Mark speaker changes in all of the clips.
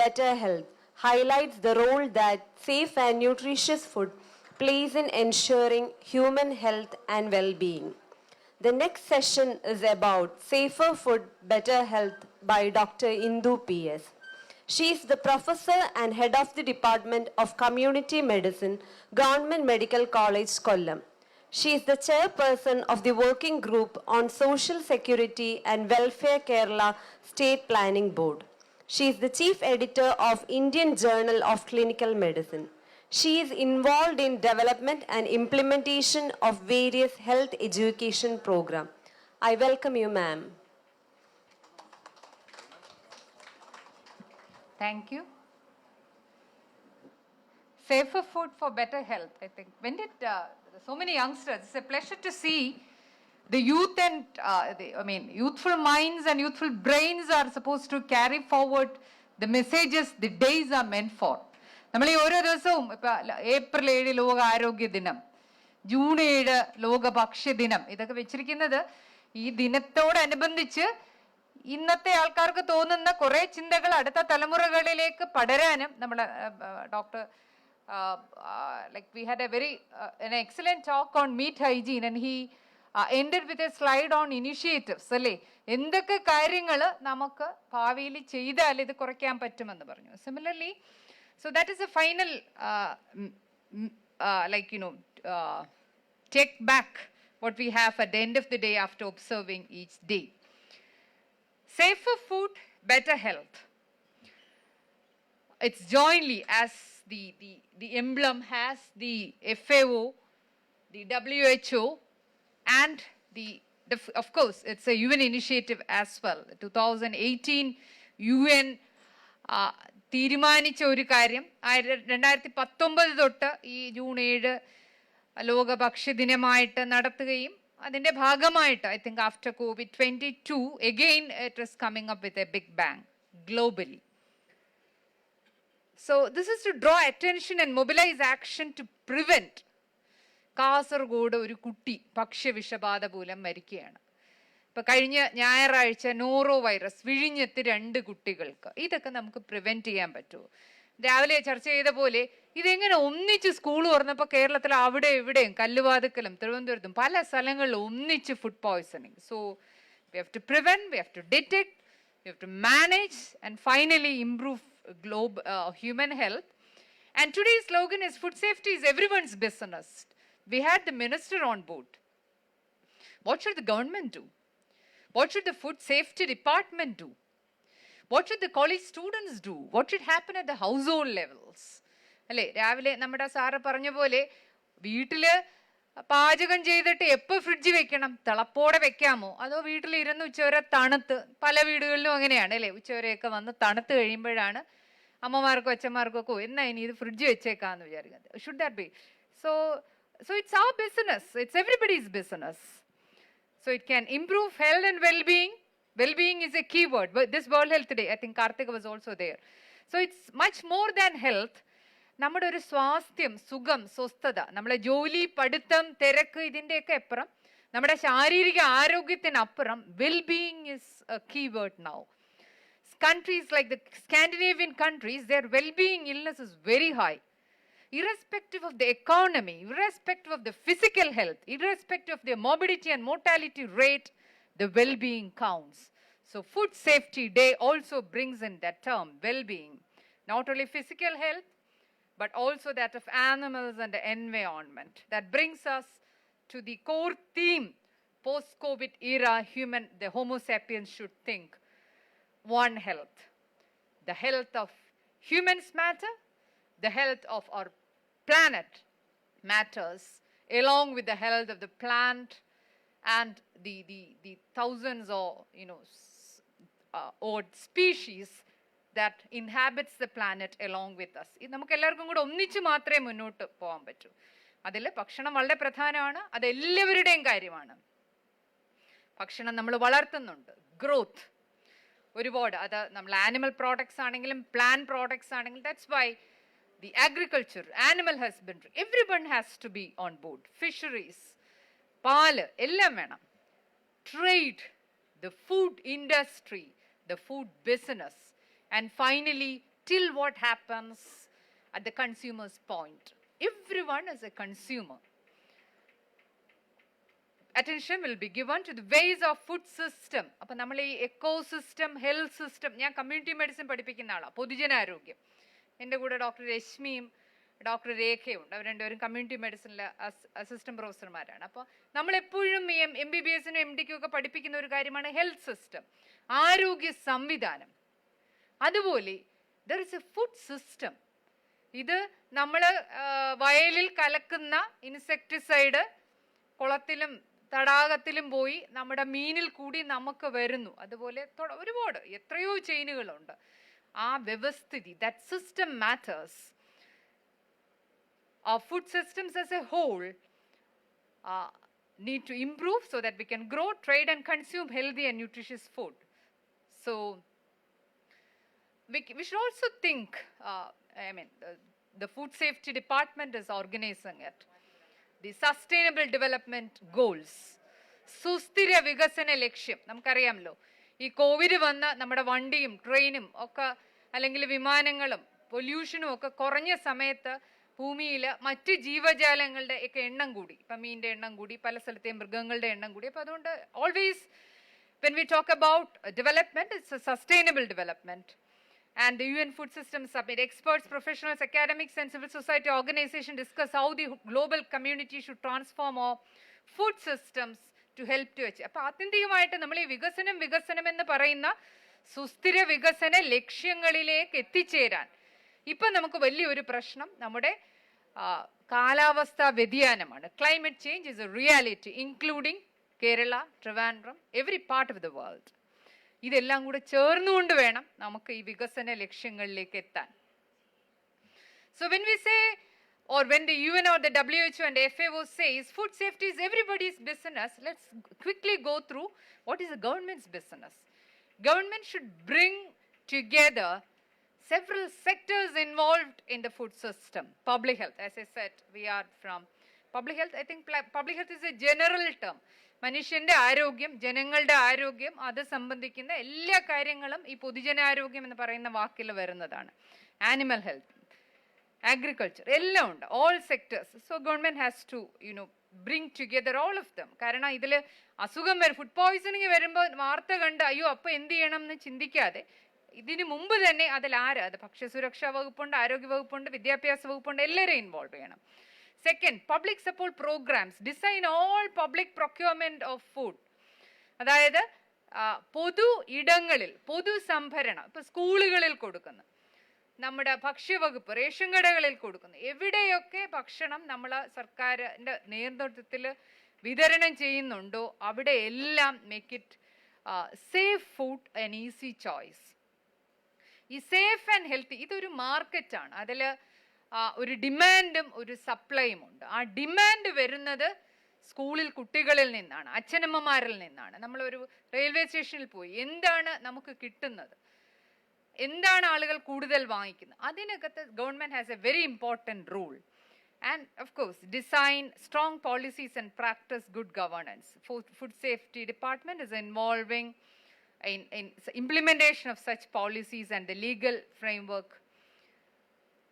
Speaker 1: better health highlights the role that safe and nutritious food plays in ensuring human health and well-being. The next session is about Safer Food, Better Health by Dr. Indu P.S. She is the professor and head of the Department of Community Medicine, Government Medical College, Kollam. She is the chairperson of the Working Group on Social Security and Welfare Kerala State Planning Board. She is the chief editor of Indian Journal of Clinical Medicine. She is involved in development and implementation of various health education programs. I welcome you, ma'am.
Speaker 2: Thank you. Safer food for better health, I think. When did so many youngsters, it's a pleasure to see the youth and, youthful minds and youthful brains are supposed to carry forward the messages the days are meant for. നമ്മൾ ഈ ഓരോ ദിവസവും April 7 ലോക ആരോഗ്യ ദിനം, June 7 ലോക ഭക്ഷ്യദിനം, ഇതൊക്കെ വെച്ചിരിക്കുന്നത് ഈ ദിനത്തോടനുബന്ധിച്ച് ഇന്നത്തെ ആൾക്കാർക്ക് തോന്നുന്ന കുറെ ചിന്തകൾ അടുത്ത തലമുറകളിലേക്ക് പടരാനും നമ്മുടെ doctor like we had a very an excellent talk on meat hygiene and he ended with a slide on initiatives അല്ലേ, എന്തൊക്കെ കാര്യങ്ങൾ നമുക്ക് ഭാവിയിൽ ചെയ്താൽ ഇത് കുറയ്ക്കാൻ പറ്റുമെന്ന് പറഞ്ഞു. Similarly, so that is a final take back what we have at the end of the day after observing each day. Safer food, better health. It's jointly, as the emblem has, the FAO, the WHO, and of course, it's a UN initiative as well. 2018 UN തീരുമാനിച്ച ഒരു കാര്യം 2019 തൊട്ട് ഈ June 7 ലോക ഭക്ഷ്യദിനമായിട്ട് നടത്തുകയും അതിന്റെ ഭാഗമായിട്ട് I think after COVID-22 again it is coming up with a big bang globally. So this is to draw attention and mobilize action to prevent. Kasaragod ഒരു കുട്ടി ഭക്ഷ്യവിഷബാധ മൂലം മരിക്കുകയാണ്. ഇപ്പം കഴിഞ്ഞ ഞായറാഴ്ച നോറോ വൈറസ് വിഴിഞ്ഞത്ത് 2 കുട്ടികൾക്ക്. ഇതൊക്കെ നമുക്ക് പ്രിവെന്റ് ചെയ്യാൻ പറ്റുമോ? രാവിലെ ചർച്ച ചെയ്ത പോലെ ഇതെങ്ങനെ ഒന്നിച്ച് സ്കൂൾ തുറന്നപ്പോൾ കേരളത്തിൽ അവിടെ ഇവിടെയും കല്ലുവാതുക്കലും തിരുവനന്തപുരത്തും പല സ്ഥലങ്ങളിലും ഒന്നിച്ച് food poisoning. So we have to prevent, we have to detect, we have to manage and finally improve human health. And today's slogan is food safety is everyone's business. We had the minister on board. What should the government do? What should the food safety department do? What should the college students do? What should happen at the household levels? അല്ലേ, രാവിലെ നമ്മുടെ sir പറഞ്ഞ പോലെ വീട്ടിൽ പാചകം ചെയ്തിട്ട് എപ്പോൾ fridge വെക്കണം? തിളപ്പോടെ വെക്കാമോ? അതോ വീട്ടിലിരുന്ന് ഉച്ചവരെ തണുത്ത്, പല വീടുകളിലും അങ്ങനെയാണ് അല്ലേ, ഉച്ചവരെയൊക്കെ വന്ന് തണുത്ത് കഴിയുമ്പോഴാണ് അമ്മമാർക്കോ അച്ഛന്മാർക്കോ ഒക്കെ എന്നാ ഇനി ഇത് ഫ്രിഡ്ജ് വെച്ചേക്കാന്ന് വിചാരിക്കുന്നത്. Should that be so it's our business, it's everybody's business. So it can improve health and well-being. Well-being is a key word. But this World Health Day, I think Karthik was also there. So it's much more than health. നമ്മുടെ ഒരു സ്വാസ്ഥ്യം, സുഖം, സ്വസ്ഥത, നമ്മളെ ജോലി, പഠിത്തം, തിരക്ക്, ഇതിൻ്റെയൊക്കെ അപ്പുറം നമ്മുടെ ശാരീരിക ആരോഗ്യത്തിനപ്പുറം well-being is a key word now. Countries like the Scandinavian countries, their well-being illness is very high. Irrespective of the economy, irrespective of the physical health, irrespective of their morbidity and mortality rate, the well-being counts. So Food Safety Day also brings in that term, well-being. Not only physical health, but also that of animals and the environment. That brings us to the core theme, post-COVID era, the Homo sapiens should think. One health. The health of humans matter, the health of our planet matters, along with the health of the plant and the thousands or species that inhabits the planet along with us. ഇത് നമുക്ക് എല്ലാവർക്കും കൂടെ ഒന്നിച്ച് മാത്രമേ മുന്നോട്ട് പോകാൻ പറ്റൂ. അതിൽ ഭക്ഷണം വളരെ പ്രധാനമാണ്, അത് എല്ലാവരുടെയും കാര്യമാണ്. ഭക്ഷണം നമ്മൾ വളർത്തുന്നുണ്ട്, ഗ്രോത്ത് ഒരുപാട്, അത് നമ്മൾ ആനിമൽ പ്രോഡക്ട്സ് ആണെങ്കിലും പ്ലാൻ പ്രോഡക്ട്സ് ആണെങ്കിലും, that's why the agriculture, animal husbandry, everyone has to be on board. Fisheries, പാല് എല്ലാം വേണം. Trade, the food industry, the food business, and finally till what happens at the consumer's point. Everyone is a consumer. Attention will be given to the ways of food system. അപ്പോൾ നമ്മൾ ഈ ecosystem, health system, ഞാൻ community medicine പഠിപ്പിക്കുന്ന ആളാണ്, പൊതുജനാരോഗ്യം. എൻ്റെ കൂടെ doctor രശ്മിയും doctor രേഖയും ഉണ്ട്. അവർ രണ്ടുപേരും കമ്മ്യൂണിറ്റി മെഡിസിനിലെ അസിസ്റ്റന്റ് പ്രൊഫസർമാരാണ്. അപ്പോൾ നമ്മളെപ്പോഴും MBBS-നും MD-ക്കും ഒക്കെ പഠിപ്പിക്കുന്ന ഒരു കാര്യമാണ് ഹെൽത്ത് സിസ്റ്റം, ആരോഗ്യ സംവിധാനം. അതുപോലെ there is A food system. ഇത് നമ്മൾ വയലിൽ കലക്കുന്ന ഇൻസെക്ടിസൈഡ് കുളത്തിലും തടാകത്തിലും പോയി നമ്മുടെ മീനിൽ കൂടി നമുക്ക് വരുന്നു. അതുപോലെ ഒരുപാട് എത്രയോ ചെയിനുകളുണ്ട്. ആ വ്യവസ്ഥിതി, that system matters. Our food systems as a whole need to improve so that we can grow, trade and consume healthy and nutritious food. So we should also think, the food safety department is organizing it. The sustainable development goals, സുസ്ഥിര വികസന ലക്ഷ്യം. നമുക്കറിയാമല്ലോ, ഈ Covid വന്ന നമ്മുടെ വണ്ടിയും ട്രെയിനും ഒക്കെ അല്ലെങ്കിൽ വിമാനങ്ങളും പൊല്യൂഷനും ഒക്കെ കുറഞ്ഞ സമയത്ത് ഭൂമിയിൽ മറ്റ് ജീവജാലങ്ങളുടെ ഒക്കെ എണ്ണം കൂടി. ഇപ്പം മീനിൻ്റെ എണ്ണം കൂടി, പല സ്ഥലത്തെയും മൃഗങ്ങളുടെ എണ്ണം കൂടി. അപ്പോൾ അതുകൊണ്ട് always when we talk about development, it's a sustainable development. And the UN Food Systems Summit, experts, professionals, academics and civil society organizations discuss how the global community should transform our food systems to help to achieve. അപ്പോൾ ആത്യന്തികമായിട്ട് നമ്മൾ ഈ വികസനം എന്ന് പറയുന്ന സുസ്ഥിര വികസന ലക്ഷ്യങ്ങളിലേക്ക് എത്തിച്ചേരാൻ ഇപ്പം നമുക്ക് വലിയൊരു പ്രശ്നം നമ്മുടെ കാലാവസ്ഥാ വ്യതിയാനമാണ്. Climate change is A reality, including Kerala, Trivandrum, every part of the world. ഇതെല്ലാം കൂടെ ചേർന്നുകൊണ്ട് വേണം നമുക്ക് ഈ വികസന ലക്ഷ്യങ്ങളിലേക്ക് എത്താൻ. So when we say, or when the UN or the WHO and the FAO says food safety is everybody's business, let's quickly go through what is the government's business. Government should bring together several sectors involved in the food system. Public health, as I said, we are from public health. I think public health is a general term. മനുഷ്യന്റെ ആരോഗ്യം, ജനങ്ങളുടെ ആരോഗ്യം, അത് സംബന്ധിക്കുന്ന എല്ലാ കാര്യങ്ങളും ഈ പൊതുജനാരോഗ്യം എന്ന് പറയുന്ന വാക്കിൽ വരുന്നതാണ്. ആനിമൽ ഹെൽത്ത്, agriculture, എല്ലാം ഉണ്ട്, all sectors. So government has to, bring together all of them. കാരണം ഇതിൽ അസുഖം വരും, ഫുഡ് പോയ്സണിങ് വരുമ്പോൾ വാർത്ത കണ്ട് അയ്യോ അപ്പോൾ എന്ത് ചെയ്യണം എന്ന് ചിന്തിക്കാതെ ഇതിനു മുമ്പ് തന്നെ അതിൽ അത് ഭക്ഷ്യസുരക്ഷാ വകുപ്പുണ്ട്, ആരോഗ്യ വകുപ്പുണ്ട്, വിദ്യാഭ്യാസ വകുപ്പുണ്ട്, എല്ലാവരെയും ഇൻവോൾവ് ചെയ്യണം. Second, public support programs. Design all public procurement of food. അതായത് പൊതു ഇടങ്ങളിൽ പൊതു സംഭരണം, ഇപ്പൊ സ്കൂളുകളിൽ കൊടുക്കുന്നു, നമ്മുടെ ഭക്ഷ്യവകുപ്പ് റേഷൻ കടകളിൽ കൊടുക്കുന്നു, എവിടെയൊക്കെ ഭക്ഷണം നമ്മൾ സർക്കാരിൻ്റെ നേതൃത്വത്തിൽ വിതരണം ചെയ്യുന്നുണ്ടോ അവിടെ എല്ലാം make it safe food and easy choice. ഈ സേഫ് ആൻഡ് ഹെൽത്തി ഇതൊരു മാർക്കറ്റാണ്. അതിൽ ഒരു ഡിമാൻഡും ഒരു സപ്ലൈയും ഉണ്ട്. ആ ഡിമാൻഡ് വരുന്നത് സ്കൂളിൽ കുട്ടികളിൽ നിന്നാണ്, അച്ഛനമ്മമാരിൽ നിന്നാണ്. നമ്മളൊരു റെയിൽവേ സ്റ്റേഷനിൽ പോയി എന്താണ് നമുക്ക് കിട്ടുന്നത്, എന്താണ് ആളുകൾ കൂടുതൽ വാങ്ങിക്കുന്നത്, അതിനകത്ത് government has A very important rule. And of course design strong policies and practice good governance. Food safety department is involving in implementation of such policies and the legal framework.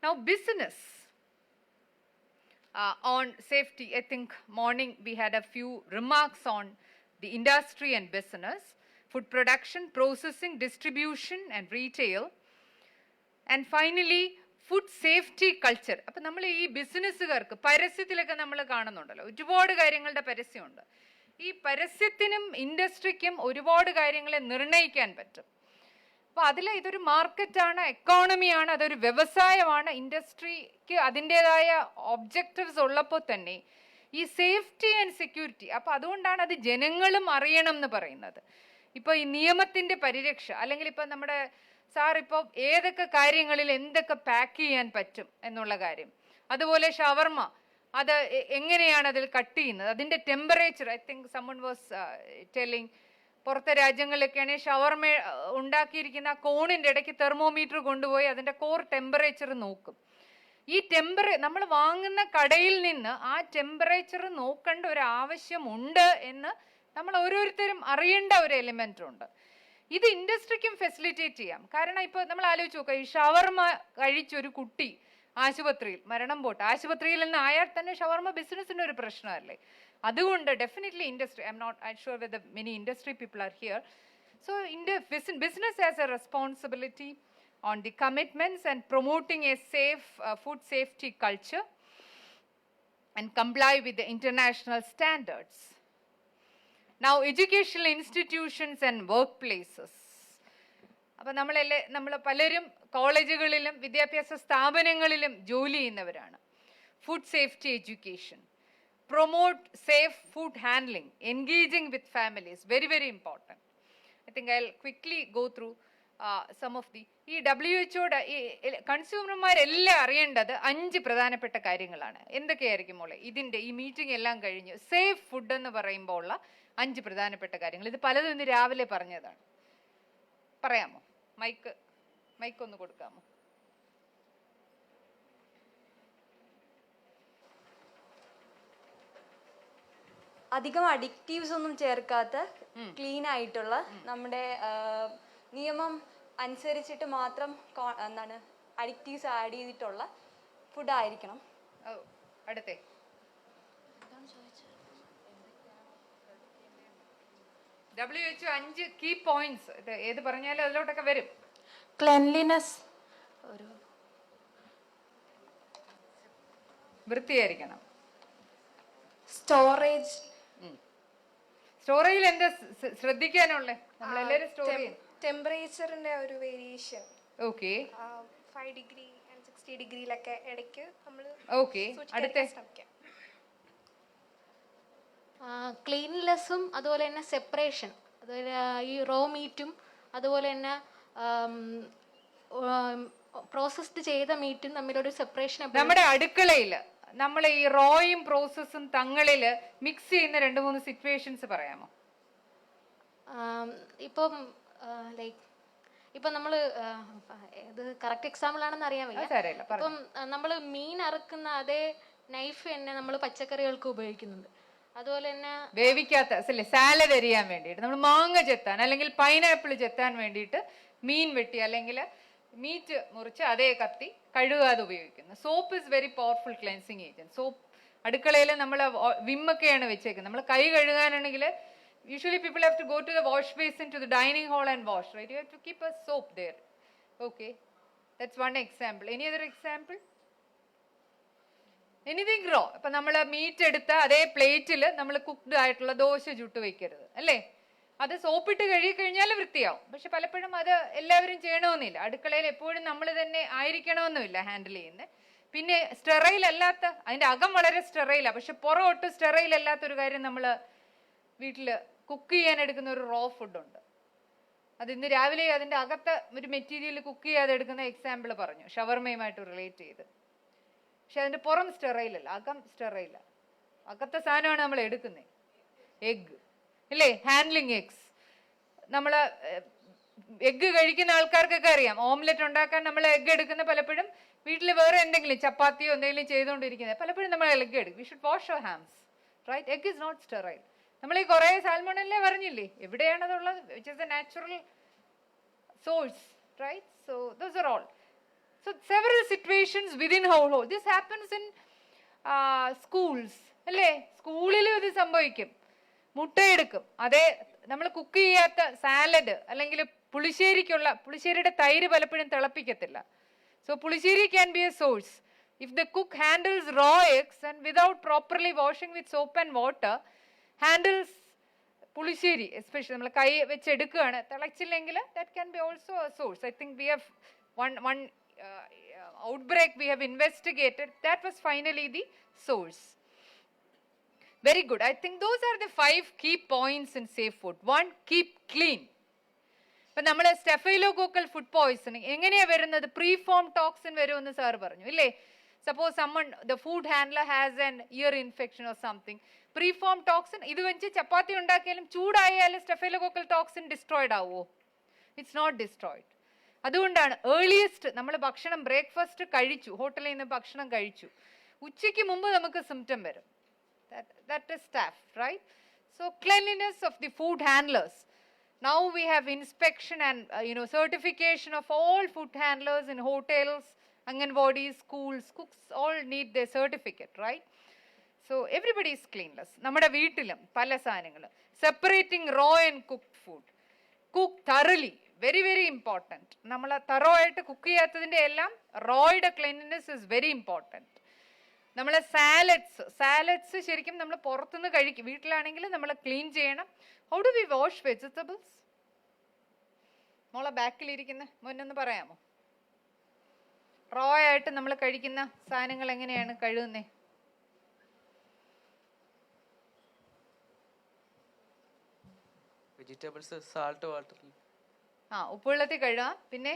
Speaker 2: Now business on safety, I think morning we had a few remarks on the industry and business, food production, processing, distribution and retail, and finally food safety culture. അപ്പോൾ നമ്മൾ ഈ ബിസിനസ്സുകാർക്ക് പരസ്യത്തിലൊക്കെ നമ്മൾ കാണുന്നുണ്ടല്ലോ, ഒരുപാട് കാര്യങ്ങളുടെ പരസ്യമുണ്ട്. ഈ പരസ്യത്തിനും ഇൻഡസ്ട്രിക്കും ഒരുപാട് കാര്യങ്ങളെ നിർണ്ണയിക്കാൻ പറ്റും. അപ്പോൾ അതിൽ ഇതൊരു മാർക്കറ്റാണ്, എക്കോണമിയാണ്, അതൊരു വ്യവസായമാണ്. ഇൻഡസ്ട്രിക്ക് അതിൻ്റെതായ ഒബ്ജക്റ്റീവ്സ് ഉള്ളപ്പോൾ തന്നെ ഈ സേഫ്റ്റി ആൻഡ് സെക്യൂരിറ്റി, അപ്പോൾ അതുകൊണ്ടാണ് അത് ജനങ്ങളും അറിയണം എന്ന് പറയുന്നത്. ഇപ്പോൾ ഈ നിയമത്തിൻ്റെ പരിരക്ഷ, അല്ലെങ്കിൽ ഇപ്പോൾ നമ്മുടെ സാർ ഇപ്പോൾ ഏതൊക്കെ കാര്യങ്ങളിൽ എന്തൊക്കെ പാക്ക് ചെയ്യാൻ പറ്റും എന്നുള്ള കാര്യം, അതുപോലെ ഷവർമ അത് എങ്ങനെയാണ് അതിൽ കട്ട് ചെയ്യുന്നത്, അതിൻ്റെ temperature. I think someone was telling, പുറത്തെ രാജ്യങ്ങളിലൊക്കെയാണെങ്കിൽ ഷവർമ ഉണ്ടാക്കിയിരിക്കുന്ന കോണിൻ്റെ ഇടയ്ക്ക് തെർമോമീറ്റർ കൊണ്ടുപോയി അതിൻ്റെ കോർ ടെമ്പറേച്ചർ നോക്കും. ഈ നമ്മൾ വാങ്ങുന്ന കടയിൽ നിന്ന് ആ ടെമ്പറേച്ചർ നോക്കേണ്ട ഒരു ആവശ്യമുണ്ട് എന്ന് നമ്മൾ ഓരോരുത്തരും അറിയേണ്ട ഒരു എലിമെൻ്റ് ഉണ്ട്. ഇത് ഇൻഡസ്ട്രിക്കും ഫെസിലിറ്റേറ്റ് ചെയ്യാം. കാരണം ഇപ്പോൾ നമ്മൾ ആലോചിച്ച് നോക്കുക, ഈ ഷവർമ കഴിച്ചൊരു കുട്ടി ആശുപത്രിയിൽ മരണം പോട്ടെ, ആശുപത്രിയിൽ നിന്ന് ആയാൽ തന്നെ ഷവർമ ബിസിനസ്സിൻ്റെ ഒരു പ്രശ്നമല്ലേ. അതുകൊണ്ട് definitely industry, I am not sure whether many industry people are here. So business has a responsibility on the commitments and promoting a safe food safety culture and comply with the international standards. Now, educational institutions and workplaces. അപ്പോൾ നമ്മൾ പലരും കോളേജുകളിലും വിദ്യാഭ്യാസ സ്ഥാപനങ്ങളിലും ജോലി ചെയ്യുന്നവരാണ്. Food safety education, promote safe food handling, engaging with families, very very important. I think I'll quickly go through some of the ഈ WHO കൺസ്യൂമർമാരെല്ലാം അറിയേണ്ടത് 5 പ്രധാനപ്പെട്ട കാര്യങ്ങളാണ്. എന്തൊക്കെയായിരിക്കും മോളെ ഇതിൻ്റെ ഈ മീറ്റിംഗ് എല്ലാം കഴിഞ്ഞ് സേഫ് ഫുഡ് എന്ന് പറയുമ്പോൾ ഉള്ള 5 പ്രധാനപ്പെട്ട കാര്യങ്ങൾ? ഇത് പലതും ഇന്ന് രാവിലെ പറഞ്ഞതാണ്. പറയാമോ? മൈക്ക് ഒന്ന് കൊടുക്കാമോ?
Speaker 3: അധികം അഡിക്റ്റീവ്സ് ഒന്നും ചേർക്കാത്ത ക്ലീൻ ആയിട്ടുള്ള നമ്മുടെ നിയമം അനുസരിച്ചിട്ട് മാത്രം എന്താണ് അഡിക്റ്റീവ്സ് ആഡ് ചെയ്തിട്ടുള്ള ഫുഡ് ആയിരിക്കണം.
Speaker 2: അടുത്തേ WHO 5 കീ പോയിന്റ്സ് ഏത് പറഞ്ഞാലും അതിലോട്ടൊക്കെ വരും.
Speaker 4: ക്ലെൻലിനെസ്, ഒരു
Speaker 2: വൃത്തിയായിരിക്കണം.
Speaker 4: സ്റ്റോറേജ്,
Speaker 2: സ്റ്റോറേജിൽ എന്താ ശ്രദ്ധിക്കാനുള്ളേ? നമ്മളെല്ലാവരും സ്റ്റോർ ചെയ്യും.
Speaker 5: ടെമ്പറേച്ചറിന്റെ ഒരു വേരിയേഷൻ.
Speaker 2: ഓക്കെ,
Speaker 5: 5 ഡിഗ്രി ആൻഡ് 60 ഡിഗ്രിയിലൊക്കെ ഇടയ്ക്ക് നമ്മൾ
Speaker 2: ഓക്കെ. അടുത്ത
Speaker 4: ക്ലീൻലെസ്സും അതുപോലെ തന്നെ സെപ്പറേഷൻ, അതുപോലെ ഈ റോ മീറ്റും അതുപോലെ തന്നെ പ്രോസസ്ഡ് ചെയ്ത മീറ്റും തമ്മിലൊരു സെപ്പറേഷൻ.
Speaker 2: നമ്മുടെ അടുക്കളയിൽ നമ്മൾ ഈ റോയും പ്രോസസ്സും തങ്ങളിൽ മിക്സ് ചെയ്യുന്ന 2-3 സിറ്റുവേഷൻസ് പറയാമോ?
Speaker 4: ഇപ്പം ലൈക്ക് ഇപ്പം നമ്മൾ ഇത് കറക്റ്റ് എക്സാമ്പിൾ ആണെന്ന് അറിയാൻ വയ്യ. ഇപ്പം നമ്മൾ മീൻ അറുക്കുന്ന അതേ നൈഫ് തന്നെ നമ്മൾ പച്ചക്കറികൾക്ക് ഉപയോഗിക്കുന്നുണ്ട്. അതുപോലെ തന്നെ
Speaker 2: വേവിക്കാത്ത സാലഡ് അരിയാൻ വേണ്ടിയിട്ട് നമ്മൾ മാങ്ങ ചെത്താൻ അല്ലെങ്കിൽ പൈനാപ്പിൾ ചെത്താൻ വേണ്ടിയിട്ട് മീൻ വെട്ടി അല്ലെങ്കിൽ മീറ്റ് മുറിച്ച് അതേ കത്തി കഴുകാതെ ഉപയോഗിക്കുന്നു. Soap is very powerful cleansing agent. Soap അടുക്കളയിൽ നമ്മൾ വിമ്മൊക്കെയാണ് വെച്ചേക്കുന്നത്. നമ്മൾ കൈ കഴുകാനാണെങ്കിൽ usually people have to go to the wash basin to the dining hall and wash, right? You have to keep a soap there. Okay, that's one example. Any other example? Anything raw? ഇപ്പം നമ്മൾ meet എടുത്ത അതേ പ്ലേറ്റിൽ നമ്മൾ cooked ആയിട്ടുള്ള ദോശ ചുട്ട് വെക്കരുത് അല്ലേ? അത് സോപ്പിട്ട് കഴുകി കഴിഞ്ഞാൽ വൃത്തിയാവും. പക്ഷെ പലപ്പോഴും അത് എല്ലാവരും ചെയ്യണമെന്നില്ല. അടുക്കളയിൽ എപ്പോഴും നമ്മൾ തന്നെ ആയിരിക്കണമെന്നുമില്ല ഹാൻഡിൽ ചെയ്യുന്നത്. പിന്നെ സ്റ്റെറൈൽ അല്ലാത്ത, അതിൻ്റെ അകം വളരെ സ്റ്റെറൈലാണ്, പക്ഷെ പുറം ഒട്ടും സ്റ്റെറൈൽ അല്ലാത്തൊരു കാര്യം നമ്മൾ വീട്ടിൽ കുക്ക് ചെയ്യാൻ എടുക്കുന്ന ഒരു റോ ഫുഡുണ്ട്. അത് ഇന്ന് രാവിലെ അതിൻ്റെ അകത്ത് ഒരു മെറ്റീരിയൽ കുക്ക് ചെയ്യാതെ എടുക്കുന്ന എക്സാമ്പിൾ പറഞ്ഞു, ഷവർമയുമായിട്ട് റിലേറ്റ് ചെയ്ത്. പക്ഷെ അതിൻ്റെ പുറം സ്റ്റെറൈലല്ല, അകം സ്റ്റെറൈല. അകത്തെ സാധനമാണ് നമ്മൾ എടുക്കുന്നത്. എഗ് അല്ലേ? Handling eggs. നമ്മൾ എഗ്ഗ് കഴിക്കുന്ന ആൾക്കാർക്കൊക്കെ അറിയാം, ഓംലെറ്റ് ഉണ്ടാക്കാൻ നമ്മൾ എഗ്ഗ് എടുക്കുന്ന പലപ്പോഴും വീട്ടിൽ വേറെ എന്തെങ്കിലും ചപ്പാത്തിയോ എന്തെങ്കിലും ചെയ്തുകൊണ്ടിരിക്കുന്നത് പലപ്പോഴും നമ്മൾ എഗ്ഗ് എടുക്കും. We should wash our hands, right? Egg is not sterile. നമ്മൾ ഈ കുറേ സാൽമോണല്ലേ പറഞ്ഞില്ലേ, എവിടെയാണതുള്ളത്? Which is a natural source, right? So those are all. So several situations within household. This happens in schools, അല്ലേ? സ്കൂളിലും ഇത് സംഭവിക്കും. മുട്ടയെടുക്കും, അതേ നമ്മൾ കുക്ക് ചെയ്യാത്ത സാലഡ് അല്ലെങ്കിൽ പുളിശ്ശേരിയുടെ തൈര് പലപ്പോഴും തിളപ്പിക്കത്തില്ല. So pulissery can be a source. If the cook handles raw eggs and without properly washing with soap and water, handles pulissery especially നമ്മൾ കൈ വെച്ചെടുക്കുകയാണ്, തിളച്ചില്ലെങ്കിൽ that can be also a source. I think we have one outbreak we have investigated, that was finally the source. Very good. I think those are the 5 key points in safe food. 1, keep clean. ഇപ്പം നമ്മൾ സ്റ്റെഫൈലോകോക്കൽ food poisoning എങ്ങനെയാ വരുന്നത്? Preform toxin വരുമെന്ന് sir പറഞ്ഞു ഇല്ലേ? Suppose the food handler has an ear infection or something, preformed toxin ഇത് വെച്ച് ചപ്പാത്തി ഉണ്ടാക്കിയാലും ചൂടായാലും സ്റ്റെഫൈലോകോക്കൽ ടോക്സിൻ ഡിസ്ട്രോയിഡ് ആവുമോ? It's not destroyed. അതുകൊണ്ടാണ് ഏർലിയസ്റ്റ് നമ്മൾ ഭക്ഷണം ബ്രേക്ക്ഫാസ്റ്റ് കഴിച്ചു, ഹോട്ടലിൽ നിന്ന് ഭക്ഷണം കഴിച്ചു, ഉച്ചയ്ക്ക് മുമ്പ് നമുക്ക് സിംറ്റം വരും. That is staph, right? So cleanliness of the food handlers. Now we have inspection and certification of all food handlers in hotels, Anganwadis, schools, cooks, all need their certificate, right? So everybody is cleanless. നമ്മുടെ വീട്ടിലും പല സാധനങ്ങളും separating raw and cooked food. Cook thoroughly, very very important. നമ്മൾ thorough ആയിട്ട് cook ചെയ്യാത്തതിൻ്റെ എല്ലാം rawയുടെ cleanliness is very important. നമ്മൾ salads ശരിക്കും നമ്മൾ പുറത്തുനിന്ന് കഴിക്കും, വീട്ടിലാണെങ്കിൽ നമ്മൾ ക്ലീൻ ചെയ്യണം. How do we wash vegetables? മോളെ ബാക്കിലിരിക്കുന്ന മുന്നൊന്ന് പറയാമോ? റോ ആയിട്ട് നമ്മൾ കഴിക്കുന്ന സാധനങ്ങൾ എങ്ങനെയാണ് കഴുകുന്നേ?
Speaker 6: വെജിറ്റബിൾസ് സാൾട്ട് വാട്ടറിൽ
Speaker 2: ഉപ്പുവെള്ളത്തിൽ കഴുകാം. പിന്നെ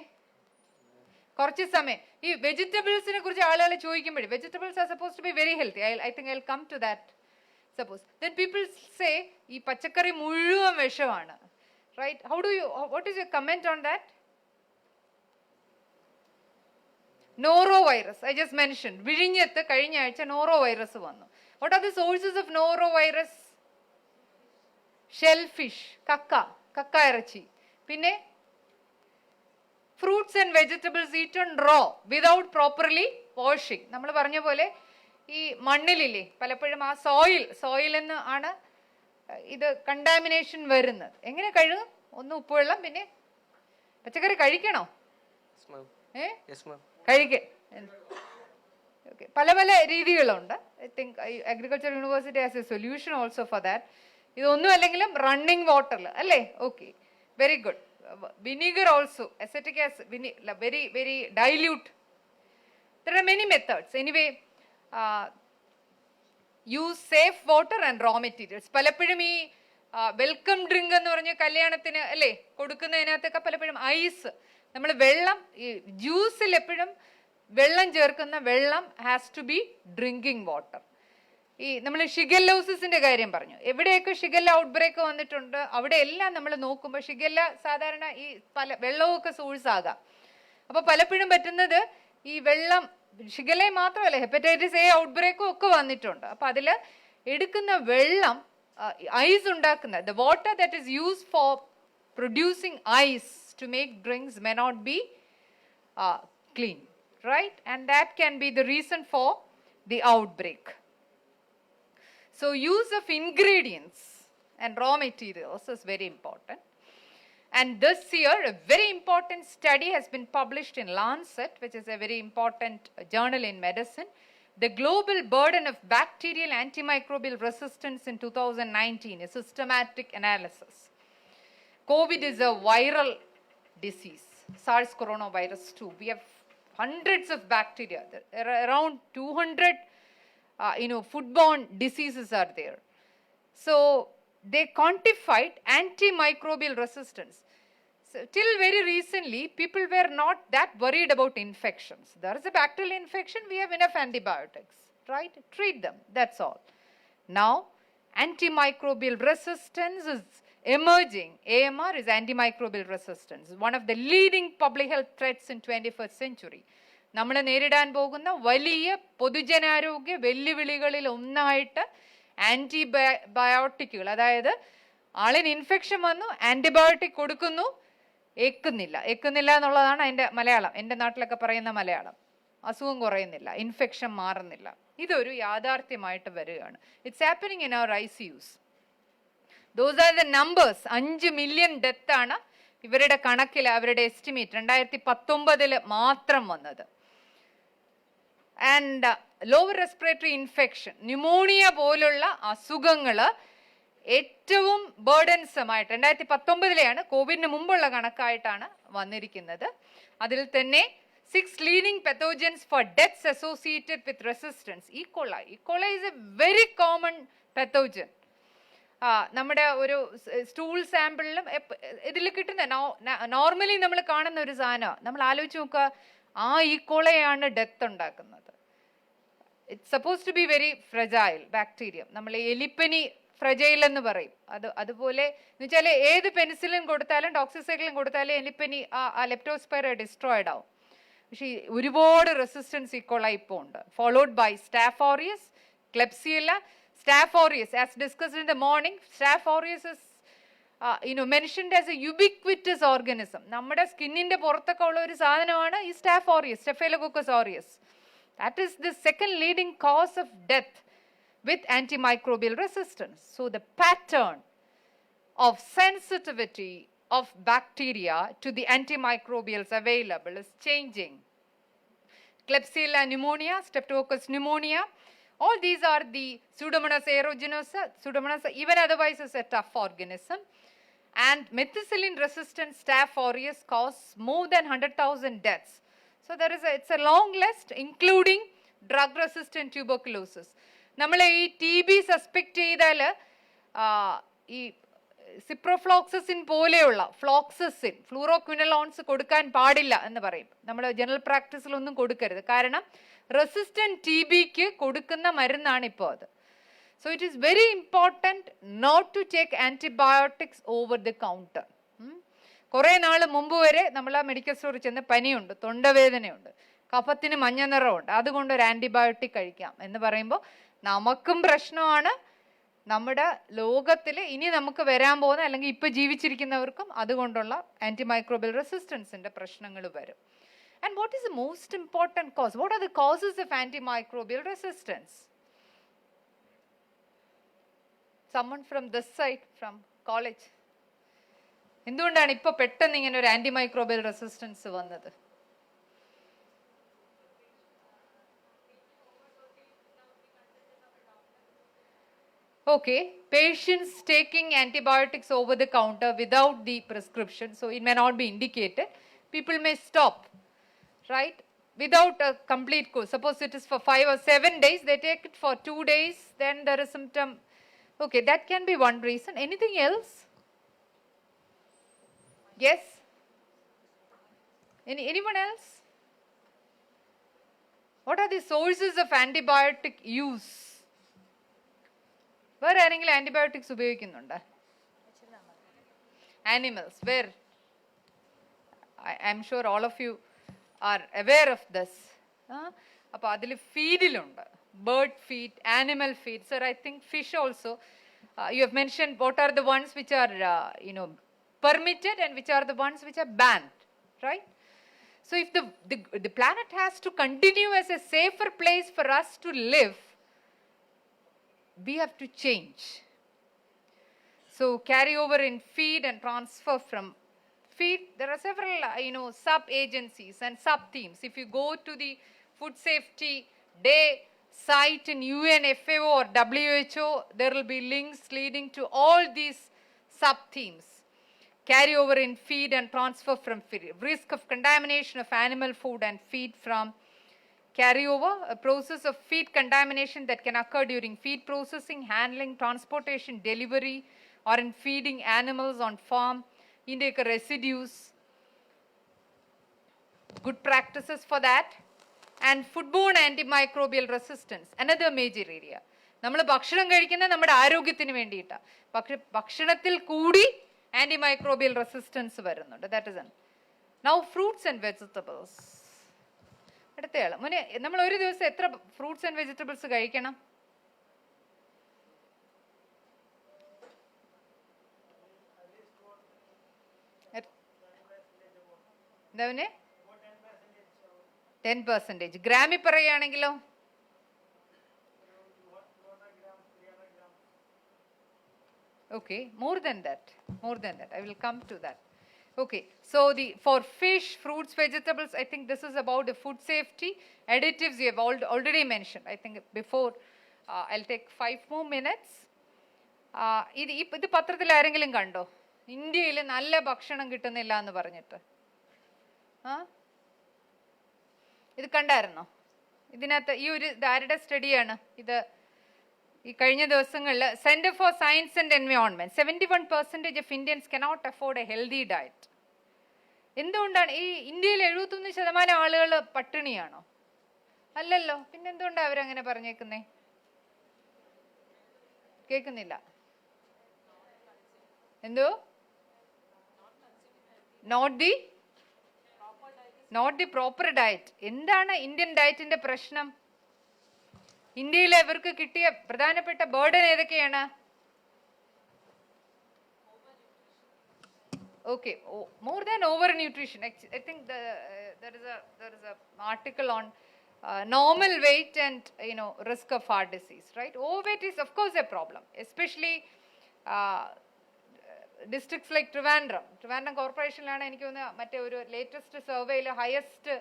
Speaker 2: കുറച്ച് സമയം ഈ വെജിറ്റബിൾസിനെ കുറിച്ച് ആളുകൾ ചോദിക്കുമ്പോഴേ, vegetables are supposed to be very healthy. I think I will come to that. Suppose then people say ഈ പച്ചക്കറി മുഴുവൻ വിഷമാണ്, right? How do you, what is your comment on that? Norovirus I just mention. വിഴിഞ്ഞത്ത് കഴിഞ്ഞ ആഴ്ച norovirus വന്നു. What are the sources of norovirus? Shellfish, കക്ക ഇറച്ചി. പിന്നെ fruits and vegetables eaten raw without properly washing. നമ്മൾ പറഞ്ഞ പോലെ ഈ മണ്ണിലില്ലേ പലപ്പോഴും ആ സോയിൽ എന്ന് ആണ് ഇത് കണ്ടാമിനേഷൻ വരുന്നത്. എങ്ങനെ കഴുകും? ഒന്ന് ഉപ്പുവെള്ളം. പിന്നെ പച്ചക്കറി കഴിക്കണോ? പല പല രീതികളുണ്ട്. I think agriculture university has A solution also for that. ഇതൊന്നും അല്ലെങ്കിലും റണ്ണിങ് വാട്ടറിൽ അല്ലേ? Okay, very good. Vinegar also, acetic acid, very very dilute. There are many methods. Anyway, use safe water and raw materials. പലപ്പോഴും ഈ welcome drink എന്ന് പറഞ്ഞ കല്യാണത്തിന് അല്ലേ കൊടുക്കുന്നതിനകത്തൊക്കെ പലപ്പോഴും ഐസ്, നമ്മൾ വെള്ളം, ഈ ജ്യൂസിൽ എപ്പോഴും വെള്ളം ചേർക്കുന്ന വെള്ളം has to be drinking water. ഈ നമ്മൾ ഷിഗല്ലോസിന്റെ കാര്യം പറഞ്ഞു. എവിടെയൊക്കെ ഷിഗല്ല ഔട്ട് ബ്രേക്ക് വന്നിട്ടുണ്ട് അവിടെ എല്ലാം നമ്മൾ നോക്കുമ്പോൾ ഷിഗല്ല സാധാരണ ഈ പല വെള്ളമൊക്കെ സോഴ്സ് ആകാം. അപ്പൊ പലപ്പോഴും പറ്റുന്നത് ഈ വെള്ളം, ഷിഗല്ല മാത്രമല്ല ഹെപ്പറ്റൈറ്റിസ് എ ഔട്ട് ബ്രേക്കും ഒക്കെ വന്നിട്ടുണ്ട്. അപ്പൊ അതിൽ എടുക്കുന്ന വെള്ളം ഐസ് ഉണ്ടാക്കുന്ന, the water that is used for producing ice to make drinks may not be clean, right? And that can be the reason for the outbreak. So use of ingredients and raw materials is very important. And this year a very important study has been published in Lancet, which is a very important journal in medicine. The global burden of bacterial antimicrobial resistance in 2019, a systematic analysis. COVID is a viral disease, SARS coronavirus 2. We have hundreds of bacteria. There are around 200 foodborne diseases are there. So they quantified antimicrobial resistance. So till very recently, people were not that worried about infections. There is a bacterial infection, we have enough antibiotics, right? Treat them, that's all. Now, antimicrobial resistance is emerging. AMR is antimicrobial resistance, one of the leading public health threats in 21st century. നമ്മൾ നേരിടാൻ പോകുന്ന വലിയ പൊതുജനാരോഗ്യ വെല്ലുവിളികളിൽ ഒന്നായിട്ട് ആൻറ്റിബയോട്ടിക്കുകൾ, അതായത് ആളിന് infection വന്നു, antibiotic കൊടുക്കുന്നു, ഏക്കുന്നില്ല എന്നുള്ളതാണ് അതിൻ്റെ മലയാളം, എൻ്റെ നാട്ടിലൊക്കെ പറയുന്ന മലയാളം. അസുഖം കുറയുന്നില്ല, ഇൻഫെക്ഷൻ മാറുന്നില്ല. ഇതൊരു യാഥാർത്ഥ്യമായിട്ട് വരികയാണ്. It's happening in our ICUs. Those are the numbers. 5 million death ആണ് ഇവരുടെ കണക്കിൽ, അവരുടെ എസ്റ്റിമേറ്റ് 2019 മാത്രം വന്നത്. And lower respiratory infection, pneumonia പോലുള്ള അസുഖങ്ങൾ ഏറ്റവും ബേർഡൻസം ആയിട്ട് 2019 കോവിഡിന് മുമ്പുള്ള കണക്കായിട്ടാണ് വന്നിരിക്കുന്നത്. അതിൽ തന്നെ 6 leading pathogens for deaths associated with resistance. E. coli is a very common pathogen. നമ്മുടെ ഒരു സ്റ്റൂൾ സാമ്പിളിലും ഇതിൽ കിട്ടുന്ന നോർമലി നമ്മൾ കാണുന്ന ഒരു സാധനമാണ്. നമ്മൾ ആലോചിച്ച് നോക്കുക, ആ ഈക്കോളയാണ് ഡെത്ത് ഉണ്ടാക്കുന്നത്. It's suppose to be very fragile bacterium. നമ്മൾ എലിപ്പനി ഫ്രജൈൽ എന്ന് പറയും. അതുപോലെ എന്ന് വെച്ചാൽ ഏത് പെനിസിലിൻ കൊടുത്താലും ഡോക്സിസൈക്ലിൻ കൊടുത്താലും എലിപ്പനി ആ ലെപ്റ്റോസ്പൈറ ഡിസ്ട്രോയിഡ് ആവും. പക്ഷേ ഒരുപാട് റെസിസ്റ്റൻസ് ഈക്കോള ഇപ്പോൾ ഉണ്ട്. Followed by staph aureus, Klebsiella. Staph aureus, as discussed in the morning, Staph aureus is mentioned as a ubiquitous organism. നമ്മുടെ സ്കിന്നിന്റെ പുറത്തൊക്കെ ഉള്ള ഒരു സാധനമാണ് ഈ Staph aureus, Staphylococcus aureus. That is the second leading cause of death with antimicrobial resistance. So the pattern of sensitivity of bacteria to the antimicrobials available is changing. Klebsiella pneumonia, Streptococcus pneumonia, all these are the Pseudomonas aeruginosa. Pseudomonas even otherwise is a tough organism. And methicillin resistant Staph aureus cause more than 100,000 deaths. So it's a long list including drug resistant tuberculosis. നമ്മളെ ഈ TB suspect ചെയ്താൽ ഈ ciprofloxacin പോലെയുള്ള ഫ്ലോക്സസിൻ, ഫ്ലൂറോക്വിനലോൺസ് കൊടുക്കാൻ പാടില്ല എന്ന് പറയും. നമ്മൾ ജനറൽ പ്രാക്ടീസിലൊന്നും കൊടുക്കരുത്. കാരണം റെസിസ്റ്റന്റ് TBക്ക് കൊടുക്കുന്ന മരുന്നാണ് ഇപ്പോൾ അത്. So it is very important not to take antibiotics over the counter. കുറേ നാൾ മുമ്പ് വരെ നമ്മൾ ആ മെഡിക്കൽ സ്റ്റോറിൽ ചെന്ന് പനിയുണ്ട്, തൊണ്ടവേദനയുണ്ട്, കഫത്തിന് മഞ്ഞ നിറമുണ്ട്, അതുകൊണ്ട് ഒരു ആൻറ്റിബയോട്ടിക് കഴിക്കാം എന്ന് പറയുമ്പോൾ നമുക്കും പ്രശ്നമാണ്, നമ്മുടെ ലോകത്തിൽ ഇനി നമുക്ക് വരാൻ പോകുന്ന അല്ലെങ്കിൽ ഇപ്പം ജീവിച്ചിരിക്കുന്നവർക്കും അതുകൊണ്ടുള്ള ആൻറ്റിമൈക്രോബിയൽ റെസിസ്റ്റൻസിൻ്റെ പ്രശ്നങ്ങൾ വരും. And what is the most important cause? What are the causes of antimicrobial resistance? Someone from this side, from college. എന്തുകൊണ്ടാണ് ഇപ്പോൾ പെട്ടെന്ന് ഇങ്ങനെ ഒരു ആൻറ്റിമൈക്രോബിയൽ റെസിസ്റ്റൻസ് വന്നത്? Okay, patients taking antibiotics over the counter without the prescription, so it may not be indicated. People may stop, right? Without a complete course. Suppose it is for 5 or 7 days, they take it for 2 days, then there is symptom. Okay, that can be one reason. Anything else? Yes? Anyone else? What are the sources of antibiotic use? Where ആരെങ്കിലും antibiotics ഉപയോഗിക്കുന്നുണ്ട്? Animals, where? I am sure all of you are aware of this. അപ്പോൾ അതിൽ ഫീഡിലുണ്ട്, bird feed, animal feed. Sir, I think fish also. You have mentioned what are the ones which are permitted and which are the ones which are banned, right? So if the planet has to continue as a safer place for us to live, we have to change. So carry over in feed and transfer from feed. There are several sub agencies and sub themes. If you go to the Food Safety Day site in UNFAO or WHO, there will be links leading to all these sub themes. Carry over in feed and transfer from feed. Risk of contamination of animal food and feed from carryover, a process of feed contamination that can occur during feed processing, handling, transportation, delivery, or in feeding animals on farm. Indica residues, good practices for that. And foodborne antimicrobial resistance, another major area. നമ്മൾ ഭക്ഷണം കഴിക്കുന്നത് നമ്മുടെ ആരോഗ്യത്തിന് വേണ്ടിയിട്ടാണ്, പക്ഷെ ഭക്ഷണത്തിൽ കൂടി antimicrobial resistance വരുന്നുണ്ട്. That is now fruits and vegetables. അടുത്തയാൾ മുന്നേ നമ്മൾ ഒരു ദിവസം എത്ര ഫ്രൂട്ട്സ് ആൻഡ് വെജിറ്റബിൾസ് കഴിക്കണം? എന്താ 10%. ഗ്രാമിൽ പറയുകയാണെങ്കിലോ? Okay, more than that. I will come to that. Okay, so for fish, fruits, vegetables, I think this is about the food safety. Additives you have already mentioned. I think before, I'll take 5 more minutes. ഇത് പത്രത്തിൽ ആരെങ്കിലും കണ്ടോ? ഇന്ത്യയിൽ നല്ല ഭക്ഷണം കിട്ടുന്നില്ല എന്ന് പറഞ്ഞിട്ട്. ഇത് കണ്ടായിരുന്നോ? ഇതിനകത്ത് ഈ ഒരു ആരുടെ സ്റ്റഡിയാണ് ഇത്? ഈ കഴിഞ്ഞ ദിവസങ്ങളിൽ centre for science and environment 71% of Indians cannot afford A healthy diet. എന്തുകൊണ്ടാണ്? ഈ ഇന്ത്യയിൽ 71% ആളുകൾ പട്ടിണിയാണോ? അല്ലല്ലോ. പിന്നെ എന്തുകൊണ്ടാണ് അവരങ്ങനെ പറഞ്ഞേക്കുന്നേ? കേൾക്കുന്നില്ല. എന്തോ? Not the proper diet. എന്താണ് ഇന്ത്യൻ ഡയറ്റിന്റെ പ്രശ്നം? ഇന്ത്യയിലെ അവർക്ക് കിട്ടിയ പ്രധാനപ്പെട്ട ബേർഡൻ ഏതൊക്കെയാണ്? Okay, more than overnutrition. I think there is a article on normal weight and risk of heart disease, right? Overweight is of course a problem, especially districts like Trivandrum corporationലാണ് എനിക്ക് തോന്നുന്നത് മറ്റേ ഒരു ലേറ്റസ്റ്റ് സർവേയിൽ highest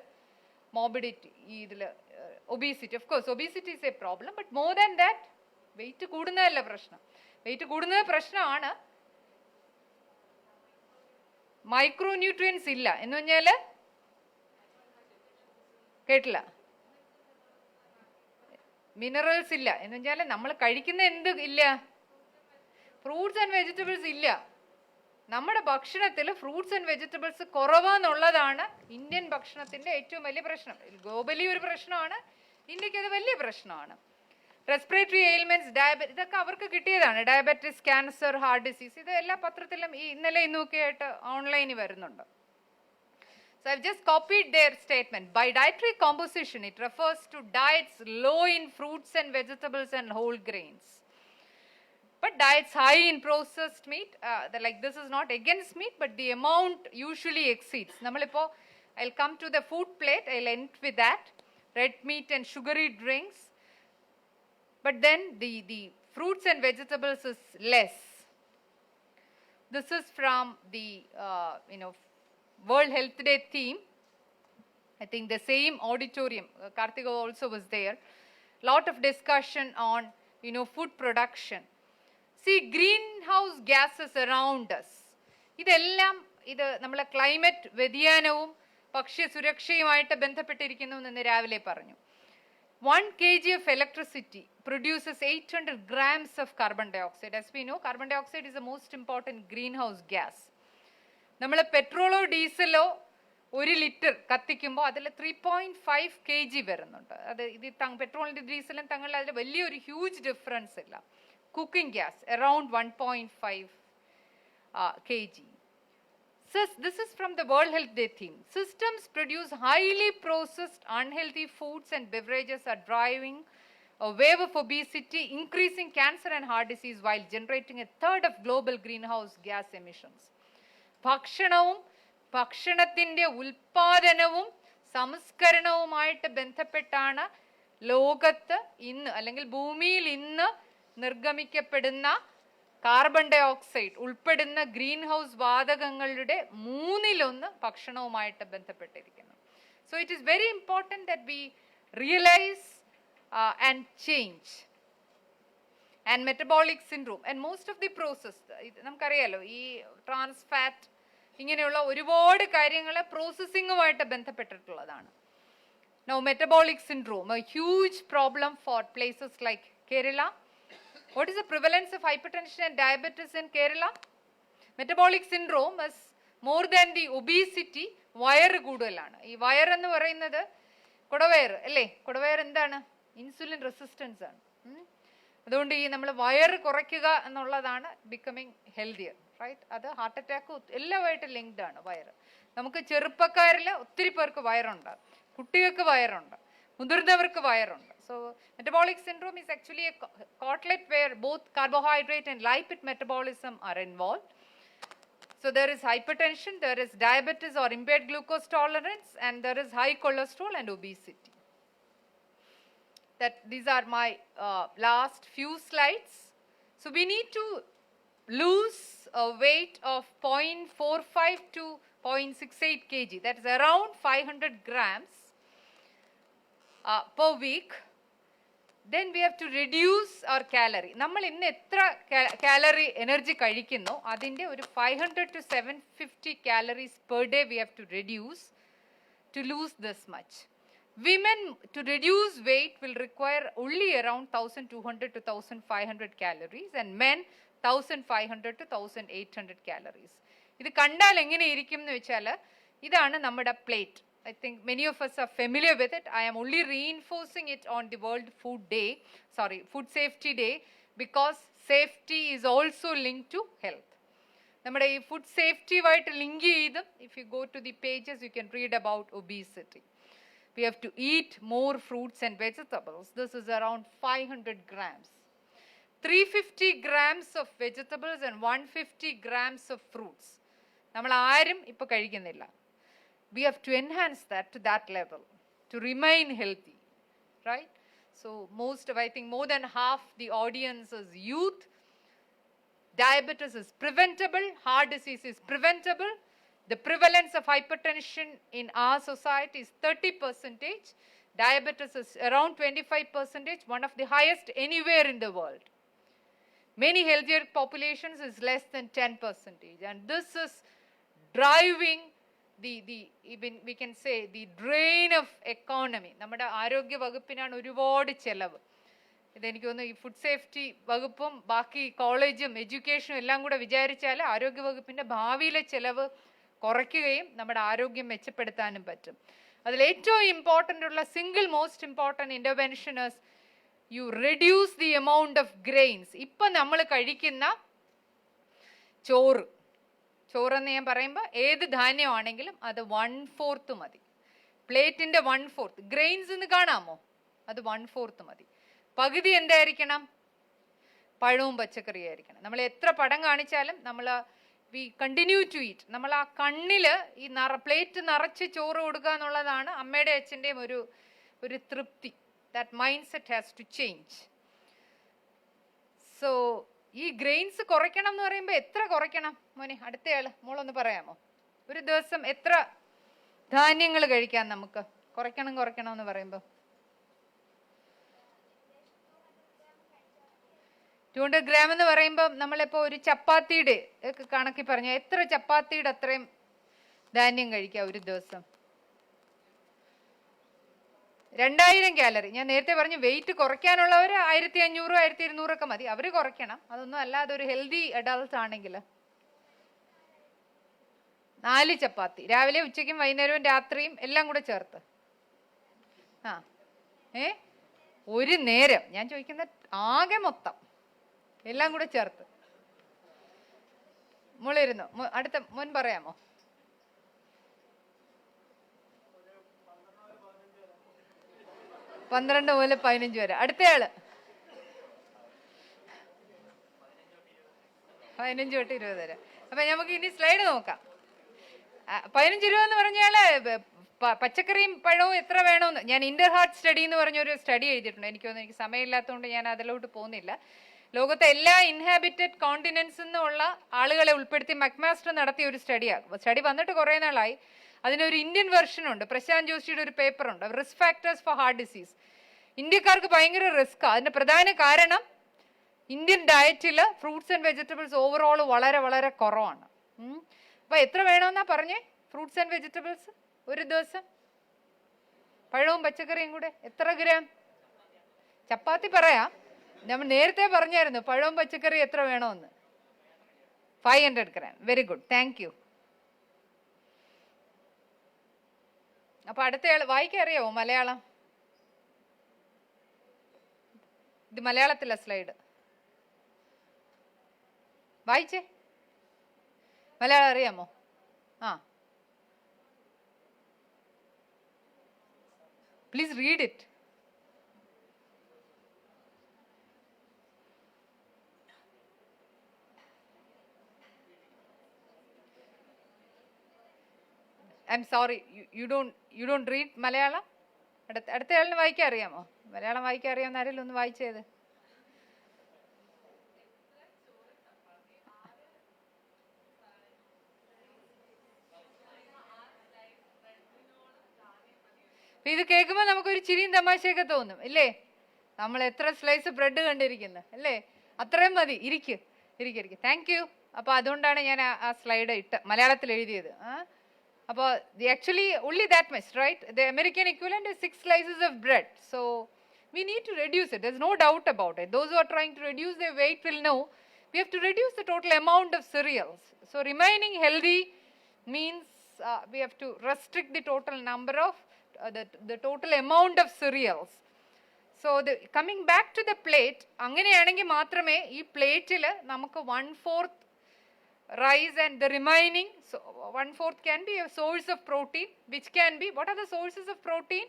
Speaker 2: morbidity ഇതിൽ obesity. Of course obesity is a problem, but more than that weight കൂടുന്നതല്ല പ്രശ്നം. Weight കൂടുന്നത് പ്രശ്നമാണ്, മൈക്രോ ന്യൂട്രിയൻസ് ഇല്ല എന്ന് പറഞ്ഞാൽ കേട്ടില്ല, മിനറൽസ് ഇല്ല എന്ന് വെച്ചാൽ നമ്മൾ കഴിക്കുന്ന എന്ത് ഇല്ല, ഫ്രൂട്ട്സ് ആൻഡ് വെജിറ്റബിൾസ് ഇല്ല. നമ്മുടെ ഭക്ഷണത്തിൽ ഫ്രൂട്ട്സ് ആൻഡ് വെജിറ്റബിൾസ് കുറവാന്നുള്ളതാണ് ഇന്ത്യൻ ഭക്ഷണത്തിന്റെ ഏറ്റവും വലിയ പ്രശ്നം. ഗ്ലോബലി ഒരു പ്രശ്നമാണ്, ഇന്ത്യക്ക് അത് വലിയ പ്രശ്നമാണ്. റെസ്പിറേറ്ററി എയിൽമെന്റ്സ്, ഡയബറ്റിസ്, ഇതൊക്കെ അവർക്ക് കിട്ടിയതാണ്. ഡയബറ്റിസ്, ക്യാൻസർ, ഹാർട്ട് ഡിസീസ്, ഇത് എല്ലാ പത്രത്തിലും ഈ ഇന്നലെ ഇന്നൊക്കെ ആയിട്ട് ഓൺലൈനിൽ വരുന്നുണ്ട്. So I've just copied their statement. By dietary composition, it refers to diets low in fruits and vegetables and whole grains. But diets high in processed meat, like this is not against meat, but the amount usually exceeds. Namalippo, I'll come to the food plate, I'll end with that. Red meat and sugary drinks. But then the fruits and vegetables is less. This is from the, World Health Day theme. I think the same auditorium, Karthika also was there. Lot of discussion on, food production. See, greenhouse gases around us. ഇതെല്ലാം നമ്മളെ climate വ്യതിയാനവും ഭക്ഷ്യ സുരക്ഷയുമായിട്ട് ബന്ധപ്പെട്ടിരിക്കുന്നു എന്ന് രാവിലെ പറഞ്ഞു. 1 kg of electricity produces 800 grams of carbon dioxide. As we know, carbon dioxide is the most important greenhouse gas. നമ്മൾ പെട്രോളോ ഡീസലോ 1 litre കത്തിക്കുമ്പോൾ അതിൽ 3.5 kg വരുന്നുണ്ട്. അത് ഇത് പെട്രോളിൻ്റെ ഡീസലും തങ്ങളിൽ അതിൽ വലിയൊരു ഹ്യൂജ് ഡിഫറൻസ് ഇല്ല. Cooking gas around 1.5 kg. So this is from the World Health Day theme. Systems produce highly processed unhealthy foods and beverages are driving a wave of obesity, increasing cancer and heart disease while generating a third of global greenhouse gas emissions. ഭക്ഷണവും ഭക്ഷണത്തിൻ്റെ ഉൽപാദനവും സംസ്കരണവുമായിട്ട് ബന്ധപ്പെട്ടാണ് ലോകത്ത് ഇന്ന് അല്ലെങ്കിൽ ഭൂമിയിൽ ഇന്ന് നിർഗമിക്കപ്പെടുന്ന carbon dye oxide ഉൾപ്പെടുന്ന ഗ്രീൻ ഹൗസ് വാതകങ്ങളുടെ 1/3 ഭക്ഷണവുമായിട്ട് ബന്ധപ്പെട്ടിരിക്കുന്നു. So it is very important that we realise and change. And metabolic syndrome and most of the process, നമുക്കറിയാലോ ഈ ട്രാൻസ് ഫാറ്റ് ഇങ്ങനെയുള്ള ഒരുപാട് കാര്യങ്ങൾ പ്രോസസ്സിങ്ങുമായിട്ട് ബന്ധപ്പെട്ടിട്ടുള്ളതാണ്. Now metabolic syndrome, a huge problem for places like Kerala. What is the prevalence of hypertension and diabetes in Kerala? Metabolic syndrome is more than the obesity. വയറ് കൂടുതലാണ്. ഈ വയറെന്ന് പറയുന്നത് കുടവയർ അല്ലേ? കുടവയർ എന്താണ്? ഇൻസുലിൻ റെസിസ്റ്റൻസ് ആണ്. അതുകൊണ്ട് ഈ നമ്മൾ വയറ് കുറയ്ക്കുക എന്നുള്ളതാണ് ബിക്കമിങ് ഹെൽത്തിയർ, റൈറ്റ്? അത് ഹാർട്ട് അറ്റാക്ക് എല്ലാമായിട്ട് ലിങ്ക്ഡ് ആണ് വയറ്. നമുക്ക് ചെറുപ്പക്കാരിൽ ഒത്തിരി പേർക്ക് വയറുണ്ട്, കുട്ടികൾക്ക് വയറുണ്ട്, മുതിർന്നവർക്ക് വയറുണ്ട്. So metabolic syndrome is actually a correlate where both carbohydrate and lipid metabolism are involved. So there is hypertension, there is diabetes or impaired glucose tolerance, and there is high cholesterol and obesity. These are my last few slides. So we need to lose a weight of 0.45 to 0.68 kg. That is around 500 grams per week. Then we have to reduce our calorie. നമ്മൾ ഇന്ന് എത്ര calorie energy കഴിക്കുന്നു അതിൻ്റെ ഒരു 500 to 750 calories per day we have to reduce to lose this much. Women to reduce weight will require only around 1200 to 1500 calories and men 1500 to 1800 calories. ഇത് കണ്ടാൽ എങ്ങനെ ഇരിക്കും എന്ന് വെച്ചാൽ ഇതാണ് നമ്മുടെ plate. I think many of us are familiar with it. I am only reinforcing it on the World Food Safety Day, because safety is also linked to health. നമ്മുടെ ഈ ഫുഡ് സേഫ്റ്റിയുമായിട്ട് ലിങ്ക് ചെയ്ത് if you go to the pages you can read about obesity. We have to eat more fruits and vegetables. This is around 500 grams. 350 grams of vegetables and 150 grams of fruits. നമ്മൾ ആരും ഇപ്പൊ കഴിക്കുന്നില്ല. We have to enhance that to that level to remain healthy, right? So I think more than half the audience is youth. Diabetes is preventable, heart disease is preventable. The prevalence of hypertension in our society is 30%. Diabetes is around 25%, one of the highest anywhere in the world. Many healthier populations is less than 10%. And this is driving even we can say the drain of economy. നമ്മുടെ ആരോഗ്യ വകുപ്പിനാണ് ഒരുപാട് ചെലവ്. ഇതെനിക്ക് തോന്നുന്നു ഈ food safety വകുപ്പും ബാക്കി കോളേജും എഡ്യൂക്കേഷനും എല്ലാം കൂടെ വിചാരിച്ചാൽ ആരോഗ്യ വകുപ്പിന്റെ ഭാവിയിലെ ചെലവ് കുറയ്ക്കുകയും നമ്മുടെ ആരോഗ്യം മെച്ചപ്പെടുത്താനും പറ്റും. അതിൽ ഏറ്റവും ഇമ്പോർട്ടൻ്റ് ഉള്ള single most important intervention is you reduce the amount of grains. ഇപ്പം നമ്മൾ കഴിക്കുന്ന ചോറെന്ന് ഞാൻ പറയുമ്പോൾ ഏത് ധാന്യമാണെങ്കിലും അത് 1/4 മതി. പ്ലേറ്റിൻ്റെ 1/4 ഗ്രെയിൻസ് എന്ന് കാണാമോ? അത് 1/4 മതി. പകുതി എന്തായിരിക്കണം? പഴവും പച്ചക്കറിയായിരിക്കണം. നമ്മൾ എത്ര പടം കാണിച്ചാലും നമ്മൾ വി കണ്ടിന്യൂ ടു ഈറ്റ്. നമ്മൾ ആ കണ്ണിൽ ഈ പ്ലേറ്റ് നിറച്ച് ചോറ് കൊടുക്കുക എന്നുള്ളതാണ് അമ്മയുടെ അച്ഛൻ്റെയും ഒരു തൃപ്തി. That mindset has to change. So ഈ ഗ്രെയിൻസ് കുറയ്ക്കണം എന്ന് പറയുമ്പോൾ എത്ര കുറയ്ക്കണം മോനെ? അടുത്തയാൾ മോളൊന്ന് പറയാമോ? ഒരു ദിവസം എത്ര ധാന്യങ്ങൾ കഴിക്കാം നമുക്ക്? കുറയ്ക്കണം എന്ന് പറയുമ്പോൾ 200 ഗ്രാം എന്ന് പറയുമ്പോൾ നമ്മളിപ്പോൾ ഒരു ചപ്പാത്തിയുടെ കണക്കി പറഞ്ഞാൽ എത്ര ചപ്പാത്തിയുടെ അത്രയും ധാന്യം കഴിക്കാം ഒരു ദിവസം? 2000 കാലറി. ഞാൻ നേരത്തെ പറഞ്ഞു വെയിറ്റ് കുറയ്ക്കാനുള്ളവർ 1500 1200 ഒക്കെ മതി. അവർ കുറയ്ക്കണം. അതൊന്നും അല്ലാതെ ഒരു ഹെൽത്തി അഡൾട്ട് ആണെങ്കിൽ 4 ചപ്പാത്തി രാവിലെ ഉച്ചയ്ക്കും വൈകുന്നേരവും രാത്രിയും എല്ലാം കൂടെ ചേർത്ത്. ഒരു നേരം ഞാൻ ചോദിക്കുന്ന ആകെ മൊത്തം എല്ലാം കൂടെ ചേർത്ത്. മുളിരുന്നു. അടുത്ത മുൻ പറയാമോ? 12 മുതൽ 15 വരെ. അടുത്തയാള് 15 തൊട്ട് 20 വരെ. അപ്പൊ നമുക്ക് ഇനി സ്ലൈഡ് നോക്കാം. 15-20 എന്ന് പറഞ്ഞാല് പച്ചക്കറിയും പഴവും എത്ര വേണമെന്ന് ഞാൻ ഇന്റർ ഹാർട്ട് സ്റ്റഡി എന്ന് പറഞ്ഞൊരു സ്റ്റഡി എഴുതിയിട്ടുണ്ട്. എനിക്ക് സമയമില്ലാത്തതുകൊണ്ട് ഞാൻ അതിലോട്ട് പോകുന്നില്ല. ലോകത്തെ എല്ലാ ഇൻഹാബിറ്റഡ് കോണ്ടിനെന്റ്സിൽ നിന്നുള്ള ആളുകളെ ഉൾപ്പെടുത്തി മക്മാസ്റ്റർ നടത്തിയ ഒരു സ്റ്റഡിയാണ്. സ്റ്റഡി വന്നിട്ട് കുറേ നാളായി. അതിനൊരു ഇന്ത്യൻ വെർഷൻ ഉണ്ട്. പ്രശാന്ത് ജോഷിയുടെ ഒരു പേപ്പർ ഉണ്ട്, risk factors four heart disease. ഇന്ത്യക്കാർക്ക് ഭയങ്കര റിസ്ക്. അതിന്റെ പ്രധാന കാരണം ഇന്ത്യൻ ഡയറ്റിൽ ഫ്രൂട്ട്സ് ആൻഡ് വെജിറ്റബിൾസ് ഓവറോൾ വളരെ വളരെ കുറവാണ്. അപ്പൊ എത്ര വേണമെന്നാ പറഞ്ഞേ? ഫ്രൂട്ട്സ് ആൻഡ് വെജിറ്റബിൾസ് ഒരു ദിവസം പഴവും പച്ചക്കറിയും കൂടെ എത്ര ഗ്രാം? ചപ്പാത്തി പറയാം, നമ്മൾ നേരത്തെ പറഞ്ഞായിരുന്നു പഴവും പച്ചക്കറി എത്ര വേണമെന്ന്. 500 gram. Very good, thank you. അപ്പൊ അടുത്തയാൾ വായിക്കാൻ അറിയാവോ മലയാളം? ഇത് മലയാളത്തിലെ സ്ലൈഡ് വായിച്ചേ. മലയാളം അറിയാമോ? Please read it. I'm sorry, you don't read Malayalam? അടുത്തയാളിന് വായിക്കാൻ അറിയാമോ? മലയാളം വായിക്കാൻ അറിയാവുന്ന ആരെങ്കിലും ഒന്ന് വായിച്ചേത്? ഇത് കേൾക്കുമ്പോൾ നമുക്കൊരു ചിരിയും തമാശയൊക്കെ തോന്നും ഇല്ലേ? നമ്മൾ എത്ര സ്ലൈസ് ബ്രെഡ് കണ്ടിരിക്കുന്നു അല്ലേ? അത്രയും മതി. ഇരിക്ക്. Thank you. അപ്പൊ അതുകൊണ്ടാണ് ഞാൻ ആ സ്ലൈഡ് മലയാളത്തിൽ എഴുതിയത്. അപ്പോൾ actually only that much, right? The American equivalent is 6 slices of bread. So we need to reduce it. There's no doubt about it. Those who are trying to reduce their weight will know we have to reduce the total amount of cereals. So remaining healthy means we have to restrict the total number of the total amount of cereals. So coming back to the plate, അങ്ങനെയാണെങ്കിൽ മാത്രമേ ഈ പ്ലേറ്റിൽ നമുക്ക് 1/4 rice and the remaining 1/4 can be a source of protein, which can be, what are the sources of protein?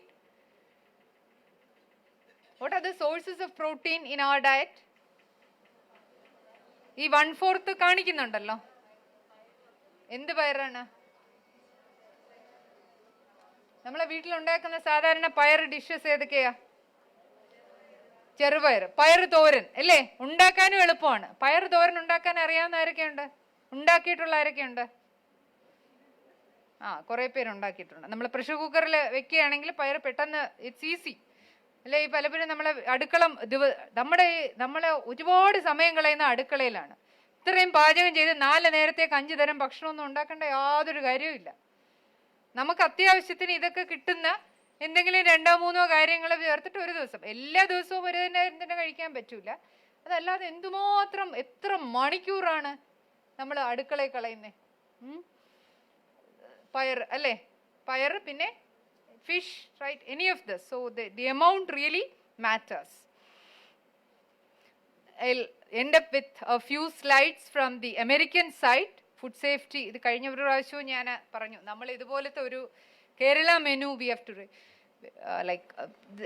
Speaker 2: What are the sources of protein in our diet? ഈ 1/4 കാണിക്കുന്നുണ്ടല്ലോ എന്ത് പയറാണ്? നമ്മളെ വീട്ടിലുണ്ടാക്കുന്ന സാധാരണ പയർ ഡിഷസ് ഏതൊക്കെയാ? ചെറുപയർ, പയർ തോരൻ അല്ലേ? ഉണ്ടാക്കാനും എളുപ്പമാണ്. പയർ തോരൻ ഉണ്ടാക്കാൻ അറിയാവുന്ന ആരൊക്കെയുണ്ട്? ഉണ്ടാക്കിയിട്ടുള്ള ആരൊക്കെയുണ്ട്? കുറെ പേര് ഉണ്ടാക്കിയിട്ടുണ്ട്. നമ്മൾ പ്രഷർ കുക്കറിൽ വെക്കുകയാണെങ്കിൽ പയർ പെട്ടെന്ന് ഇറ്റ്സ് ഈസി അല്ലേ? ഈ പലപ്പോഴും നമ്മളെ നമ്മളെ ഒരുപാട് സമയം കളയുന്ന അടുക്കളയിലാണ്. ഇത്രയും പാചകം ചെയ്ത് 4 നേരത്തേക്ക് 5 തരം ഭക്ഷണമൊന്നും ഉണ്ടാക്കേണ്ട യാതൊരു കാര്യവുമില്ല. നമുക്ക് അത്യാവശ്യത്തിന് ഇതൊക്കെ കിട്ടുന്ന എന്തെങ്കിലും 2-3 കാര്യങ്ങൾ ചേർത്തിട്ട് ഒരു ദിവസം, എല്ലാ ദിവസവും ഒരു നേരം തന്നെ കഴിക്കാൻ പറ്റൂല. അതല്ലാതെ എന്തുമാത്രം എത്ര മണിക്കൂറാണ് നമ്മൾ അടുക്കളയിൽ കളയുന്നേ? പയർ അല്ലേ? പയർ, പിന്നെ fish, right? Any of this. So the amount really matters. I'll end up with a few slides from the American side. Food safety, ഇത് കഴിഞ്ഞ ഒരു പ്രാവശ്യവും ഞാൻ പറഞ്ഞു, നമ്മൾ ഇതുപോലത്തെ ഒരു Kerala menu we have to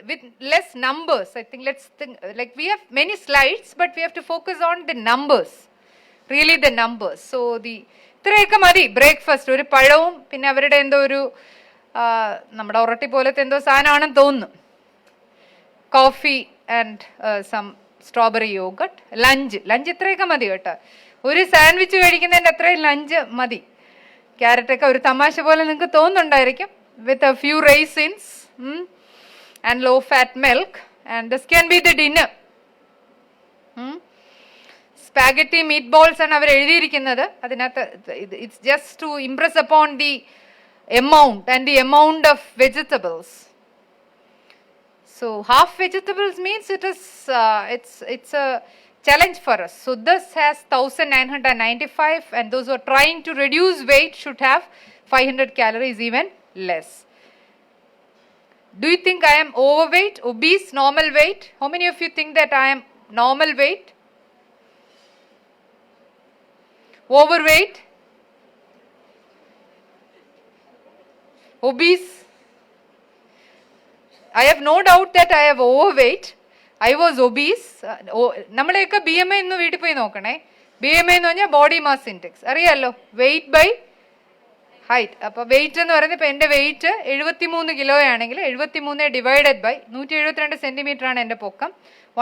Speaker 2: with less numbers. I think let's think like we have many slides but we have to focus on the numbers, really the numbers. So ഇത്രയൊക്കെ മതി. ബ്രേക്ക്ഫാസ്റ്റ് ഒരു പഴവും പിന്നെ അവരുടെ എന്തോ ഒരു നമ്മുടെ ഒറട്ടി പോലത്തെ എന്തോ സാധനമാണെന്ന് തോന്നുന്നു, coffee and some strawberry yogurt. Lunch ഇത്രയൊക്കെ മതി കേട്ടോ. ഒരു സാൻഡ്വിച്ച് കഴിക്കുന്നതിൻ്റെ അത്രയും ലഞ്ച് മതി. ക്യാരറ്റൊക്കെ ഒരു തമാശ പോലെ നിങ്ങൾക്ക് തോന്നുന്നുണ്ടായിരിക്കും. With a few raisins and low fat milk and this can be the dinner. Spaghetti meatballs ആണ് അവർ എഴുതിയിരിക്കുന്നത്. അതിനകത്ത് it's just to impress upon the amount and the amount of vegetables. So half vegetables means it's a challenge for us. So this has 1995 and those who are trying to reduce weight should have 500 calories, even less. Do you think I am overweight, obese, normal weight? How many of you think that I am normal weight? Overweight? Obese? I have no doubt that I have overweight. I was obese. നമ്മളെയൊക്കെ BMI ഒന്ന് വീട്ടിൽ പോയി നോക്കണേ. BMI എന്ന് പറഞ്ഞാൽ body mass index അറിയാമല്ലോ, wait by height. അപ്പോൾ wait എന്ന് പറയുന്നത് ഇപ്പോൾ എൻ്റെ വെയിറ്റ് 73 കിലോ ആണെങ്കിൽ 73 ഡിവൈഡഡ് ബൈ 172 സെൻറ്റിമീറ്റർ ആണ് എൻ്റെ പൊക്കം,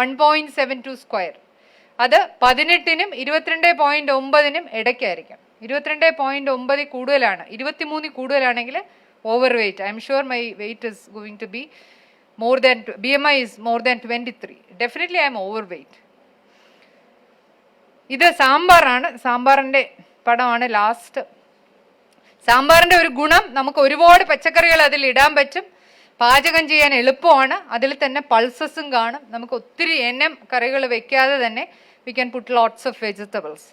Speaker 2: 1.72 സ്ക്വയർ. അത് 18-നും 22.9-നും ഇടയ്ക്കായിരിക്കും. 22.9 കൂടുതലാണ്, 23 കൂടുതലാണെങ്കിൽ overweight. I am sure my weight is going to be more than, BMI is more than 23. Definitely I am overweight. ഇത് സാമ്പാറാണ്. സാമ്പാറിൻ്റെ പടമാണ് ലാസ്റ്റ്. സാമ്പാറിൻ്റെ ഒരു ഗുണം, നമുക്ക് ഒരുപാട് പച്ചക്കറികൾ അതിൽ ഇടാൻ പറ്റും, പാചകം ചെയ്യാൻ എളുപ്പമാണ്, അതിൽ തന്നെ പൾസസും കാണും. നമുക്ക് ഒത്തിരി എണ്ണം കറികൾ വെക്കാതെ തന്നെ we can put lots of vegetables.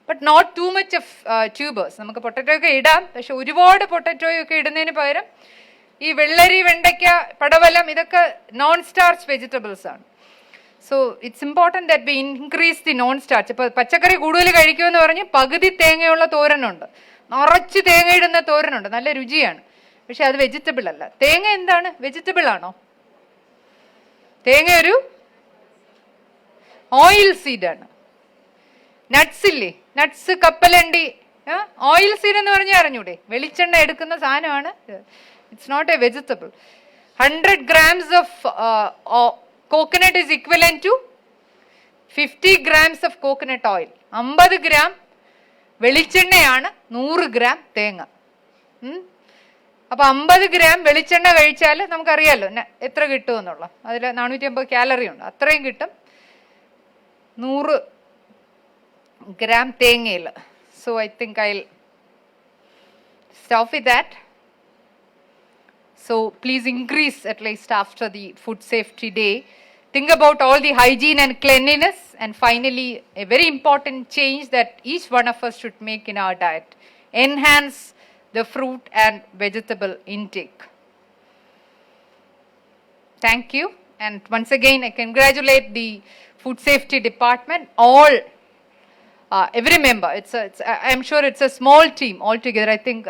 Speaker 2: But not too much of tubers. നമുക്ക് പൊട്ടറ്റോ ഒക്കെ ഇടാം, പക്ഷെ ഒരുപാട് പൊട്ടറ്റോയൊക്കെ ഇടുന്നതിന് പകരം ഈ വെള്ളരി, വെണ്ടയ്ക്ക, പടവലം ഇതൊക്കെ നോൺ സ്റ്റാർച്ച് വെജിറ്റബിൾസ് ആണ്. So it's important that we increase the non starch. ഇപ്പോൾ പച്ചക്കറി കൂടുതൽ കഴിക്കുമെന്ന് പറഞ്ഞ് പകുതി തേങ്ങയുള്ള തോരനുണ്ട്, നിറച്ച് തേങ്ങ ഇടുന്ന തോരനുണ്ട്, നല്ല രുചിയാണ്, പക്ഷെ അത് വെജിറ്റബിൾ അല്ല. തേങ്ങ എന്താണ്? വെജിറ്റബിൾ ആണോ? തേങ്ങ ഒരു ഓയിൽ സീഡാണ്. നട്ട്സ് ഇല്ലേ, നട്ട്സ്, കപ്പലണ്ടി, ഓയിൽ സീഡ് എന്ന് പറഞ്ഞാൽ അറിഞ്ഞൂടെ, വെളിച്ചെണ്ണ എടുക്കുന്ന സാധനമാണ്. It's not a vegetable. 100 grams of coconut is equivalent to 50 grams of coconut oil. 50 gram വെളിച്ചെണ്ണയാണ് 100 ഗ്രാം തേങ്ങ. അപ്പൊ 50 ഗ്രാം വെളിച്ചെണ്ണ കഴിച്ചാൽ നമുക്കറിയാലോ എത്ര കിട്ടുമെന്നുള്ള. അതിൽ 450 കാലറി ഉണ്ട്, അത്രയും കിട്ടും 100 gram തേങ്ങയിൽ. So I think I'll stop with that. So please increase at least after the food safety day. Think about all the hygiene and cleanliness. And finally, a very important change that each one of us should make in our diet. Enhance the fruit and vegetable intake. Thank you. And once again, I congratulate the food safety department, all every member. I'm sure it's a small team altogether. I think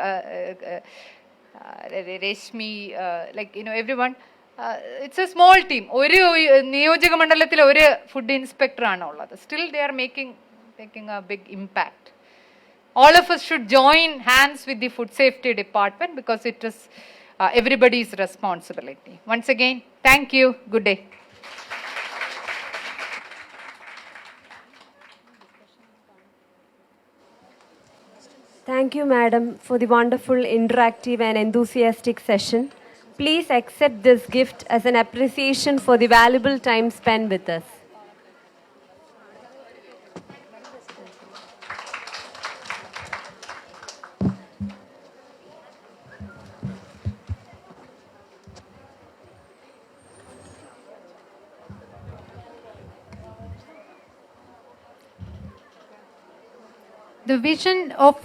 Speaker 2: Reshmi, everyone, it's a small team. ഒരു നിയോജക മണ്ഡലത്തിൽ ഒരു food inspector ആണ് ഉള്ളത്. Still they are making a big impact. all of us should join hands with the food safety department because it is everybody's responsibility. Once again, thank you. Good day.
Speaker 1: Thank you, madam, for the wonderful, interactive, and enthusiastic session. Please accept this gift as an appreciation for the valuable time spent with us.
Speaker 6: The vision of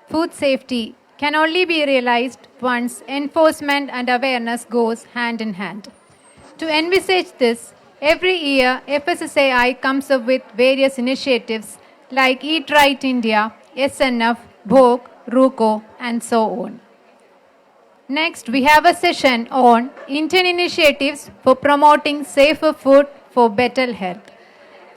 Speaker 6: food safety can only be realized once enforcement and awareness goes hand in hand. To envisage this, every year FSSAI comes up with various initiatives like Eat Right India, SNF, BHOG, RUCO, and so on. Next, we have a session on Indian initiatives for promoting safer food for better health.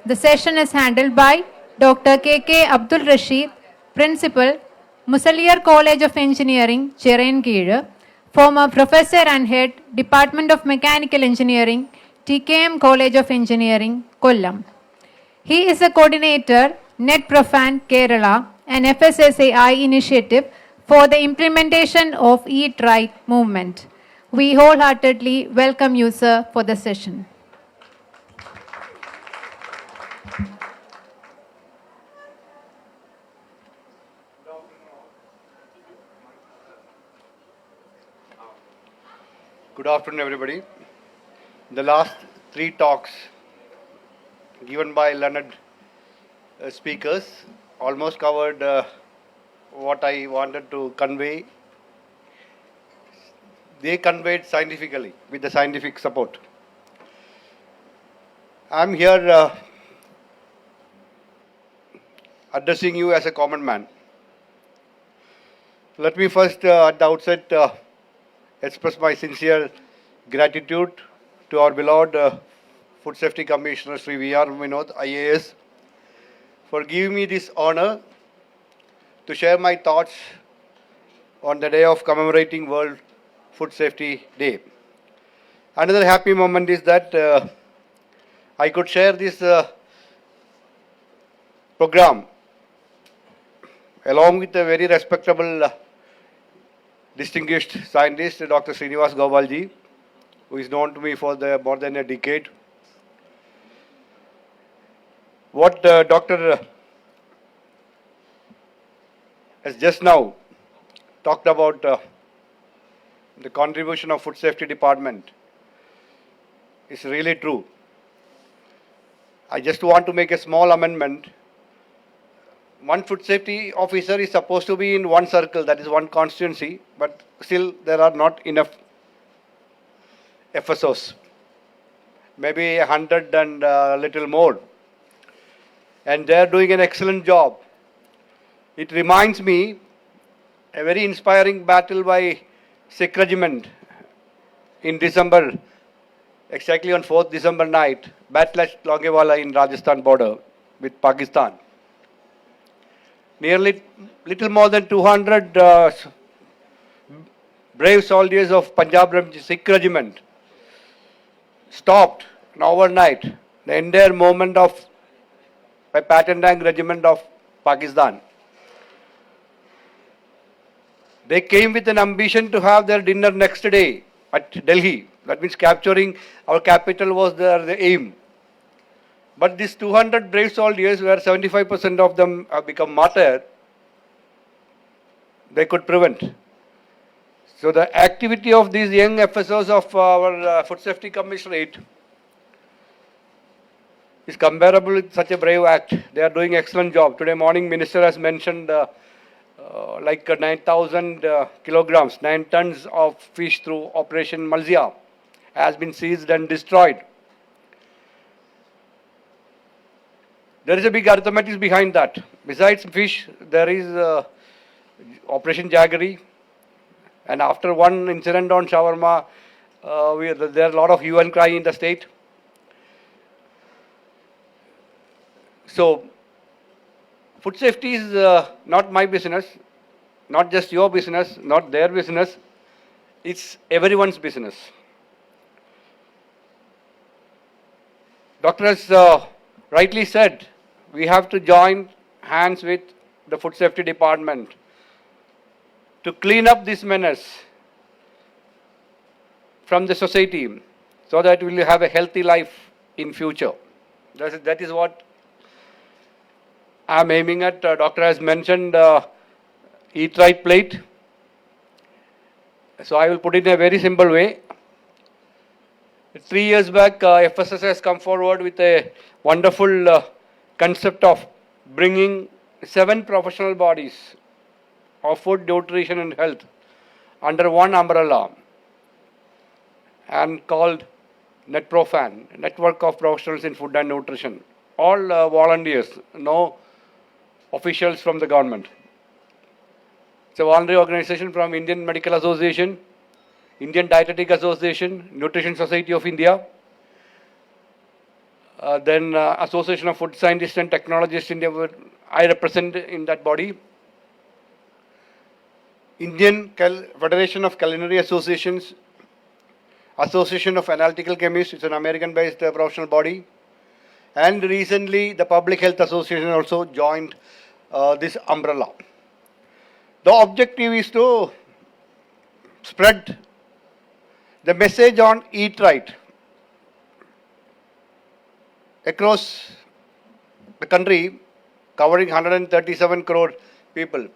Speaker 6: The session is handled by Dr. K.K. Abdul Rashid, Principal, Musaliar College of Engineering, Cherenkizhu, former Professor and Head, Department of Mechanical Engineering, TKM College of Engineering, Kollam. He is a coordinator, NetProfan Kerala, an FSSAI initiative for the implementation of Eat Right movement. We wholeheartedly welcome you, sir, for the session.
Speaker 7: Good afternoon, everybody. The last three talks given by learned speakers almost covered what I wanted to convey. They conveyed scientifically with the scientific support. I'm here addressing you as a common man. Let me first, at the outset, express my sincere gratitude to our beloved Food Safety Commissioner Sri V.R. Vinod, IAS, for giving me this honor to share my thoughts on the day of commemorating World Food Safety Day. Another happy moment is that I could share this program along with a very respectable distinguished scientist, Dr. Srinivas Gopalji, who is known to me for more than a decade. What Dr. has just now talked about the contribution of Food Safety Department is really true. I just want to make a small amendment. One food safety officer is supposed to be in one circle, that is one constituency, but still there are not enough FSOs. Maybe 100 and a little more. And they are doing an excellent job. It reminds me a very inspiring battle by Sikh regiment in December, exactly on 4th December night, battle at Longewala in Rajasthan border with Pakistan. Nearly little more than 200 brave soldiers of Punjab Sikh regiment stopped overnight the entire movement of a Patendang regiment of Pakistan. They came with an ambition to have their dinner next day at Delhi. That means capturing our capital was the aim. But these 200 brave soldiers, where 75% of them have become martyrs, they could prevent. So the activity of these young FSOs of our Food Safety Commissionerate is comparable with such a brave act. They are doing excellent job. Today morning, Minister has mentioned like 9,000 kilograms, 9 tons of fish through Operation Malzia has been seized and destroyed. There is a big arithmetic behind that. Besides fish, there is Operation Jaggery. And after one incident on shawarma, there are a lot of hue and cry in the state. So, Food safety is not my business, not just your business, not their business. It's everyone's business. Doctor has rightly said, we have to join hands with the food safety department to clean up this menace from the society so that we will have a healthy life in future. That is what I am aiming at. Doctor has mentioned eat right plate. So I will put it in a very simple way. 3 years back, FSS has come forward with a wonderful concept of bringing 7 professional bodies of food, nutrition and health under one umbrella and called NetProfan, Network of Professionals in Food and Nutrition. All volunteers, no officials from the government. It's a voluntary organization from Indian Medical Association, Indian Dietetic Association, Nutrition Society of India, then Association of Food Scientists and Technologists India, I represent in that body. Indian Federation of Culinary Associations, Association of Analytical Chemists, it's an American-based professional body. And recently, the Public Health Association also joined this umbrella. The objective is to spread the message on eat right across the country, covering 137 crore people.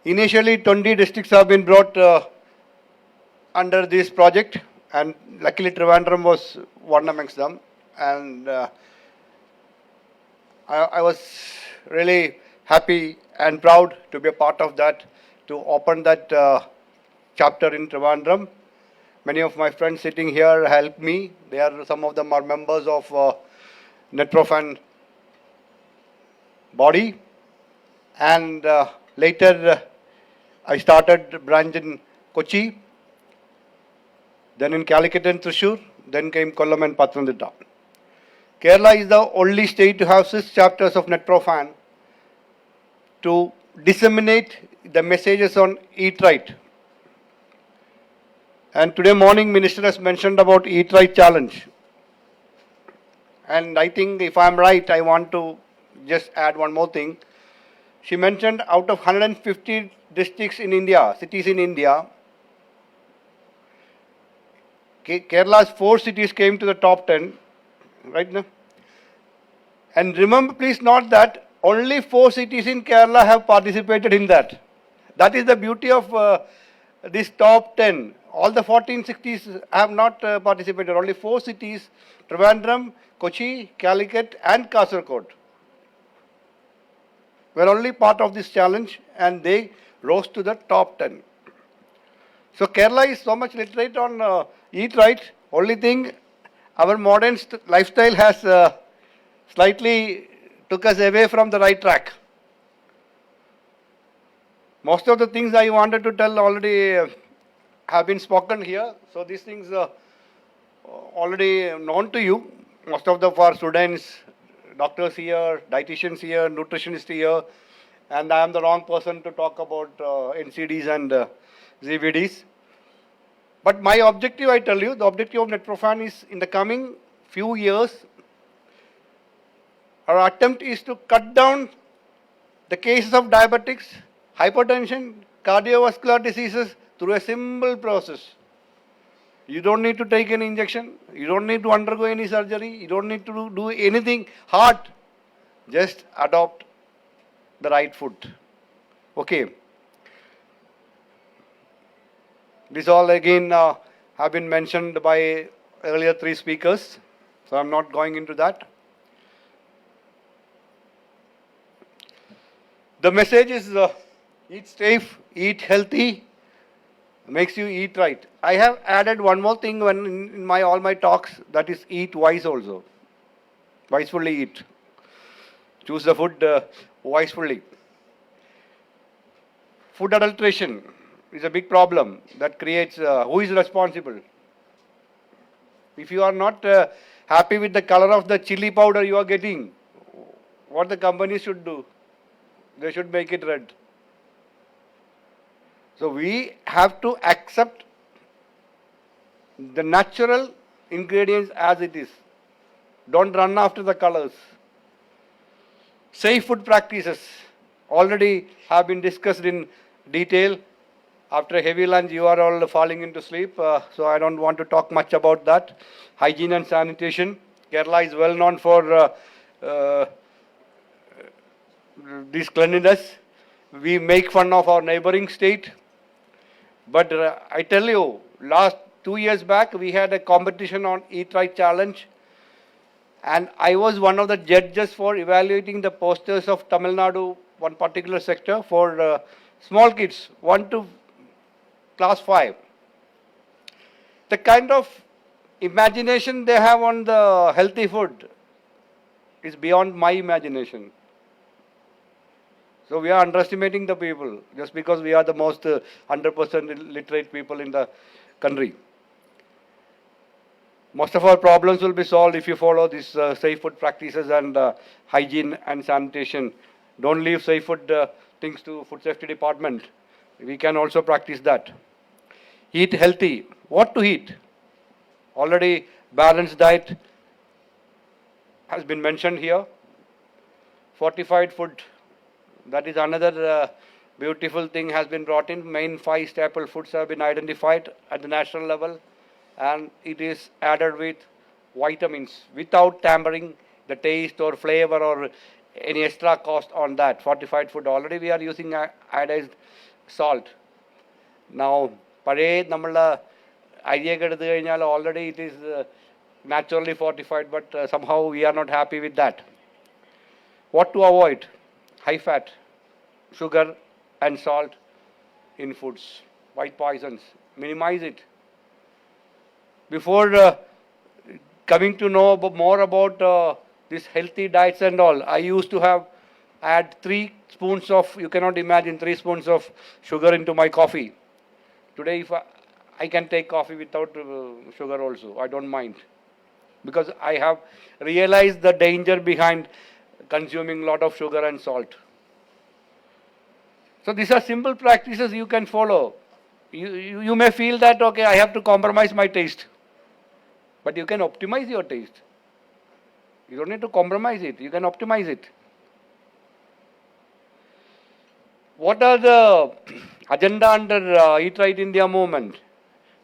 Speaker 7: Initially, 20 districts have been brought under this project, and luckily Trivandrum was one amongst them. And I was really happy and proud to be a part of that, to open that chapter in Trivandrum. Many of my friends sitting here helped me. Some of them are members of NetProfan body. And later I started branch in Kochi, then in Calicut and Thrissur, then came Kollam and Pathanamthitta. Kerala is the only state to have 6 chapters of NetProfan to disseminate the messages on eat right. And today morning, Minister has mentioned about Eat Right Challenge. And I think if I am right, I want to just add one more thing. She mentioned out of 150 districts in India, cities in India, Kerala's 4 cities came to the top 10, right now. And remember, please note that only 4 cities in Kerala have participated in that. That is the beauty of this top 10. All the 14 cities have not participated. Only 4 cities, Trivandrum, Kochi, Calicut and Kasaragod, were only part of this challenge, and they rose to the top 10. So Kerala is so much literate on eat right. Only thing, our modern lifestyle has slightly took us away from the right track. Most of the things I wanted to tell already have been spoken here. So these things are already known to you. Most of our students, doctors here, dietitians here, nutritionists here, and I am the wrong person to talk about NCDs and ZVDs. But my objective, I tell you, the objective of NetProfan is in the coming few years, our attempt is to cut down the cases of diabetics, hypertension, cardiovascular diseases through a simple process. You don't need to take any injection. You don't need to undergo any surgery. You don't need to do anything hard. Just adopt the right food. Okay. This all again have been mentioned by earlier 3 speakers. So I'm not going into that. The message is eat safe, eat healthy, makes you eat right. I have added one more thing when in all my talks, that is eat wise also. Wisely eat. Choose the food wisely. Food adulteration is a big problem that creates, who is responsible? If you are not happy with the color of the chili powder you are getting, what the company should do? They should make it red. So we have to accept the natural ingredients as it is. Don't run after the colors. Safe food practices already have been discussed in detail. After a heavy lunch, you are all falling into sleep, so I don't want to talk much about that. Hygiene and sanitation. Kerala is well known for this cleanliness. We make fun of our neighboring state. But I tell you, last 2 years back, we had a competition on Eat Right Challenge. And I was one of the judges for evaluating the posters of Tamil Nadu, one particular sector, for small kids, 1 to class 5. The kind of imagination they have on the healthy food is beyond my imagination. So we are underestimating the people just because we are the most 100% literate people in the country. Most of our problems will be solved if you follow these safe food practices and hygiene and sanitation. Don't leave safe food things to food safety department. We can also practice that. Eat healthy. What to eat? Already balanced diet has been mentioned here. Fortified food. That is another beautiful thing has been brought in. Main 5 staple foods have been identified at the national level. And it is added with vitamins without tampering the taste or flavor or any extra cost on that. Fortified food, already we are using iodized salt. Now, പഴയ നമ്മളെ അരിയൊക്കെ എടുത്തു കഴിഞ്ഞാൽ already it is naturally fortified, but somehow we are not happy with that. What to avoid? High fat, sugar and salt in foods, white poisons. Minimize it. Before coming to know more about these healthy diets and all, I used to add 3 spoons of, you cannot imagine, 3 spoons of sugar into my coffee. Today, if I can take coffee without sugar also, I don't mind. Because I have realized the danger behind consuming a lot of sugar and salt. So these are simple practices you can follow. You may feel that, okay, I have to compromise my taste. But you can optimize your taste. You don't need to compromise it. You can optimize it. What are the agenda under Eat Right India movement?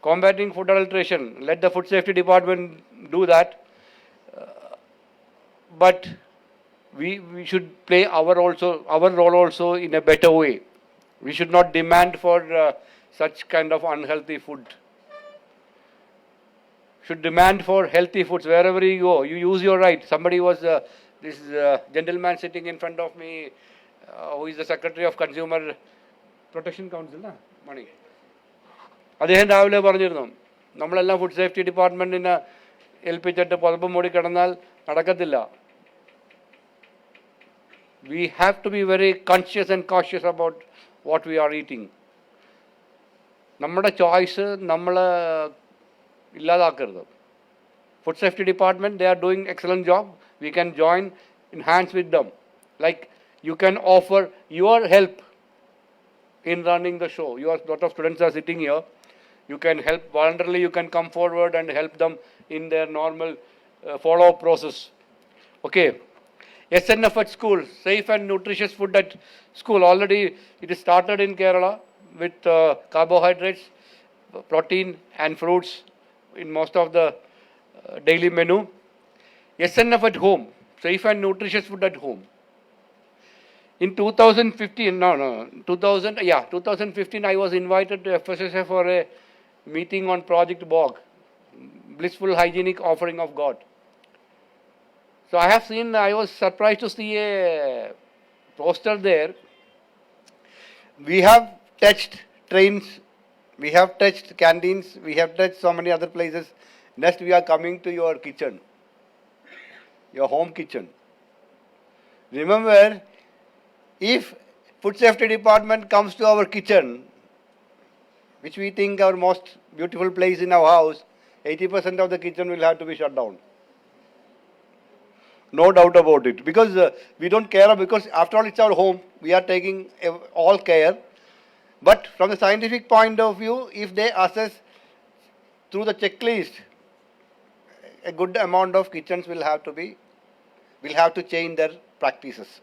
Speaker 7: Combating food adulteration. Let the food safety department do that. But we should play our role also in a better way. We should not demand for such kind of unhealthy food. Should demand for healthy foods wherever you go. You use your right. Somebody was this gentleman sitting in front of me, who is the Secretary of Consumer Protection Council, Money. അദ്ദേഹം രാവിലെ പറഞ്ഞിരുന്നു, നമ്മളെല്ലാം food safety ഡിപ്പാർട്ട്മെൻറ്റിനെ ഏൽപ്പിച്ചിട്ട് പുതപ്പ് മൂടി കിടന്നാൽ നടക്കത്തില്ല. We have to be very conscious and cautious about what we are eating. നമ്മുടെ ചോയ്സ് നമ്മൾ ഇല്ലാതാക്കരുത്. Food safety department, they are doing excellent job. We can join in hands with them. Like you can offer your help in running the show. A lot of students are sitting here. You can help voluntarily. You can come forward and help them in their normal follow-up process. Okay. SNF at school, safe and nutritious food at school. Already it is started in Kerala with carbohydrates, protein and fruits in most of the daily menu. SNF at home, safe and nutritious food at home. In 2015, I was invited to FSSA for a meeting on Project BOG, Blissful Hygienic Offering of God. So I was surprised to see a poster there. We have touched trains, we have touched canteens, we have touched so many other places. Next we are coming to your kitchen, your home kitchen. Remember, if food safety department comes to our kitchen, which we think our most beautiful place in our house, 80% of the kitchen will have to be shut down. No doubt about it. Because we don't care, because after all, it's our home. We are taking all care. But from the scientific point of view, if they assess through the checklist, a good amount of kitchens will have to change their practices.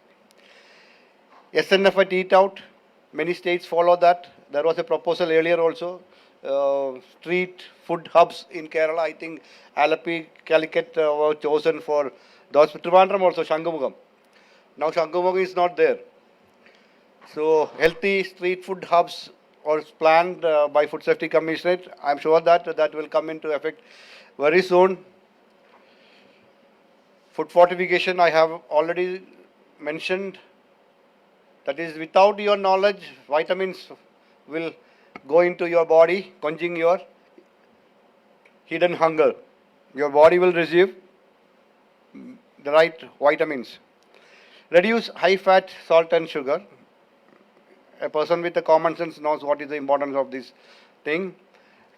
Speaker 7: SNF eat out, many states follow that. There was a proposal earlier also. Street food hubs in Kerala, I think Alapi, Calicut were chosen for those. Trivandrum also, Shangumugam. Now Shangumugam is not there. So healthy street food hubs are planned by Food Safety Commissionerate. I'm sure that will come into effect very soon. Food fortification, I have already mentioned. That is, without your knowledge, vitamins will go into your body, quenching your hidden hunger. Your body will receive the right vitamins. Reduce high fat, salt and sugar. A person with a common sense knows what is the importance of this thing.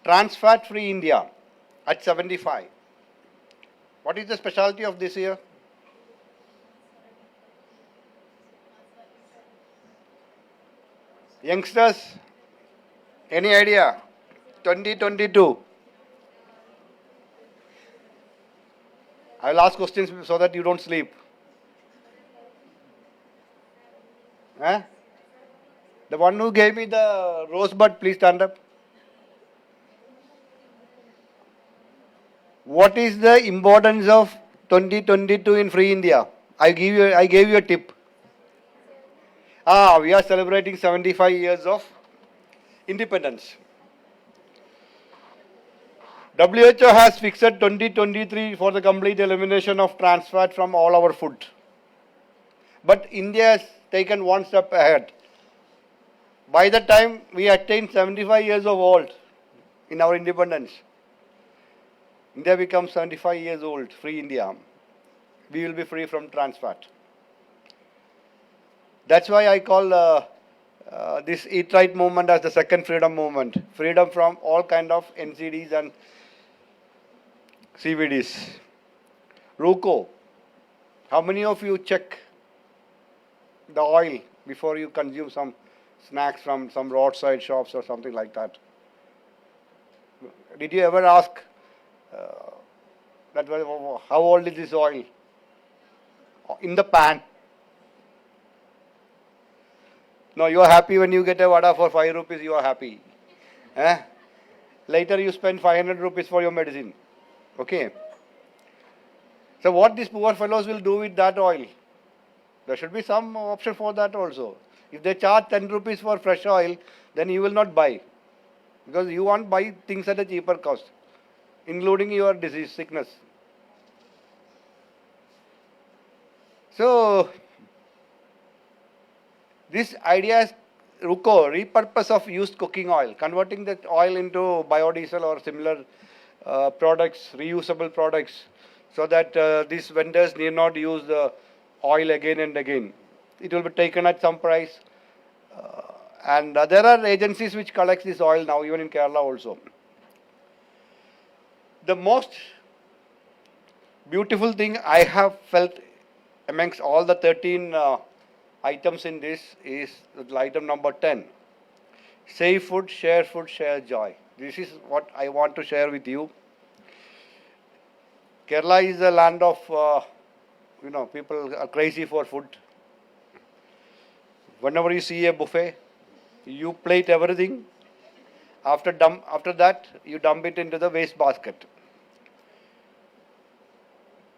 Speaker 7: Trans fat free India at 75. What is the specialty of this year? Youngsters, any idea? 2022. I will ask questions so that you don't sleep. Huh? The one who gave me the rosebud, please stand up. What is the importance of 2022 in Free India? I gave you a tip. We are celebrating 75 years of independence. WHO has fixed 2023 for the complete elimination of trans fat from all our food. But India has taken one step ahead. By the time we attain 75 years of old in our independence, India becomes 75 years old, free India. We will be free from trans fat. That's why I call this Eat Right movement as the second freedom movement. Freedom from all kind of NCDs and CVDs. RUCO. How many of you check the oil before you consume some snacks from some roadside shops or something like that? Did you ever ask how old is this oil? In the pan. No, you are happy when you get a vada for 5 rupees, you are happy. Later you spend 500 rupees for your medicine. Okay. So what these poor fellows will do with that oil? There should be some option for that also. If they charge 10 rupees for fresh oil, then you will not buy. Because you want to buy things at a cheaper cost, including your disease, sickness. So, this idea is RUCO, repurpose of used cooking oil, converting that oil into biodiesel or similar products, reusable products, so that these vendors need not use the oil again and again. It will be taken at some price. And there are agencies which collect this oil now, even in Kerala also. The most beautiful thing I have felt amongst all the 13 items in this is item number 10. Save food, share joy. This is what I want to share with you. Kerala is a land of, people are crazy for food. Whenever you see a buffet, you plate everything. After that, you dump it into the waste basket.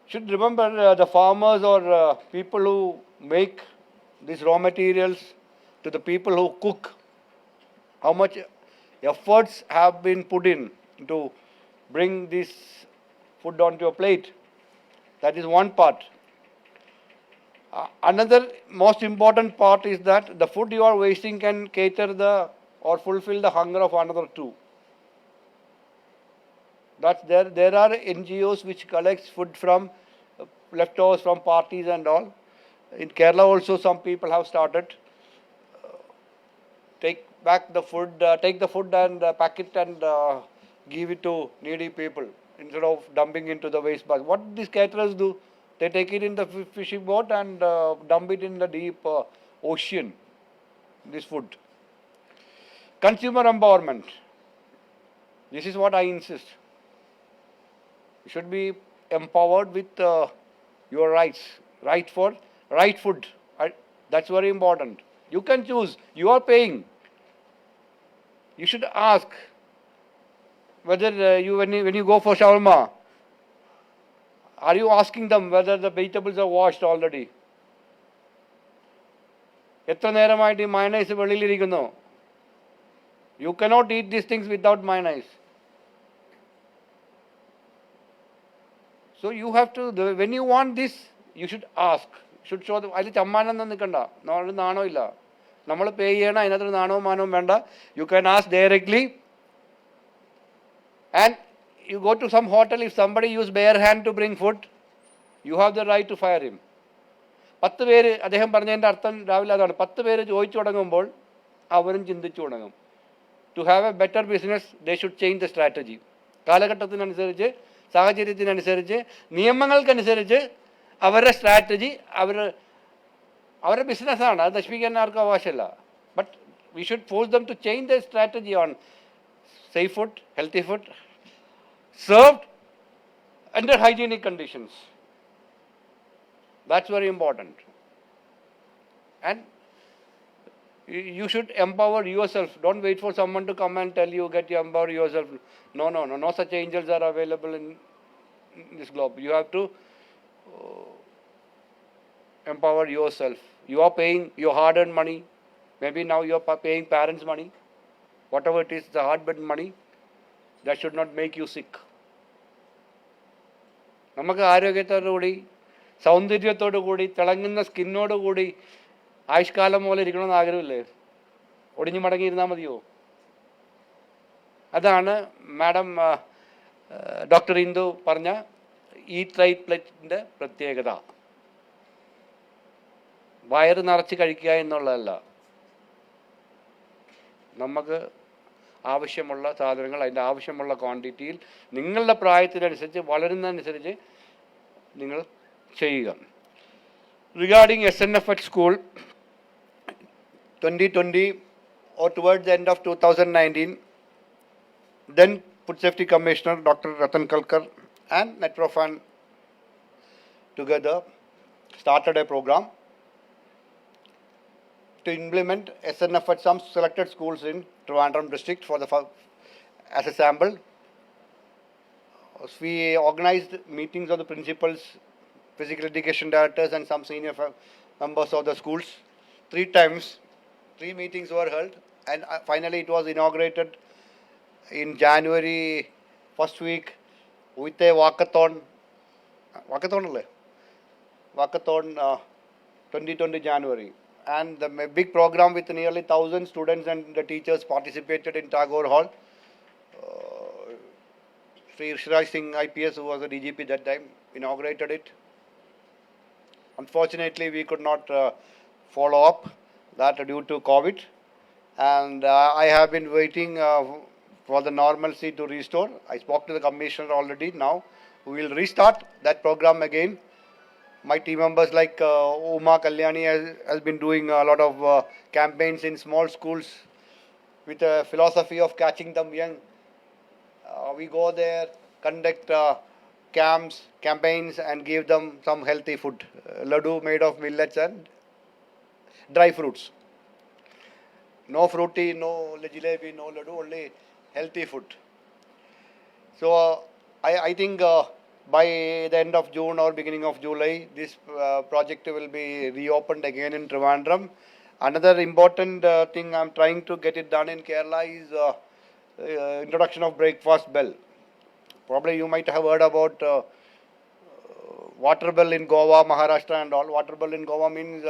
Speaker 7: Should remember the farmers or people who make these raw materials, to the people who cook, how much efforts have been put in to bring this food onto your plate. That is one part. Another most important part is that the food you are wasting can cater or fulfill the hunger of another two. That's there are NGOs which collects food from leftovers from parties and all. In Kerala also some people have started. Take the food and pack it and give it to needy people instead of dumping into the waste basket. What these caterers do? They take it in the fishing boat and dump it in the deep ocean, this food. Consumer empowerment. This is what I insist. You should be empowered with your rights. Right food. That's very important. You can choose. You are paying. You should ask whether when you go for shawarma, are you asking them whether the vegetables are washed already? എത്ര നേരമായിട്ട് ഈ mayonnaise വെളിയിലിരിക്കുന്നു? You cannot eat these things without mayonnaise. So you have to, when you want this, you should ask. Should show them. അതിൽ ചമ്മാനൊന്നും നിൽക്കണ്ട. ഒരു നാണോ ഇല്ല. നമ്മൾ പേ ചെയ്യണം, അതിനകത്തൊരു നാണവും മാനവും വേണ്ട. You can ask directly. And you go to some hotel, if somebody use bare hand to bring food, you have the right to fire him. 10 പേര് അദ്ദേഹം പറഞ്ഞതിൻ്റെ അർത്ഥം രാവിലെ അതാണ്. 10 പേര് ചോദിച്ചു തുടങ്ങുമ്പോൾ അവരും ചിന്തിച്ചു തുടങ്ങും. To have a better business, they should change the strategy. കാലഘട്ടത്തിനനുസരിച്ച്, സാഹചര്യത്തിനനുസരിച്ച്, നിയമങ്ങൾക്കനുസരിച്ച് അവരുടെ സ്ട്രാറ്റജി അവരുടെ ബിസിനസ്സാണ്, അത് നശിപ്പിക്കാൻ ആർക്കും അവകാശമില്ല. But we should force them to change the strategy on safe food, healthy food, served under hygienic conditions. That's very important. And you should empower yourself. Don't wait for someone to come and tell you, get you empower yourself. No such angels are available in this globe. You have to empower yourself. You are paying your hard-earned money. Maybe now you are paying parents' money. Whatever it is, the hard-earned money, that should not make you sick. നമുക്ക് ആരോഗ്യത്തോടുകൂടി, സൗന്ദര്യത്തോടുകൂടി, തിളങ്ങുന്ന സ്കിന്നോടുകൂടി ആയുഷ്കാലം പോലെ ഇരിക്കണമെന്ന് ആഗ്രഹമില്ലേ? ഒടിഞ്ഞു മടങ്ങിയിരുന്നാൽ മതിയോ? അതാണ് madam doctor Indu പറഞ്ഞ eat right പ്ലേറ്റിൻ്റെ പ്രത്യേകത. വയറ് നിറച്ച് കഴിക്കുക എന്നുള്ളതല്ല. നമുക്ക് ആവശ്യമുള്ള സാധനങ്ങൾ അതിൻ്റെ ആവശ്യമുള്ള ക്വാണ്ടിറ്റിയിൽ നിങ്ങളുടെ പ്രായത്തിനനുസരിച്ച്, വളരുന്നതനുസരിച്ച് നിങ്ങൾ ചെയ്യുക. Regarding SNF at school, 2020 or towards the end of 2019, then Food Safety Commissioner Dr. Ratan Kalkar and Netrofan together started a program to implement SNF at some selected schools in Trivandrum district as a sample. We organized meetings of the principals, physical education directors and some senior members of the schools. 3 times, 3 meetings were held, and finally it was inaugurated in January first week with a walkathon 2020 January. And the big program with nearly 1,000 students and the teachers participated in Tagore Hall. Sri Shiraj Singh IPS, who was the DGP that time, inaugurated it. Unfortunately, we could not follow up that due to COVID. And I have been waiting for the normalcy to restore. I spoke to the commissioner already. Now we will restart that program again. My team members like Uma Kalyani has been doing a lot of campaigns in small schools with a philosophy of catching them young. We go there, conduct camps, campaigns and give them some healthy food. Laddu made of millets and dry fruits. No fruity, no jalebi, no laddu, only healthy food. So I think by the end of June or beginning of July, this project will be reopened again in Trivandrum. Another important thing I'm trying to get it done in Kerala is introduction of breakfast bell. Probably you might have heard about water bell in Goa, Maharashtra and all. Water bell in Goa means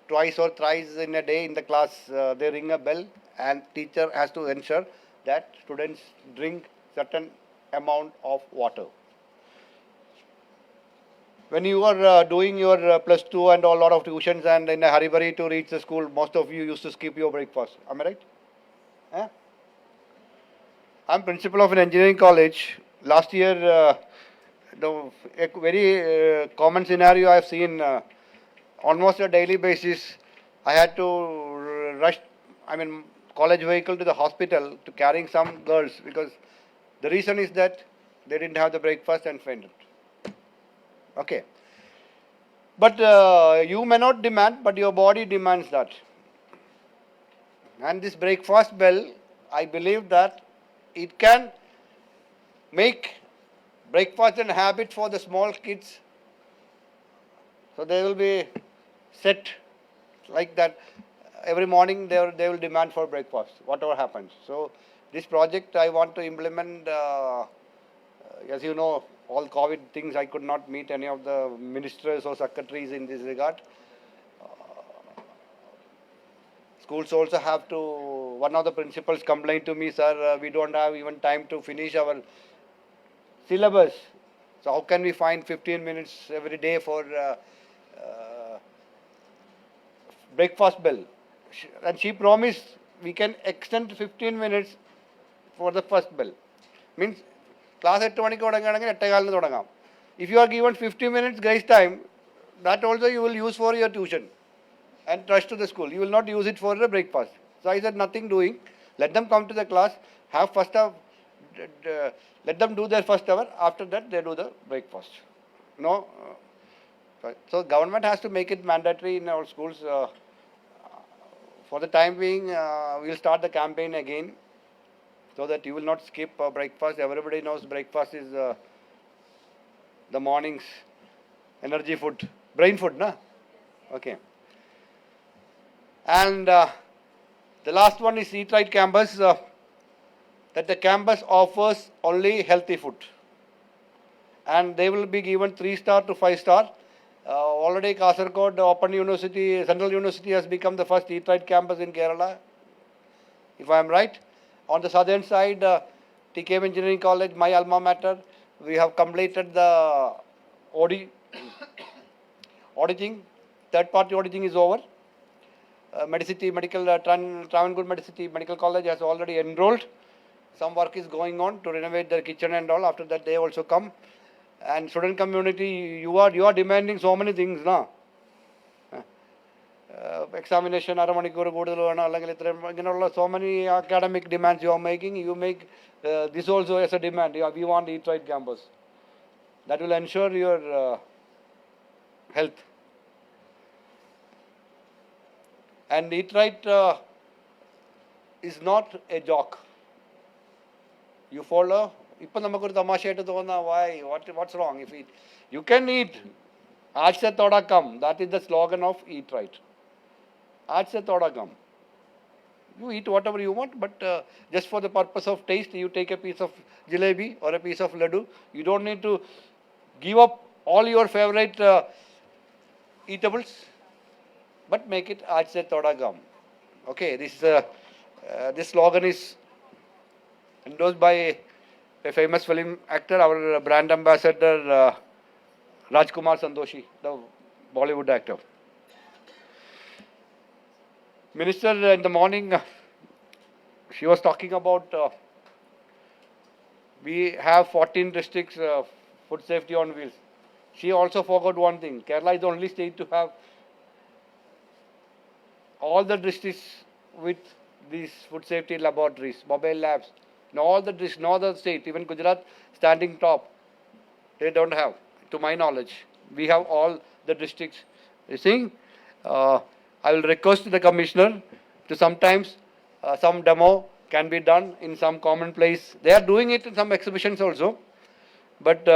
Speaker 7: twice or thrice in a day in the class they ring a bell and teacher has to ensure that students drink certain amount of water. When you are doing your plus 2 and a lot of tuitions and in a hurry to reach the school, most of you used to skip your breakfast. Am I right? I'm principal of an engineering college. Last year, a very common scenario I have seen almost a daily basis. I had to rush, college vehicle to the hospital to carrying some girls because the reason is that they didn't have the breakfast and fainted. Okay. But you may not demand, but your body demands that. And this breakfast bell, I believe that it can make breakfast a habit for the small kids. So they will be set like that. Every morning they will demand for breakfast, whatever happens. So this project I want to implement, as you know, all COVID things, I could not meet any of the ministers or secretaries in this regard. Schools also have to, one of the principals complained to me, sir, we don't have even time to finish our syllabus. So how can we find 15 minutes every day for breakfast bell? And she promised we can extend 15 minutes for the first bell. Means class at 20 തുടങ്ങാം. If you are given 50 minutes grace time, that also you will use for your tuition and rush to the school. You will not use it for the breakfast. So I said nothing doing. Let them come to the class, have first hour, let them do their first hour. After that, they do the breakfast. No. So government has to make it mandatory in our schools. For the time being, we'll start the campaign again so that you will not skip breakfast. Everybody knows breakfast is the morning's energy food, brain food, na? Okay. And the last one is Eat Right Campus, that the campus offers only healthy food. And they will be given 3-star to 5-star. Already Kasaragod Open University, Central University has become the first Eat Right campus in Kerala, if I am right. On the southern side, TKM Engineering College, my alma mater, we have completed the auditing. Third-party auditing is over. Medicity, Travancore Medicity Medical College has already enrolled. Some work is going on to renovate their kitchen and all. After that, they also come. And student community, you are demanding so many things, na? Examination, so many academic demands you are making. You make this also as a demand. We want Eat Right campus. That will ensure your health. And Eat Right is not a joke. You follow. Why? What's wrong if you can eat? Aaj se thoda kam. That is the slogan of Eat Right. Aaj se thoda kam. You eat whatever you want, but just for the purpose of taste, you take a piece of jalebi or a piece of laddu. You don't need to give up all your favorite eatables, but make it aaj se thoda kam. Okay, this slogan is endorsed by a famous film actor, our brand ambassador, Rajkumar Sandoshi, the Bollywood actor. Minister, in the morning, she was talking about we have 14 districts food safety on wheels. She also forgot one thing. Kerala is the only state to have all the districts with these food safety laboratories, mobile labs. In all the districts, no other state, even Gujarat, standing top. They don't have, to my knowledge. We have all the districts. You see, I will request the commissioner to sometimes some demo can be done in some common place. They are doing it in some exhibitions also. But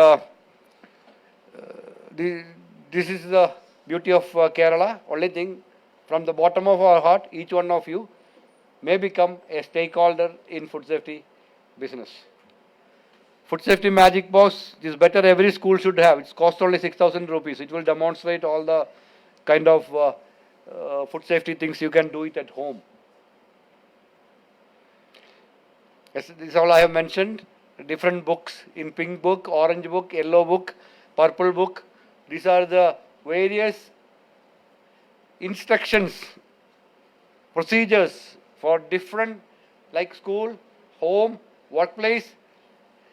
Speaker 7: this is the beauty of Kerala. Only thing, from the bottom of our heart, each one of you may become a stakeholder in food safety business. Food safety magic box is better, every school should have. It's cost only 6,000 rupees. It will demonstrate all the kind of food safety things you can do it at home. Yes, this is all I have mentioned. Different books in pink book, orange book, yellow book, purple book. These are the various instructions, procedures for different, like school, home, workplace,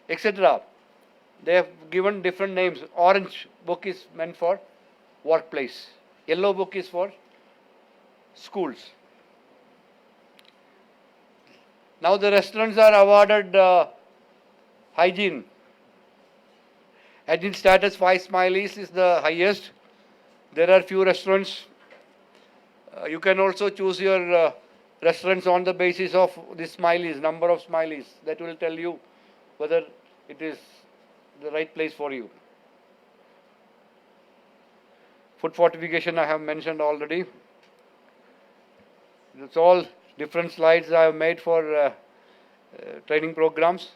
Speaker 7: etc. They have given different names. Orange book is meant for workplace. Yellow book is for schools. Now the restaurants are awarded hygiene. Hygiene status 5 smileys is the highest. There are few restaurants. You can also choose your restaurants on the basis of the smileys, number of smileys. That will tell you whether it is the right place for you. Food fortification I have mentioned already. It's all different slides I have made for training programs.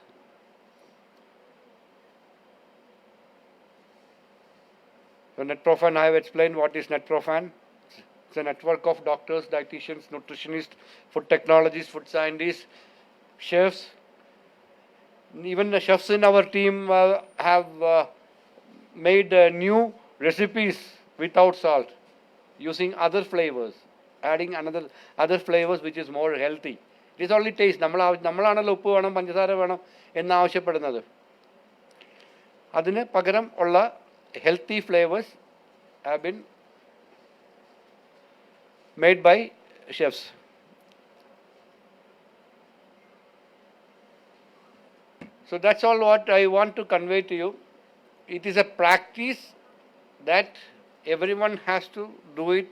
Speaker 7: So NetProfan, I have explained what is NetProfan. It's a network of doctors, dietitians, nutritionists, food technologists, food scientists, chefs. Even the chefs in our team have made new recipes without salt, using other flavors, adding other flavors which is more healthy. It is only taste. നമ്മളാണല്ലോ ഉപ്പ് വേണം പഞ്ചസാര വേണം എന്നാവശ്യപ്പെടുന്നത്. അതിന് പകരം ഉള്ള healthy flavors have been made by chefs. So that's all what I want to convey to you. It is a practice that everyone has to do it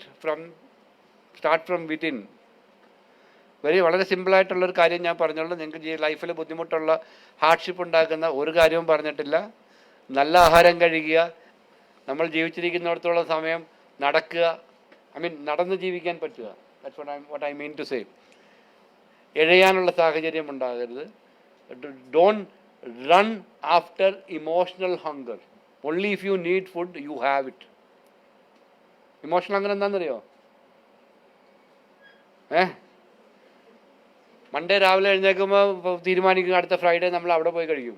Speaker 7: start from within. വളരെ സിമ്പിളായിട്ടുള്ളൊരു കാര്യം ഞാൻ പറഞ്ഞുള്ളൂ. നിങ്ങൾക്ക് ലൈഫിൽ ബുദ്ധിമുട്ടുള്ള ഹാർഡ്ഷിപ്പ് ഉണ്ടാക്കുന്ന ഒരു കാര്യവും പറഞ്ഞിട്ടില്ല. നല്ല ആഹാരം കഴിക്കുക, നമ്മൾ ജീവിച്ചിരിക്കുന്നിടത്തോളം സമയം നടക്കുക, നടന്ന് ജീവിക്കാൻ പറ്റുക. That's what I mean to say. എഴയാനുള്ള സാഹചര്യം ഉണ്ടാകരുത്. Don't run after emotional hunger. Only if you need food, you have it. Emotional hunger എന്താണെന്നറിയോ? മൺഡേ രാവിലെ എഴുന്നേൽക്കുമ്പോൾ തീരുമാനിക്കും അടുത്ത ഫ്രൈഡേ നമ്മൾ അവിടെ പോയി കഴിക്കും.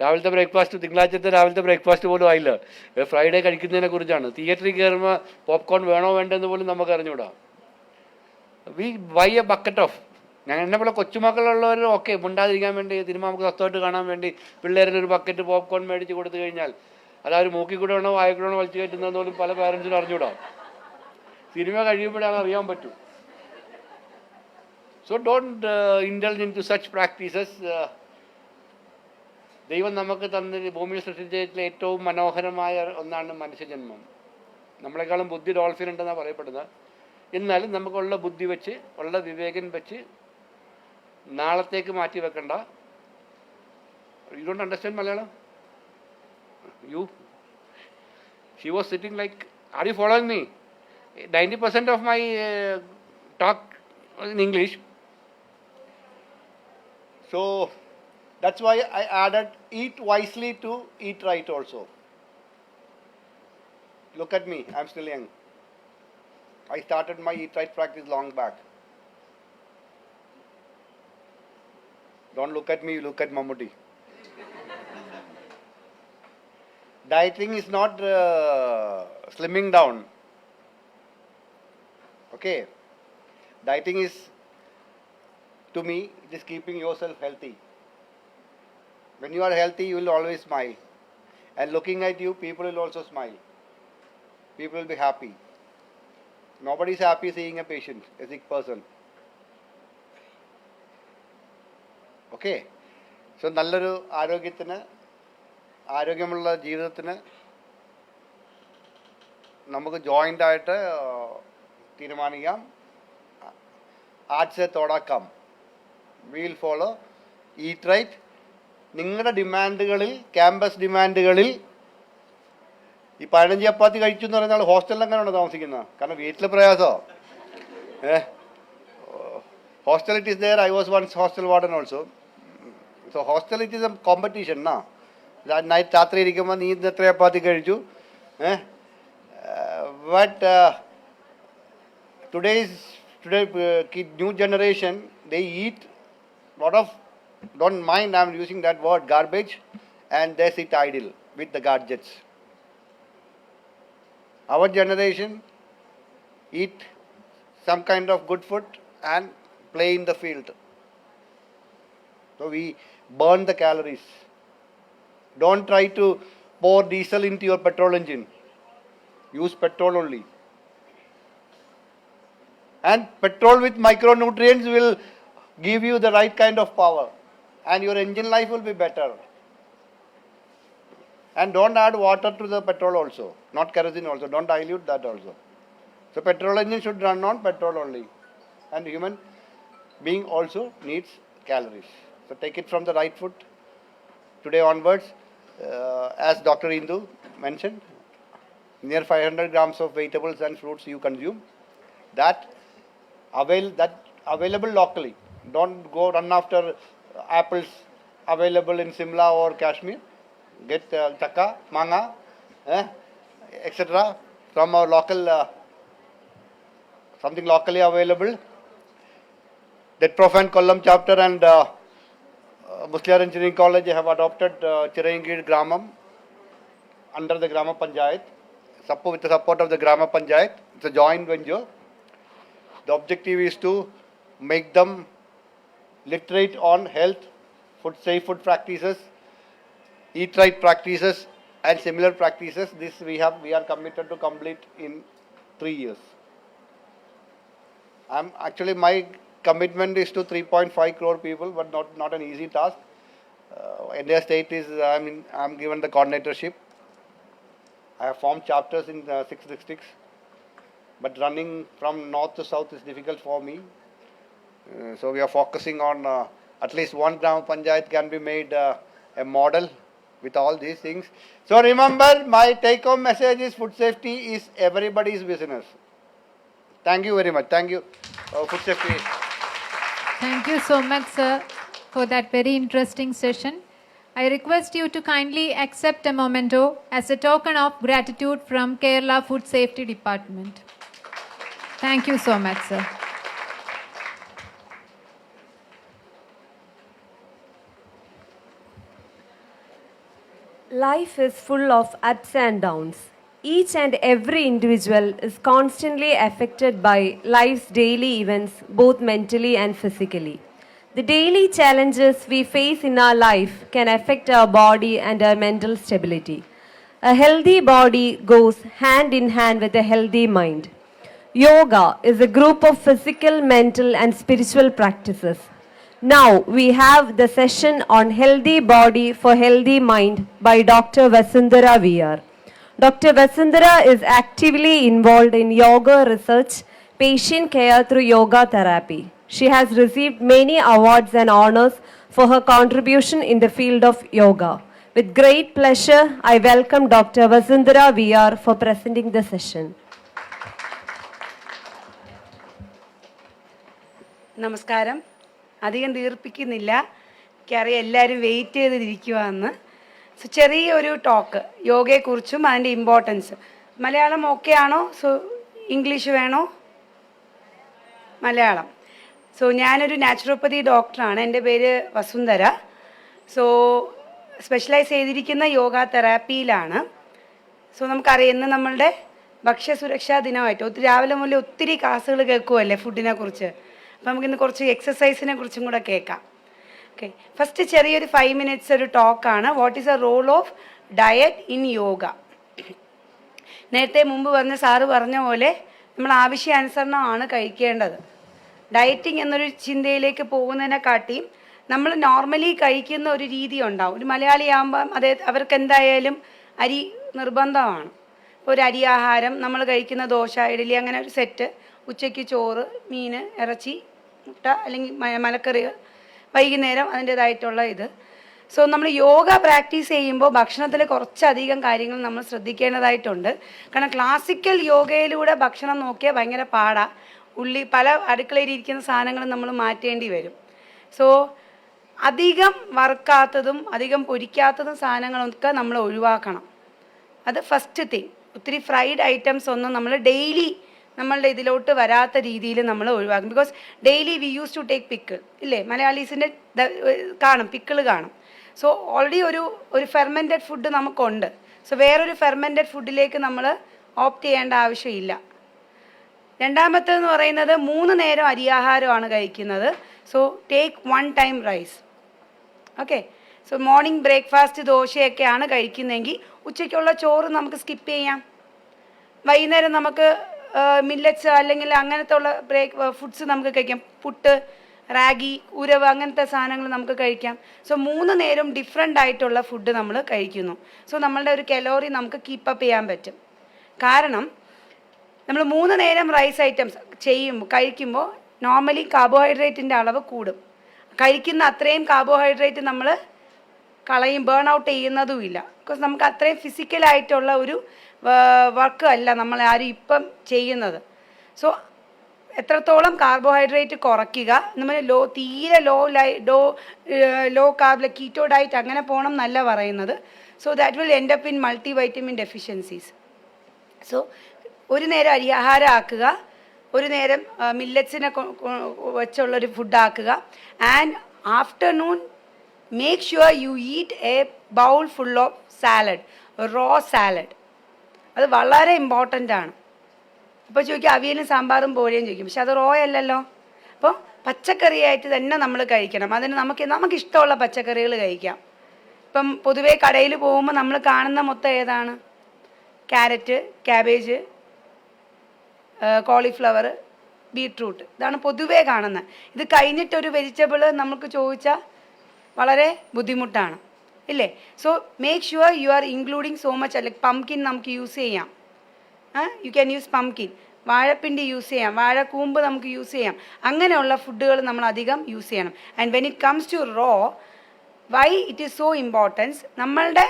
Speaker 7: രാവിലത്തെ ബ്രേക്ക്ഫാസ്റ്റ്, തിങ്കളാഴ്ചത്തെ രാവിലത്തെ ബ്രേക്ക്ഫാസ്റ്റ് പോലും ആയില്ല, ഫ്രൈഡേ കഴിക്കുന്നതിനെ കുറിച്ചാണ്. തിയേറ്ററിൽ കയറുമ്പോൾ പോപ്കോൺ വേണോ വേണ്ടെന്ന് പോലും നമുക്ക് അറിഞ്ഞുകൂടാ. We buy a bucket of. എന്നെ പോലെ കൊച്ചുമക്കളുള്ളവർ ഓക്കെ മുണ്ടാതിരിക്കാൻ വേണ്ടി സിനിമ നമുക്ക് സ്വസ്ഥമായിട്ട് കാണാൻ വേണ്ടി പിള്ളേരുടെ ഒരു ബക്കറ്റ് പോപ്കോൺ മേടിച്ച് കൊടുത്തു കഴിഞ്ഞാൽ അതൊരു മൂക്കിൽ കൂടെ വേണോ വായക്കൂടെ വേണോ വലിച്ചു കയറ്റുന്നതെന്ന് പോലും പല പാരൻസിനും അറിഞ്ഞുകൂടാ. സിനിമ കഴിയുമ്പോഴാണ് അറിയാൻ പറ്റൂ. So don't indulge into such practices. ദൈവം നമുക്ക് തന്ന ഭൂമിയിൽ സൃഷ്ടിച്ചതിൽ ഏറ്റവും മനോഹരമായ ഒന്നാണ് മനുഷ്യജന്മം. നമ്മളെക്കാളും ബുദ്ധി ഡോൾഫിൻ ഉണ്ടെന്നാണ് പറയപ്പെടുന്നത്. എന്നാലും നമുക്കുള്ള ബുദ്ധി വെച്ച്, ഉള്ള വിവേകം വെച്ച് നാളത്തേക്ക് മാറ്റി വെക്കണ്ട. You don't understand Malayalam? She was sitting like, are you following me? 90% of my talk was in English. So that's why I added eat wisely to eat right also. Look at me, I'm still young. I started my eat right practice long back. Don't look at me, look at Mammootty. Dieting is not slimming down. Okay. Dieting is, to me, it is keeping yourself healthy. When you are healthy, you will always smile. And looking at you, people will also smile. People will be happy. Nobody is happy seeing a patient, a sick person. Okay. So, നല്ലൊരു ആരോഗ്യത്തിന്, ആരോഗ്യമുള്ള ജീവിതത്തിന് നമുക്ക് joint ആയിട്ട് തീരുമാനിക്കാം. Arts തുടക്കം. Will follow eat right. നിങ്ങളുടെ ഡിമാൻഡുകളിൽ, ക്യാമ്പസ് ഡിമാൻഡുകളിൽ ഈ 15 ചപ്പാത്തി കഴിച്ചു എന്ന് പറയുന്ന ആൾ ഹോസ്റ്റലിൽ എങ്ങനെയാണ് താമസിക്കുന്നത്? കാരണം വീട്ടിൽ പ്രയാസമോ? Hostel it is there. I was once hostel warden also. So hostel it is a competition എന്നാ. നൈറ്റ് രാത്രി ഇരിക്കുമ്പോൾ നീ ഇന്ന് എത്ര ചപ്പാത്തി കഴിച്ചു? But today new generation, they eat lot of, don't mind I'm using that word, garbage, and they sit idle with the gadgets. Our generation eat some kind of good food and play in the field. So we burn the calories. Don't try to pour diesel into your petrol engine. Use petrol only. And petrol with micronutrients will give you the right kind of power. And your engine life will be better. And don't add water to the petrol also. Not kerosene also. Don't dilute that also. So petrol engine should run on petrol only. And human being also needs calories. So take it from the right foot. Today onwards, as Dr. Indu mentioned, near 500 grams of vegetables and fruits you consume. That available locally. Don't go run after apples available in Simla or Kashmir. Get chakka, manga, etc. from our local, something locally available. That Prof and Kollam chapter and Musliar Engineering College have adopted Chirayingid Gramam under the Grama Panchayat, with the support of the Grama Panchayat. It's a joint venture. The objective is to make them literate on health, safe food practices, eat right practices, and similar practices. This we are committed to complete in 3 years. My commitment is to 3.5 crore people, but not an easy task. India State is, I'm given the coordinatorship. I have formed chapters in 6 districts, but running from north to south is difficult for me. So we are focusing on at least one Gram Panchayat can be made a model with all these things. So remember, my take-home message is food safety is everybody's business. Thank you very much. Thank you, food safety.
Speaker 6: Thank you so much, sir, for that very interesting session. I request you to kindly accept a memento as a token of gratitude from Kerala Food Safety Department. Thank you so much, sir.
Speaker 1: Life is full of ups and downs. Each and every individual is constantly affected by life's daily events, both mentally and physically. The daily challenges we face in our life can affect our body and our mental stability. A healthy body goes hand in hand with a healthy mind. Yoga is a group of physical, mental, and spiritual practices. Now we have the session on healthy body for healthy mind by Dr. Vasundhara VR. Dr. Vasundhara is actively involved in yoga research, patient care through yoga therapy. She has received many awards and honors for her contribution in the field of yoga. With great pleasure, I welcome Dr. Vasundhara VR for presenting the session.
Speaker 8: നമസ്കാരം. അധികം ദീർപ്പിക്കുന്നില്ല, എനിക്കറിയാം എല്ലാവരും wait ചെയ്തിരിക്കുവാന്ന്. So ചെറിയൊരു talk യോഗയെക്കുറിച്ചും അതിൻ്റെ importance. Malayalam okay ആണോ? So English വേണോ? Malayalam. So ഞാനൊരു naturopathy ഡോക്ടറാണ്. എൻ്റെ പേര് വസുന്ധര. സോ സ്പെഷ്യലൈസ് ചെയ്തിരിക്കുന്ന യോഗ തെറാപ്പിയിലാണ്. സോ നമുക്കറിയാം ഇന്ന് നമ്മളുടെ ഭക്ഷ്യസുരക്ഷാ ദിനമായിട്ട് രാവിലെ മുതൽ ഒത്തിരി ക്ലാസ്സുകൾ കേൾക്കുമല്ലേ ഫുഡിനെ കുറിച്ച്. അപ്പോൾ നമുക്കിന്ന് കുറച്ച് എക്സസൈസിനെ കുറിച്ചും കൂടെ കേൾക്കാം. ഓക്കെ, ഫസ്റ്റ് ചെറിയൊരു 5 minutes ഒരു ടോക്കാണ്. What is a role of diet in yoga. നേരത്തെ മുമ്പ് സാറ് പറഞ്ഞ പോലെ നമ്മൾ ആവശ്യാനുസരണമാണ് കഴിക്കേണ്ടത്. ഡയറ്റിംഗ് എന്നൊരു ചിന്തയിലേക്ക് പോകുന്നതിനെക്കാട്ടിയും നമ്മൾ നോർമലി കഴിക്കുന്ന ഒരു രീതി ഉണ്ടാവും. ഒരു മലയാളി ആകുമ്പം അവർക്ക് എന്തായാലും അരി നിർബന്ധമാണ്. ഒരു അരി ആഹാരം നമ്മൾ കഴിക്കുന്ന ദോശ, ഇഡലി, അങ്ങനെ ഒരു സെറ്റ്. ഉച്ചയ്ക്ക് ചോറ്, മീൻ, ഇറച്ചി, മുട്ട അല്ലെങ്കിൽ മലക്കറികൾ, വൈകുന്നേരം അതിൻ്റേതായിട്ടുള്ള ഇത്. സോ നമ്മൾ യോഗ പ്രാക്ടീസ് ചെയ്യുമ്പോൾ ഭക്ഷണത്തിൽ കുറച്ചധികം കാര്യങ്ങൾ നമ്മൾ ശ്രദ്ധിക്കേണ്ടതായിട്ടുണ്ട്. കാരണം ക്ലാസിക്കൽ യോഗയിലൂടെ ഭക്ഷണം നോക്കിയാൽ ഭയങ്കര പാടാ. പല അടുക്കളയിൽ ഇരിക്കുന്ന സാധനങ്ങൾ നമ്മൾ മാറ്റേണ്ടി വരും. സോ അധികം വറുക്കാത്തതും അധികം പൊരിക്കാത്തതും സാധനങ്ങളൊക്കെ നമ്മൾ ഒഴിവാക്കണം. അത് ഫസ്റ്റ് തിങ്. ഒത്തിരി ഫ്രൈഡ് ഐറ്റംസ് ഒന്നും നമ്മൾ ഡെയിലി നമ്മളുടെ ഇതിലോട്ട് വരാത്ത രീതിയിൽ നമ്മൾ ഒഴിവാക്കും. Because daily we use to take pickle ഇല്ലേ, മലയാളീസിൻ്റെ കാണും, പിക്കിൾ കാണും. സോ ഓൾറെഡി ഒരു ഫെർമെൻറ്റഡ് ഫുഡ് നമുക്കുണ്ട്. സോ വേറൊരു ഫെർമെൻറ്റഡ് ഫുഡിലേക്ക് നമ്മൾ ഓപ്റ്റ് ചെയ്യേണ്ട ആവശ്യമില്ല. രണ്ടാമത്തേതെന്ന് പറയുന്നത് 3 നേരം അരിയാഹാരമാണ് കഴിക്കുന്നത്. So take 1 time rice. Okay, so morning breakfast ദോശയൊക്കെയാണ് കഴിക്കുന്നതെങ്കിൽ ഉച്ചയ്ക്കുള്ള ചോറ് നമുക്ക് സ്കിപ്പ് ചെയ്യാം. വൈകുന്നേരം നമുക്ക് മില്ലറ്റ്സ് അല്ലെങ്കിൽ അങ്ങനത്തെ ഉള്ള ഫുഡ്സ് നമുക്ക് കഴിക്കാം. പുട്ട്, റാഗി, ഉരവ് അങ്ങനത്തെ സാധനങ്ങൾ നമുക്ക് കഴിക്കാം. സോ 3 നേരം ഡിഫറെൻ്റ് ആയിട്ടുള്ള ഫുഡ് നമ്മൾ കഴിക്കുന്നു. സോ നമ്മളുടെ ഒരു കലോറി നമുക്ക് കീപ്പപ്പ് ചെയ്യാൻ പറ്റും. കാരണം നമ്മൾ 3 നേരം റൈസ് ഐറ്റംസ് കഴിക്കുമ്പോൾ നോർമലി കാർബോഹൈഡ്രേറ്റിൻ്റെ അളവ് കൂടും. കഴിക്കുന്ന അത്രയും കാർബോഹൈഡ്രേറ്റ് നമ്മൾ ബേൺ ഔട്ട് ചെയ്യുന്നതുമില്ല. ബിക്കോസ് നമുക്ക് അത്രയും ഫിസിക്കലായിട്ടുള്ള ഒരു വർക്ക് അല്ല നമ്മൾ ആരും ഇപ്പം ചെയ്യുന്നത്. സോ എത്രത്തോളം കാർബോഹൈഡ്രേറ്റ് കുറയ്ക്കുക, നമ്മൾ തീരെ ലോ കാർബ് കീറ്റോ ഡയറ്റ് അങ്ങനെ പോകണം എന്നല്ല പറയുന്നത്. So that will end up in multi vitamin deficiencies. So ഒരു നേരം അരിയാഹാരം ആക്കുക, ഒരു നേരം മില്ലറ്റ്സിനെ വെച്ചുള്ളൊരു ഫുഡ് ആക്കുക. And afternoon make sure you eat a bowl full of salad, raw salad. അത് വളരെ ഇമ്പോർട്ടൻ്റ് ആണ്. അപ്പോൾ ചോദിക്കും അവിയലും സാമ്പാറും പോലെയും ചോദിക്കും, പക്ഷെ അത് റോ അല്ലല്ലോ. അപ്പോൾ പച്ചക്കറിയായിട്ട് തന്നെ നമ്മൾ കഴിക്കണം. അതിന് നമുക്കിഷ്ടമുള്ള പച്ചക്കറികൾ കഴിക്കാം. ഇപ്പം പൊതുവേ കടയിൽ പോകുമ്പോൾ നമ്മൾ കാണുന്ന മൊത്തം ഏതാണ്? ക്യാരറ്റ്, ക്യാബേജ്, കോളിഫ്ലവർ, ബീട്രൂട്ട്, ഇതാണ് പൊതുവേ കാണുന്നത്. ഇത് കഴിഞ്ഞിട്ടൊരു വെജിറ്റബിൾ നമുക്ക് ചോദിച്ചാൽ വളരെ ബുദ്ധിമുട്ടാണ്, ഇല്ലേ? So make sure you are including so much. അല്ലെങ്കിൽ പംകിൻ നമുക്ക് യൂസ് ചെയ്യാം. You can use pumpkin. വാഴപ്പിണ്ടി യൂസ് ചെയ്യാം, വാഴക്കൂമ്പ് നമുക്ക് യൂസ് ചെയ്യാം. അങ്ങനെയുള്ള ഫുഡുകൾ നമ്മൾ അധികം യൂസ് ചെയ്യണം. And when it comes to raw, why it is so importance, നമ്മളുടെ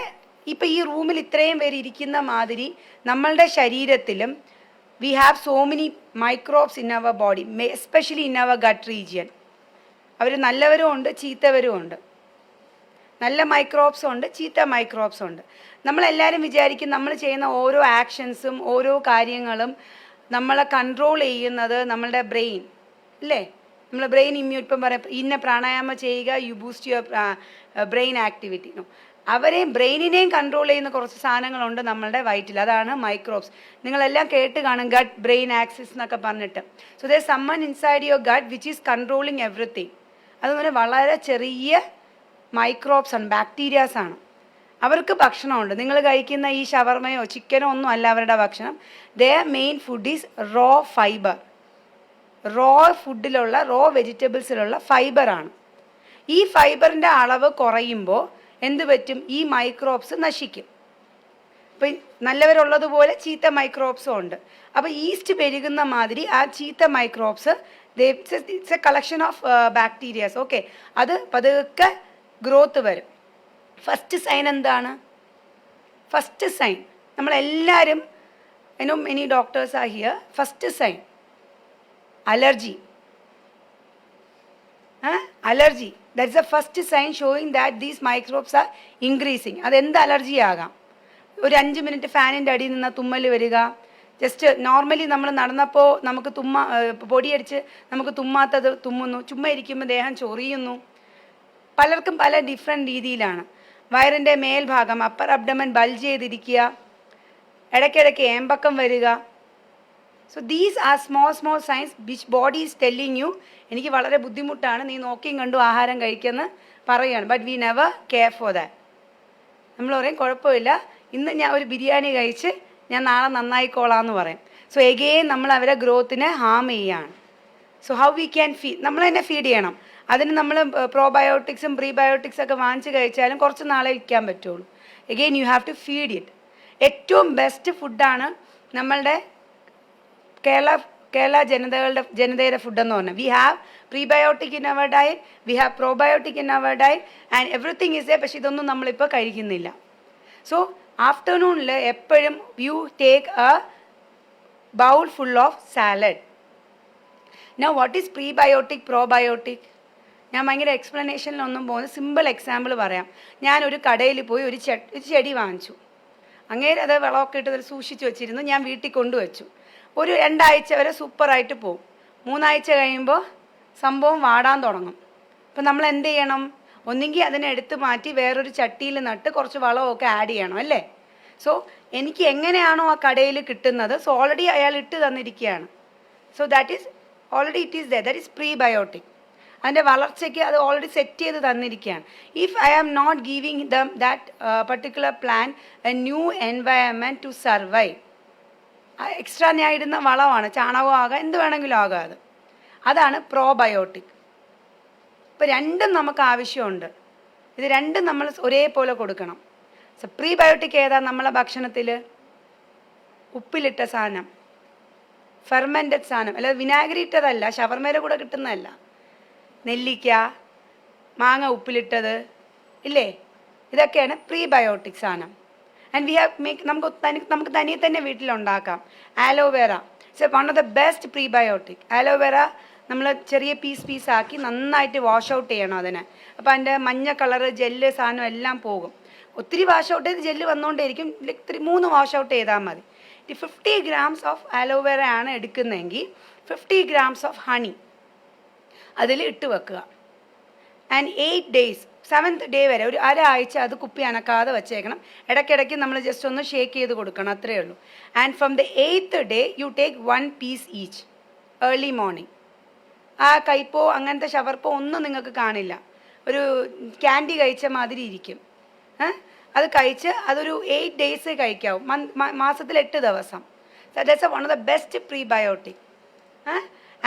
Speaker 8: ഇപ്പം ഈ റൂമിൽ ഇത്രയും പേര് ഇരിക്കുന്ന മാതിരി നമ്മളുടെ ശരീരത്തിലും we have so many microbes in our body, especially in our gut region. അവർ നല്ലവരും ഉണ്ട്, ചീത്തവരും ഉണ്ട്. നല്ല മൈക്രോബ്സും ഉണ്ട്, ചീത്ത മൈക്രോബ്സും ഉണ്ട്. നമ്മളെല്ലാവരും വിചാരിക്കും നമ്മൾ ചെയ്യുന്ന ഓരോ ആക്ഷൻസും ഓരോ കാര്യങ്ങളും നമ്മളെ കൺട്രോൾ ചെയ്യുന്നത് നമ്മളുടെ ബ്രെയിൻ, അല്ലേ? നമ്മൾ ബ്രെയിൻ ഇപ്പം പറയാം ഇന്ന പ്രാണായാമം ചെയ്യുക, you boost your brain activity. ബ്രെയിനിനെയും കൺട്രോൾ ചെയ്യുന്ന കുറച്ച് സാധനങ്ങളുണ്ട് നമ്മളുടെ വയറ്റിൽ, അതാണ് മൈക്രോബ്സ്. നിങ്ങളെല്ലാം കേട്ട് കാണും ഗട്ട് ബ്രെയിൻ ആക്സിസ് എന്നൊക്കെ പറഞ്ഞിട്ട്. So there someone inside your gut which is controlling everything. അതുപോലെ വളരെ ചെറിയ മൈക്രോബ്സ് ആണ്, ബാക്ടീരിയാസ് ആണ്. അവർക്ക് ഭക്ഷണമുണ്ട്. നിങ്ങൾ കഴിക്കുന്ന ഈ ഷവർമയോ ചിക്കനോ ഒന്നും അല്ല അവരുടെ ഭക്ഷണം. Their main food is raw fibre. Raw ഫുഡിലുള്ള, റോ വെജിറ്റബിൾസിലുള്ള ഫൈബറാണ്. ഈ ഫൈബറിൻ്റെ അളവ് കുറയുമ്പോൾ എന്ത് പറ്റും? ഈ മൈക്രോബ്സ് നശിക്കും. ഇപ്പം നല്ലവരുള്ളതുപോലെ ചീത്ത മൈക്രോബ്സും ഉണ്ട്. അപ്പോൾ ഈസ്റ്റ് പെരുകുന്ന മാതിരി ആ ചീത്ത microbes it's a collection of bacterias. Okay, അത് പതുക്കെ ഗ്രോത്ത് വരും. ഫസ്റ്റ് സൈൻ എന്താണ്? ഫസ്റ്റ് സൈൻ നമ്മളെല്ലാവരും, many doctors are here. First sign allergy. Allergy, that's a first sign showing that these microbes are increasing. അതെന്ത് allergy ആകാം. ഒരു 5 minute ഫാനിൻ്റെ അടിയിൽ നിന്ന് തുമ്മൽ വരിക, ജസ്റ്റ് നോർമലി നമ്മൾ നടന്നപ്പോൾ നമുക്ക് പൊടിയടിച്ച് നമുക്ക് തുമ്മാത്തത് തുമ്മുന്നു, ചുമ്മാ ഇരിക്കുമ്പോൾ ദേഹം ചൊറിയുന്നു. പലർക്കും പല ഡിഫറെൻറ്റ് രീതിയിലാണ്. വയറിൻ്റെ മേൽഭാഗം അപ്പർ അബ്ഡമൻ ബൾജ് ചെയ്തിരിക്കുക, ഇടയ്ക്കിടയ്ക്ക് ഏമ്പക്കം വരിക. So these are small signs which body is telling you എനിക്ക് വളരെ ബുദ്ധിമുട്ടാണ്, നീ നോക്കിയും കണ്ടു ആഹാരം കഴിക്കുമെന്ന് പറയുകയാണ്. But we never care for that. നമ്മൾ പറയും കുഴപ്പമില്ല, ഇന്ന് ഞാൻ ഒരു ബിരിയാണി കഴിച്ച് ഞാൻ നാളെ നന്നായിക്കോളാമെന്ന് പറയും. സോ എഗെയിൻ നമ്മൾ അവരെ ഗ്രോത്തിനെ ഹാം ചെയ്യുകയാണ്. സോ ഹൗ വി ക്യാൻ നമ്മൾ തന്നെ ഫീഡ് ചെയ്യണം. അതിന് നമ്മൾ പ്രോബയോട്ടിക്സും പ്രീബയോട്ടിക്സൊക്കെ വാങ്ങിച്ച് കഴിച്ചാലും കുറച്ച് നാളെ ഇരിക്കാൻ പറ്റുള്ളൂ. Again you have to feed it. ഏറ്റവും ബെസ്റ്റ് ഫുഡാണ് നമ്മളുടെ കേരള ജനതയുടെ ഫുഡെന്ന് പറഞ്ഞാൽ. We have prebiotic in our diet, we have probiotic in our diet and everything is a. പക്ഷേ ഇതൊന്നും നമ്മളിപ്പോൾ കഴിക്കുന്നില്ല. സോ ആഫ്റ്റർനൂണിൽ എപ്പോഴും you take a bowl full of salad. Now what is prebiotic, probiotic? ഞാൻ ഭയങ്കര എക്സ്പ്ലനേഷനിലൊന്നും പോകുന്നത്, സിമ്പിൾ എക്സാമ്പിൾ പറയാം. ഞാനൊരു കടയിൽ പോയി ഒരു ചെടി വാങ്ങിച്ചു. അങ്ങേര് അത് വളമൊക്കെ ഇട്ട് സൂക്ഷിച്ച് വെച്ചിരുന്നു. ഞാൻ വീട്ടിൽ കൊണ്ടുവച്ചു. ഒരു 2 ആഴ്ച വരെ സൂപ്പറായിട്ട് പോകും. 3 ആഴ്ച കഴിയുമ്പോൾ സംഭവം വാടാൻ തുടങ്ങും. അപ്പം നമ്മൾ എന്ത് ചെയ്യണം? ഒന്നുകിൽ അതിനെ എടുത്ത് മാറ്റി വേറൊരു ചട്ടിയിൽ നട്ട് കുറച്ച് വളമൊക്കെ ആഡ് ചെയ്യണം, അല്ലേ? സോ എനിക്ക് എങ്ങനെയാണോ ആ കടയിൽ കിട്ടുന്നത്, സോ ഓൾറെഡി അയാൾ ഇട്ട് തന്നിരിക്കുകയാണ്. So that is already it is there. That is prebiotic. അതിൻ്റെ വളർച്ചയ്ക്ക് അത് ഓൾറെഡി സെറ്റ് ചെയ്ത് തന്നിരിക്കുകയാണ്. If I am not giving them that particular plant a new environment to survive, extra ഞാൻ ഇടുന്ന വളമാണ്, ചാണകം ആകാം, എന്ത് വേണമെങ്കിലും ആകാം, അതാണ് പ്രോബയോട്ടിക്. ഇപ്പോൾ രണ്ടും നമുക്ക് ആവശ്യമുണ്ട്. ഇത് രണ്ടും നമ്മൾ ഒരേപോലെ കൊടുക്കണം. സോ പ്രീബയോട്ടിക് ഏതാ നമ്മളെ ഭക്ഷണത്തിൽ? ഉപ്പിലിട്ട സാധനം, ഫെർമെൻറ്റഡ് സാധനം, അല്ലാതെ വിനാഗിരി ഇട്ടതല്ല, ഷവർമേര കൂടെ കിട്ടുന്നതല്ല. നെല്ലിക്ക, മാങ്ങ ഉപ്പിലിട്ടത് ഇല്ലേ, ഇതൊക്കെയാണ് പ്രീബയോട്ടിക് സാധനം. ആൻഡ് വി ഹാവ് മേക്ക് നമുക്ക് തനിയെ തന്നെ വീട്ടിലുണ്ടാക്കാം. Aloe vera it's one of the best prebiotic. Aloe vera നമ്മൾ ചെറിയ പീസാക്കി നന്നായിട്ട് വാഷ് ഔട്ട് ചെയ്യണം അതിനെ. അപ്പോൾ അതിൻ്റെ മഞ്ഞ കളറ് ജെല്ല് സാധനം എല്ലാം പോകും. ഒത്തിരി വാഷ് ഔട്ട് ചെയ്ത് ജെല്ല് വന്നുകൊണ്ടേയിരിക്കും. 3 വാഷ് ഔട്ട് ചെയ്താൽ മതി. 50 grams ഓഫ് ആലോവേറ ആണ് എടുക്കുന്നതെങ്കിൽ 50 grams ഓഫ് ഹണി അതിൽ ഇട്ട് വെക്കുക. ആൻഡ് 8 days 7th day വരെ, ഒരു ഒരാഴ്ച അത് കുപ്പി അനക്കാതെ വെച്ചേക്കണം. ഇടയ്ക്കിടയ്ക്ക് നമ്മൾ ജസ്റ്റ് ഒന്ന് ഷേക്ക് ചെയ്ത് കൊടുക്കണം, അത്രയേ ഉള്ളൂ. And from the 8th day you take 1 piece each early morning. ആ കയ്പോ അങ്ങനത്തെ ഷവർപ്പോ ഒന്നും നിങ്ങൾക്ക് കാണില്ല. ഒരു ക്യാൻഡി കഴിച്ച മാതിരി ഇരിക്കും. അത് കഴിച്ച് അതൊരു 8 days കഴിക്കാവും, മാസത്തിൽ 8 ദിവസം. That's one of the best prebiotic.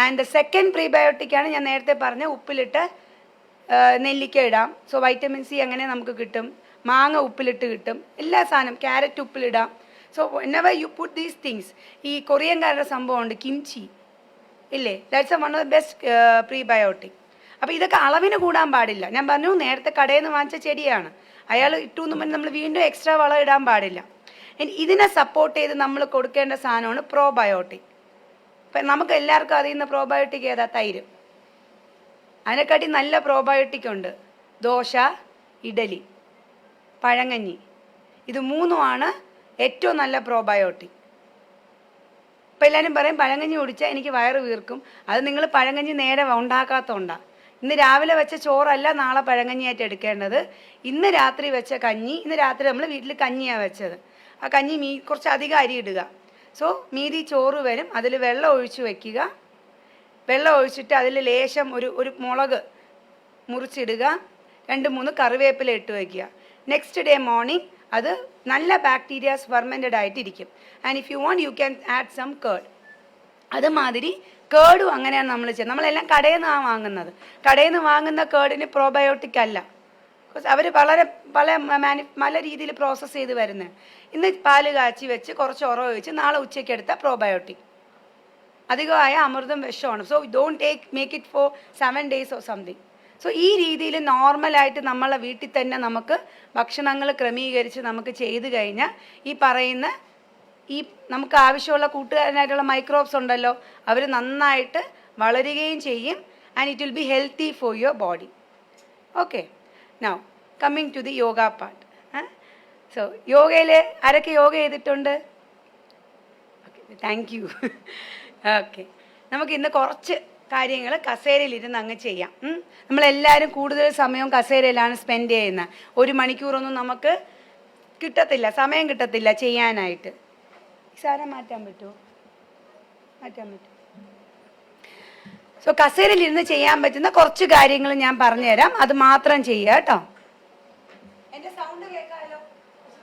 Speaker 8: And the second പ്രീബയോട്ടിക്കാണ് ഞാൻ നേരത്തെ പറഞ്ഞ ഉപ്പിലിട്ട് നെല്ലിക്ക ഇടാം. സോ വൈറ്റമിൻ സി അങ്ങനെ നമുക്ക് കിട്ടും. മാങ്ങ ഉപ്പിലിട്ട് കിട്ടും, എല്ലാ സാധനം, ക്യാരറ്റ് ഉപ്പിലിടാം. So whenever you put these things, ഈ കൊറിയൻകാരുടെ സംഭവമുണ്ട് കിംചി ഇല്ലേ, that's one of the best prebiotic. അപ്പോൾ ഇതൊക്കെ അളവിന് കൂടാൻ പാടില്ല. ഞാൻ പറഞ്ഞു നേരത്തെ കടയിൽ നിന്ന് വാങ്ങിച്ച ചെടിയാണ്, അയാൾ ഇട്ടു എന്ന് പറഞ്ഞ് നമ്മൾ വീണ്ടും എക്സ്ട്രാ വളം ഇടാൻ പാടില്ല. ഇതിനെ സപ്പോർട്ട് ചെയ്ത് നമ്മൾ കൊടുക്കേണ്ട സാധനമാണ് പ്രോബയോട്ടിക്. ഇപ്പം നമുക്ക് എല്ലാവർക്കും അറിയുന്ന പ്രോബയോട്ടിക് ഏതാ? തൈര്. അതിനെക്കാട്ടി നല്ല പ്രോബയോട്ടിക് ഉണ്ട്. ദോശ, ഇഡലി, പഴങ്കഞ്ഞി, ഇത് 3 ഏറ്റവും നല്ല പ്രോബയോട്ടിക്. ഇപ്പം എല്ലാവരും പറയും പഴങ്കഞ്ഞി കുടിച്ചാൽ എനിക്ക് വയറ് വീർക്കും. അത് നിങ്ങൾ പഴങ്കഞ്ഞി നേരെ ഉണ്ടാക്കാത്തതുകൊണ്ടാണ്. ഇന്ന് രാവിലെ വെച്ച ചോറല്ല നാളെ പഴങ്കഞ്ഞിയായിട്ട് എടുക്കേണ്ടത്. ഇന്ന് രാത്രി വെച്ച കഞ്ഞി, ഇന്ന് രാത്രി നമ്മൾ വീട്ടിൽ കഞ്ഞിയാണ് വെച്ചത്, ആ കഞ്ഞി കുറച്ച് അധികം അരി ഇടുക. സോ മീതി ചോറ് വരും, അതിൽ വെള്ളം ഒഴിച്ച് വയ്ക്കുക. വെള്ളം ഒഴിച്ചിട്ട് അതിൽ ലേശം ഒരു മുളക് മുറിച്ചിടുക, 2-3 കറിവേപ്പില ഇട്ട് വയ്ക്കുക. നെക്സ്റ്റ് ഡേ മോർണിംഗ് അത് നല്ല ബാക്ടീരിയാസ് ഫെർമെൻറ്റഡ് ആയിട്ടിരിക്കും. And if you want you can add some curd. അതുമാതിരി കേർഡും അങ്ങനെയാണ് നമ്മൾ ചെയ്യുന്നത്. നമ്മളെല്ലാം കടയിൽ നിന്നാണ് വാങ്ങുന്നത്. കടയിൽ നിന്ന് വാങ്ങുന്ന കേർഡിന് പ്രോബയോട്ടിക് അല്ല. ബിക്കോസ് അവർ പല രീതിയിൽ പ്രോസസ്സ് ചെയ്ത് വരുന്നത്. ഇന്ന് പാല് കാച്ചി വെച്ച് കുറച്ച് ഉറവ് വെച്ച് നാളെ ഉച്ചയ്ക്ക് എടുത്ത പ്രോബയോട്ടിക്. അധികമായ അമൃതം വിഷമാണ്. So don't make it for 7 days or something. So ഈ രീതിയിൽ നോർമലായിട്ട് നമ്മളെ വീട്ടിൽ തന്നെ നമുക്ക് ഭക്ഷണങ്ങൾ ക്രമീകരിച്ച് നമുക്ക് ചെയ്ത് കഴിഞ്ഞാൽ ഈ പറയുന്ന നമുക്ക് ആവശ്യമുള്ള കൂട്ടുകാരനായിട്ടുള്ള മൈക്രോബ്സ് ഉണ്ടല്ലോ, അവർ നന്നായിട്ട് വളരുകയും ചെയ്യും. And it will be healthy for your body. Okay, now coming to the yoga part. So യോഗയിൽ ആരൊക്കെ യോഗ ചെയ്തിട്ടുണ്ട്? Thank you. ഓക്കെ, നമുക്ക് ഇന്ന് കുറച്ച് കാര്യങ്ങൾ കസേരയിലിരുന്ന് അങ്ങ് ചെയ്യാം. നമ്മളെല്ലാവരും കൂടുതൽ സമയവും കസേരയിലാണ് സ്പെൻഡ് ചെയ്യുന്നത്. 1 മണിക്കൂറൊന്നും നമുക്ക് കിട്ടത്തില്ല, സമയം കിട്ടത്തില്ല ചെയ്യാനായിട്ട്. സാധനം മാറ്റാൻ പറ്റുമോ? മാറ്റാൻ പറ്റും. സോ കസേരയിലിരുന്ന് ചെയ്യാൻ പറ്റുന്ന കുറച്ച് കാര്യങ്ങൾ ഞാൻ പറഞ്ഞുതരാം, അത് മാത്രം ചെയ്യുക കേട്ടോ. എൻ്റെ സൗണ്ട് കേൾക്കാമല്ലോ,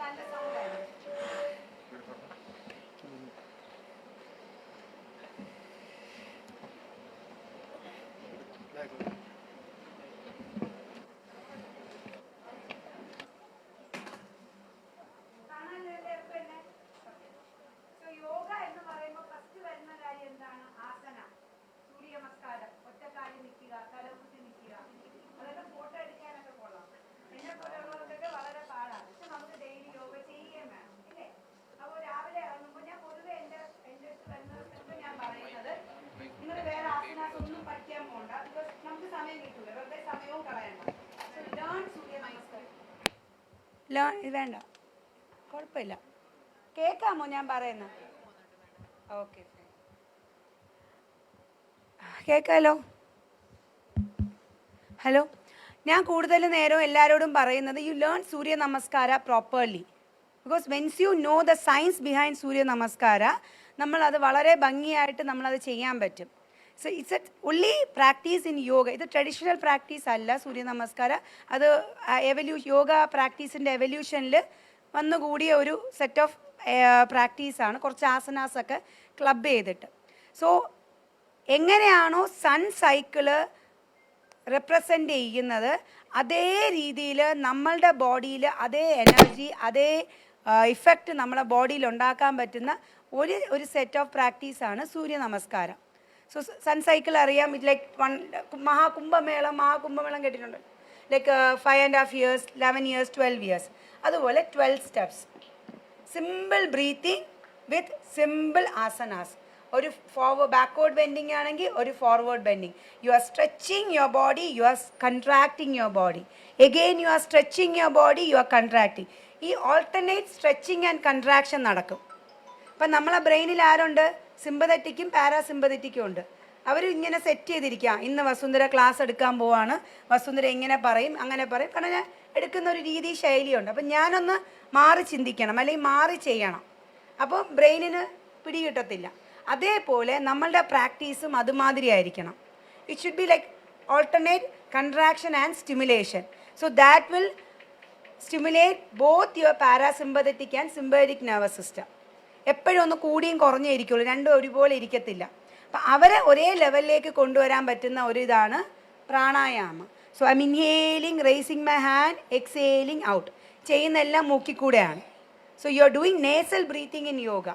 Speaker 8: നല്ല സൗണ്ടാണ്. യോഗ എന്ന് പറയുമ്പോൾ ഫസ്റ്റ് വരുന്ന കാര്യം എന്താണ്? ആസന, സൂര്യ നമസ്കാരം, ഒറ്റക്കാലിൽ നിൽക്കുക, തലകുത്തി നിൽക്കുക. അതൊക്കെ ഫോട്ടോ എടുക്കാനൊക്കെ കൊള്ളാം. എന്നെ പോലെയുള്ളവർക്കൊക്കെ വളരെ പാടാണ്. പക്ഷെ നമുക്ക് ഡെയിലി യോഗ ചെയ്യുകയും വേണം, ഇല്ലേ? അപ്പോൾ രാവിലെ ഇറങ്ങുമ്പോൾ ഞാൻ പൊതുവെ എൻ്റെ അടുത്ത് വരുന്നവർക്കൊക്കെ ഞാൻ പറയുന്നത്, നിങ്ങൾ വേറെ ആസനാസ് ഒന്നും പഠിക്കാൻ പോകണ്ട. ബിക്കോസ് നമുക്ക് സമയം കിട്ടില്ല, വെറുതെ സമയവും കളയണ്ട. സോ ലേൺ സൂര്യ നമസ്കാരം. ഇത് വേണ്ട, കുഴപ്പമില്ല. കേൾക്കാമോ ഞാൻ പറയുന്നത്? ഓക്കെ, കേൾക്കാമല്ലോ. ഹലോ, ഞാൻ കൂടുതൽ നേരം എല്ലാവരോടും പറയുന്നത് U learn Surya Namaskar properly. Because whence you know the science behind Surya Namaskar, നമ്മളത് വളരെ ഭംഗിയായിട്ട് നമ്മളത് ചെയ്യാൻ പറ്റും. So it's a only practice in yoga. It's a traditional practice alla Surya Namaskara. അത് യോഗ പ്രാക്ടീസിൻ്റെ എവല്യൂഷനിൽ വന്നുകൂടിയ ഒരു സെറ്റ് ഓഫ് പ്രാക്ടീസാണ്. കുറച്ച് ആസനാസൊക്കെ ക്ലബ് ചെയ്തിട്ട്. സോ എങ്ങനെയാണോ സൺ സൈക്കിള് റെപ്രസെൻ്റ് ചെയ്യുന്നത് അതേ രീതിയിൽ നമ്മളുടെ ബോഡിയിൽ അതേ എനർജി അതേ ഇഫക്റ്റ് നമ്മളെ ബോഡിയിൽ ഉണ്ടാക്കാൻ പറ്റുന്ന ഒരു സെറ്റ് ഓഫ് പ്രാക്ടീസാണ് Surya Namaskaram. So sun cycle അറിയാം. ഇറ്റ് ലൈക്ക് മഹാകുംഭമേളം കേട്ടിട്ടുണ്ട്. Like 5.5 years, 11 years, 12 years. അതുപോലെ 12 steps. Simple breathing with simple asanas. ഒരു ബാക്ക്വേർഡ് ബെൻഡിങ് ആണെങ്കിൽ ഒരു forward bending. You are stretching your body, you are contracting your body. Again you are stretching your body, you are contracting. ഈ alternate stretching and contraction നടക്കും. അപ്പം നമ്മളെ ബ്രെയിനിൽ ആരുണ്ട്? സിമ്പതറ്റിക്കും പാരാസിമ്പതറ്റിക്കും ഉണ്ട്. അവർ ഇങ്ങനെ സെറ്റ് ചെയ്തിരിക്കുക. ഇന്ന് വസുന്ധര ക്ലാസ് എടുക്കാൻ പോവാണ്, വസുന്ധര ഇങ്ങനെ പറയും അങ്ങനെ പറയും. കാരണം ഞാൻ എടുക്കുന്ന ഒരു രീതി ശൈലിയുണ്ട്. അപ്പം ഞാനൊന്ന് മാറി ചിന്തിക്കണം അല്ലെങ്കിൽ മാറി ചെയ്യണം. അപ്പോൾ ബ്രെയിനിന് പിടികിട്ടത്തില്ല. അതേപോലെ നമ്മളുടെ പ്രാക്ടീസും അതുമാതിരി ആയിരിക്കണം. It should be like alternate contraction and stimulation. So that will stimulate both your parasympathetic and sympathetic nervous system. എപ്പോഴും ഒന്ന് കൂടിയും കുറഞ്ഞേ ഇരിക്കുള്ളൂ, രണ്ടും ഒരുപോലെ ഇരിക്കത്തില്ല. അപ്പം അവരെ ഒരേ ലെവലിലേക്ക് കൊണ്ടുവരാൻ പറ്റുന്ന ഒരു ഇതാണ് pranayama. So I am inhaling, raising my hand, exhaling out. ചെയ്യുന്നതെല്ലാം മൂക്കിക്കൂടെയാണ്. So you are doing nasal breathing in yoga.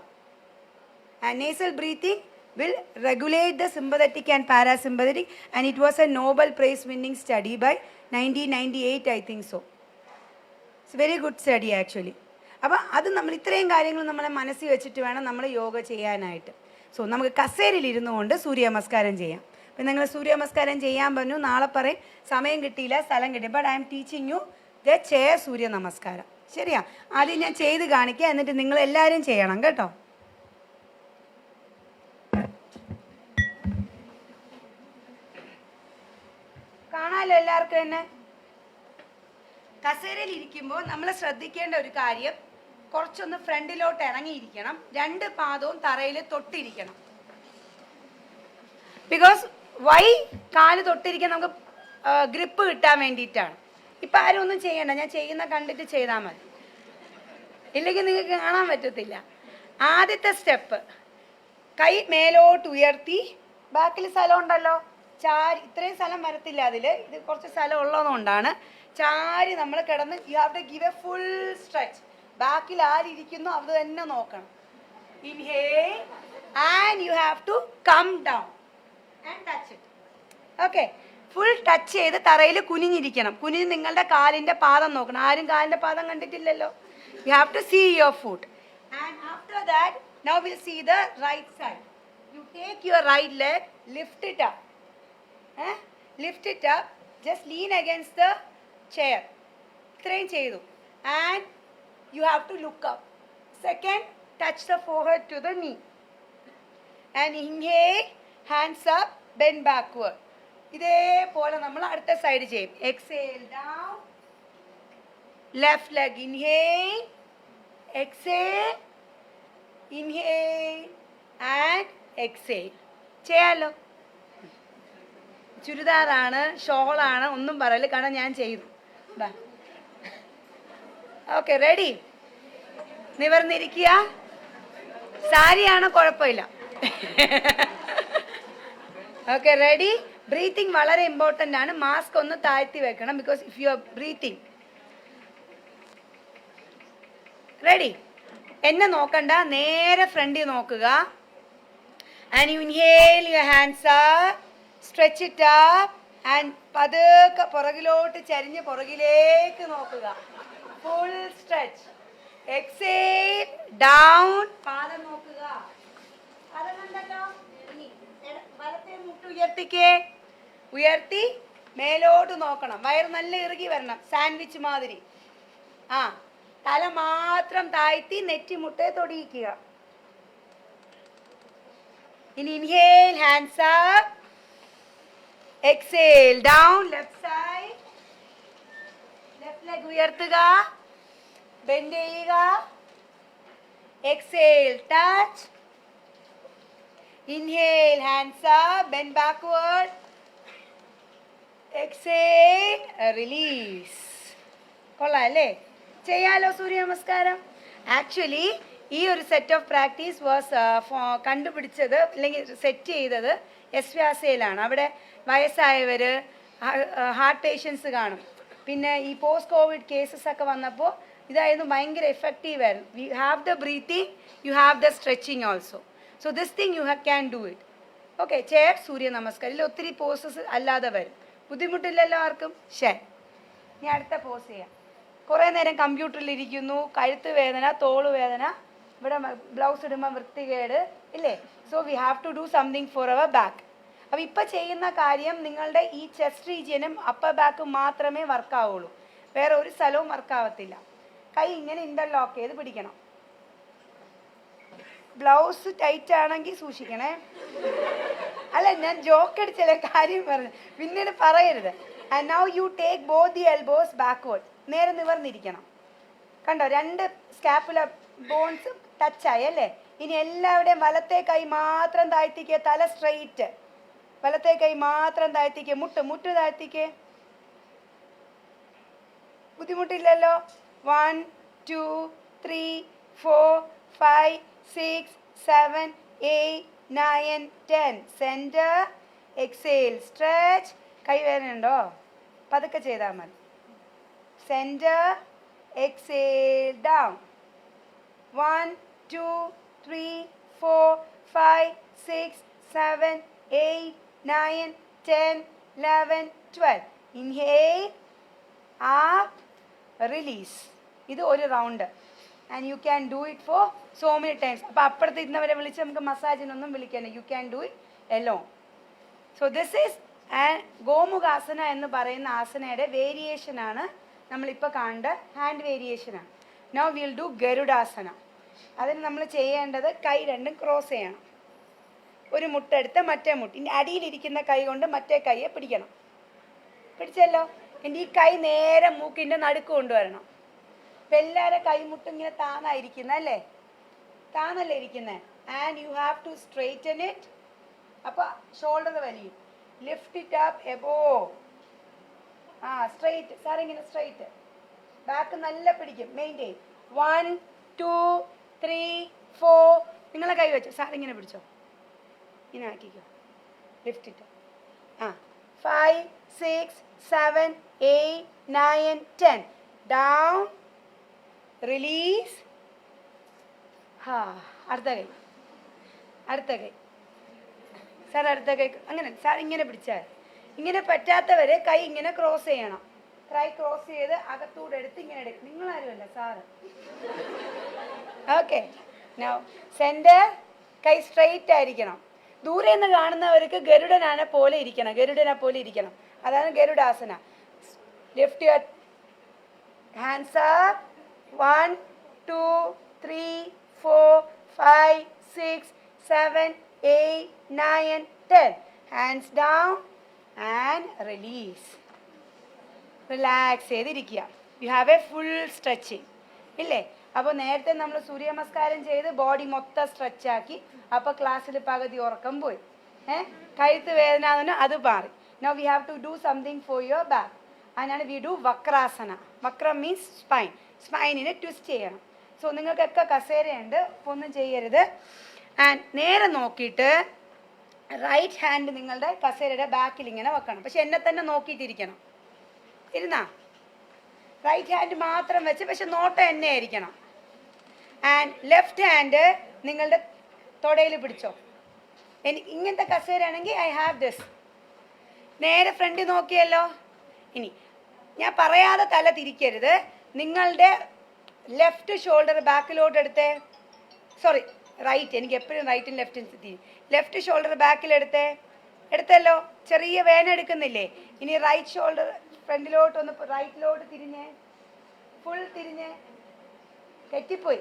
Speaker 8: And nasal breathing will regulate the sympathetic and parasympathetic, and it was a Nobel Prize winning study by 1998, I think so. It's a very good study actually. അപ്പോൾ അത് നമ്മൾ ഇത്രയും കാര്യങ്ങൾ നമ്മളെ മനസ്സിൽ വെച്ചിട്ട് വേണം നമ്മൾ യോഗ ചെയ്യാനായിട്ട്. സോ നമുക്ക് കസേരയിലിരുന്നു കൊണ്ട് സൂര്യ നമസ്കാരം ചെയ്യാം. അപ്പം നിങ്ങൾ സൂര്യ നമസ്കാരം ചെയ്യാൻ പറഞ്ഞു, നാളെ പറയും സമയം കിട്ടിയില്ല, സ്ഥലം കിട്ടി. But I am teaching you the chair Surya Namaskaram. ശരിയാ? ആദ്യം ഞാൻ ചെയ്ത് കാണിക്കുക, എന്നിട്ട് നിങ്ങൾ എല്ലാവരും ചെയ്യണം കേട്ടോ. കാണാമല്ലോ എല്ലാവർക്കും തന്നെ. കസേരയിൽ ഇരിക്കുമ്പോൾ നമ്മൾ ശ്രദ്ധിക്കേണ്ട ഒരു കാര്യം, കുറച്ചൊന്ന് ഫ്രണ്ടിലോട്ട് ഇറങ്ങിയിരിക്കണം. 2 പാദവും തറയിൽ തൊട്ടിരിക്കണം. ബിക്കോസ് കാല് തൊട്ടിരിക്കാൻ നമുക്ക് ഗ്രിപ്പ് കിട്ടാൻ വേണ്ടിയിട്ടാണ്. ഇപ്പം ആരും ഒന്നും ചെയ്യണ്ട, ഞാൻ ചെയ്യുന്ന കണ്ടിട്ട് ചെയ്താൽ മതി, ഇല്ലെങ്കിൽ നിങ്ങൾക്ക് കാണാൻ പറ്റത്തില്ല. ആദ്യത്തെ സ്റ്റെപ്പ്, കൈ മേലോട്ട് ഉയർത്തി. ബാക്കിൽ സ്ഥലം ഉണ്ടല്ലോ, ചാരി. ഇത്രയും സ്ഥലം വരത്തില്ല അതിൽ, ഇത് കുറച്ച് സ്ഥലം ഉള്ളതുകൊണ്ടാണ്. ചാരി നമ്മൾ കിടന്ന് you have to give a full stretch. ബാക്കിൽ ആരിയ്ക്കുന്നു അത് തന്നെ നോക്കണം. Inhale and you have to come down and touch it. Okay, full touch ചെയ്ത് തറയിൽ കുനിഞ്ഞിരിക്കണം. കുനിഞ്ഞ് നിങ്ങളുടെ കാലിൻ്റെ പാദം നോക്കണം. ആരും കാലിൻ്റെ പാദം കണ്ടിട്ടില്ലല്ലോ. You have to see your foot. And after that now will see the right side. You take your right leg, lift it up. Lift it up, just lean against the chair. ഇത്രയും ചെയ്തു. And you have to look up. Second, touch the forehead to the knee. And inhale, hands up, bend backward. ഇതേപോലെ നമ്മൾ അടുത്ത side ചെയ്യും. Exhale down, left leg inhale, exhale, inhale and exhale. ചെയ്യാലോ? ചുരിദാറാണ്, ഷോളാണ്, ഒന്നും പറയല്, കാരണം ഞാൻ ചെയ്തു. Okay, ready? നിവർന്നിരിക്കുക. സാരിയാണ്, കുഴപ്പമില്ല. Okay, ready? ബ്രീത്തിങ് വളരെ ഇമ്പോർട്ടൻ്റ് ആണ്. മാസ്ക് ഒന്ന് താഴ്ത്തി വെക്കണം, because if you are breathing. Ready? എന്നെ നോക്കണ്ട, നേരെ ഫ്രണ്ടിൽ നോക്കുക. And you inhale your hands up, stretch it up and പതുക്കെ പുറകിലോട്ട് ചരിഞ്ഞ് പുറകിലേക്ക് നോക്കുക. Full stretch. എക്സേൽ ഡൗൺ, പാദം നോക്കുക. പാദം കണ്ടല്ലോ? വലത്തെ മുട്ട് ഉയർത്തിക്കേ. ഉയർത്തി മേലോട്ട് നോക്കണം. വയറ് നല്ല ഇറുകി വരണം, സാൻഡ്വിച്ച് മാതിരി. തല മാത്രം താഴ്ത്തി നെറ്റിമുട്ടെ തൊടിയിക്കുക. ഇനി inhale, hands up. Exhale down, left side. Left leg ഉയർത്തുക, bend ചെയ്യുക. Exhale, touch. Inhale, hands up, bend backward. Exhale, release. കൊള്ളാം അല്ലേ? ചെയ്യാലോ സൂര്യ നമസ്കാരം? ആക്ച്വലി ഈ ഒരു സെറ്റ് ഓഫ് പ്രാക്ടീസ് വാസ് കണ്ടുപിടിച്ചത് അല്ലെങ്കിൽ സെറ്റ് ചെയ്തത് എസ് വ്യാസയിലാണ്. അവിടെ വയസ്സായവർ, ഹാർട്ട് പേഷ്യൻസ് കാണും. പിന്നെ ഈ പോസ്റ്റ് കോവിഡ് കേസസ് ഒക്കെ വന്നപ്പോൾ ഇതായിരുന്നു ഭയങ്കര എഫക്റ്റീവ് ആയിരുന്നു. You have the breathing, you have the stretching also. So this thing you can do it. Okay, chair Surya Namaskaram. ഇതിൽ ഒത്തിരി പോസസ് അല്ലാതെ വരും. ബുദ്ധിമുട്ടില്ലല്ലോ ആർക്കും? ശരി, ഇനി അടുത്ത പോസ് ചെയ്യാം. കുറേ നേരം കമ്പ്യൂട്ടറിൽ ഇരിക്കുന്നു, കഴുത്ത് വേദന, തോള് വേദന, ഇവിടെ ബ്ലൗസ് ഇടുമ്പോൾ വൃത്തികേട് ഇല്ലേ? So we have to do something for our back. അപ്പോൾ ഇപ്പം ചെയ്യുന്ന കാര്യം നിങ്ങളുടെ ഈ ചെസ്റ്റ് റീജിയനും അപ്പർ ബാക്കും മാത്രമേ വർക്കാവുള്ളൂ. വേറെ ഒരു സ്ഥലവും വർക്കാവത്തില്ല. കൈ ഇങ്ങനെ ഇൻ്റർലോക്ക് ചെയ്ത് പിടിക്കണം. ബ്ലൗസ് ടൈറ്റ് ആണെങ്കിൽ സൂക്ഷിക്കണേ. അല്ല, ഞാൻ ജോക്ക് അടിച്ചല്ലേ, കാര്യം പറഞ്ഞു, പിന്നീട് പറയരുത്. And now you take both the elbows backward. നേരെ നിവർന്നിരിക്കണം. കണ്ടോ, രണ്ട് സ്കാപ്പുല ബോൺസ് ടച്ചായി അല്ലേ? ഇനി എല്ലാവരുടെയും വലത്തെ കൈ മാത്രം താഴ്ത്തിക്കുക, തല സ്ട്രെയിറ്റ്. വലത്തെ കൈ മാത്രം താഴ്ത്തിക്കുക, മുട്ട് താഴ്ത്തിക്കുക. ബുദ്ധിമുട്ടില്ലല്ലോ? 1 2 3 4 5 6 7 8 9 10. Centre, exhale, stretch. കൈ വേദനയുണ്ടോ? പതുക്കെ ചെയ്താൽ മതി. Center, exhale, down. 1 2 3 4 5 6 7 8 9 10 11 12. Inhale, up, release. ഇത് ഒരു round. And you can do it for so many times. അപ്പോൾ അപ്പുറത്ത് ഇരുന്നവരെ വിളിച്ച് നമുക്ക് മസാജിനൊന്നും വിളിക്കണ്ട. You can do it alone. So this is Gomukhasana എന്ന് പറയുന്ന ആസനയുടെ വേരിയേഷനാണ് നമ്മളിപ്പോൾ കണ്ട ഹാൻഡ് വേരിയേഷനാണ്. Now will do Garudasana. അതിന് നമ്മൾ ചെയ്യേണ്ടത് കൈ രണ്ടും ക്രോസ് ചെയ്യണം. ഒരു മുട്ടെടുത്ത് മറ്റേ മുട്ട്, ഇനി അടിയിലിരിക്കുന്ന കൈ കൊണ്ട് മറ്റേ കൈയെ പിടിക്കണം. പിടിച്ചല്ലോ? എൻ്റെ ഈ കൈ നേരെ മൂക്കിൻ്റെ നടുക്ക് കൊണ്ടുവരണം. ഇപ്പം എല്ലാവരും കൈമുട്ടും ഇങ്ങനെ താന്നായിരിക്കുന്നത് അല്ലേ? താന്നല്ലേ ഇരിക്കുന്നത്? And you have to straighten it. അപ്പോൾ ഷോൾഡർ വലിയും. Lift it up above. Straight. Sir ഇങ്ങനെ സ്ട്രെയിറ്റ്. ബാക്ക് നല്ല പിടിക്കും. മെയിൻറ്റെയിൻ. 1 2 3 4. നിങ്ങളെ കൈ വെച്ചു. സാർ ഇങ്ങനെ പിടിച്ചോ, ഇങ്ങനെ ആക്കിക്കോ. ലിഫ്റ്റ് ഇട്ട്. 5 6 7 8 9 10. Down, release. അടുത്ത കൈ, അടുത്ത കൈ. സാർ അടുത്ത കൈ. അങ്ങനെ സാർ ഇങ്ങനെ പിടിച്ചാൽ. ഇങ്ങനെ പറ്റാത്തവരെ കൈ ഇങ്ങനെ ക്രോസ് ചെയ്യണം. കൈ ക്രോസ് ചെയ്ത് അകത്തൂടെ എടുത്ത് ഇങ്ങനെ എടുക്കും. നിങ്ങളാരുമല്ല, സാറ്. ഓക്കെ, നൗ സെൻറ്റർ, കൈ സ്ട്രെയിറ്റ് ആയിരിക്കണം. ദൂരെ നിന്ന് കാണുന്നവർക്ക് ഗരുഡനെ പോലെ ഇരിക്കണം. അതാണ് Garudasana. Lift your hands up. 1 2 3 4 5 6 7 8 9 10. Hands down and release. Relax ചെയ്തിരിക്കുക. You have a full stretching ഇല്ലേ? അപ്പോൾ നേരത്തെ നമ്മൾ സൂര്യ നമസ്കാരം ചെയ്ത് ബോഡി മൊത്തം സ്ട്രെച്ചാക്കി. അപ്പോൾ ക്ലാസ്സിൽ പകുതി ഉറക്കം പോയി. കഴുത്ത് വേദന അത് മാറി. Now we have to do something for your back. അതിനാണ് we do Vakrasana. Vakram means spine. സ്പൈനിനെ ട്വിസ്റ്റ് ചെയ്യണം. സോ നിങ്ങൾക്കൊക്കെ കസേരയുണ്ട്, അപ്പോൾ ഒന്നും ചെയ്യരുത്. ആൻഡ് നേരെ നോക്കിയിട്ട് റൈറ്റ് ഹാൻഡ് നിങ്ങളുടെ കസേരയുടെ ബാക്കിൽ ഇങ്ങനെ വെക്കണം. പക്ഷെ എന്നെ തന്നെ നോക്കിയിട്ടിരിക്കണം. ഇരുന്നാ റൈറ്റ് ഹാൻഡ് മാത്രം വെച്ച്, പക്ഷെ നോട്ടം എന്നെ ആയിരിക്കണം. ആൻഡ് ലെഫ്റ്റ് ഹാൻഡ് നിങ്ങളുടെ തൊടയിൽ പിടിച്ചോ. എനിക്ക് ഇങ്ങനത്തെ കസേരയാണെങ്കിൽ ഐ ഹാവ് ദിസ്. നേരെ ഫ്രണ്ടിൽ നോക്കിയല്ലോ. ഇനി ഞാൻ പറയാതെ തല തിരിക്കരുത്. നിങ്ങളുടെ ലെഫ്റ്റ് ഷോൾഡർ ബാക്കിലോട്ട് എടുത്തേ. Sorry, right. എനിക്ക് എപ്പോഴും റൈറ്റും ലെഫ്റ്റും തിരിയും. ലെഫ്റ്റ് ഷോൾഡർ എടുത്തല്ലോ. ചെറിയ വേന എടുക്കുന്നില്ലേ? ഇനി റൈറ്റ് ഷോൾഡർ ഫ്രണ്ടിലോട്ടൊന്ന് റൈറ്റിലോട്ട് തിരിഞ്ഞ്, ഫുൾ തിരിഞ്ഞ്. തെറ്റിപ്പോയി.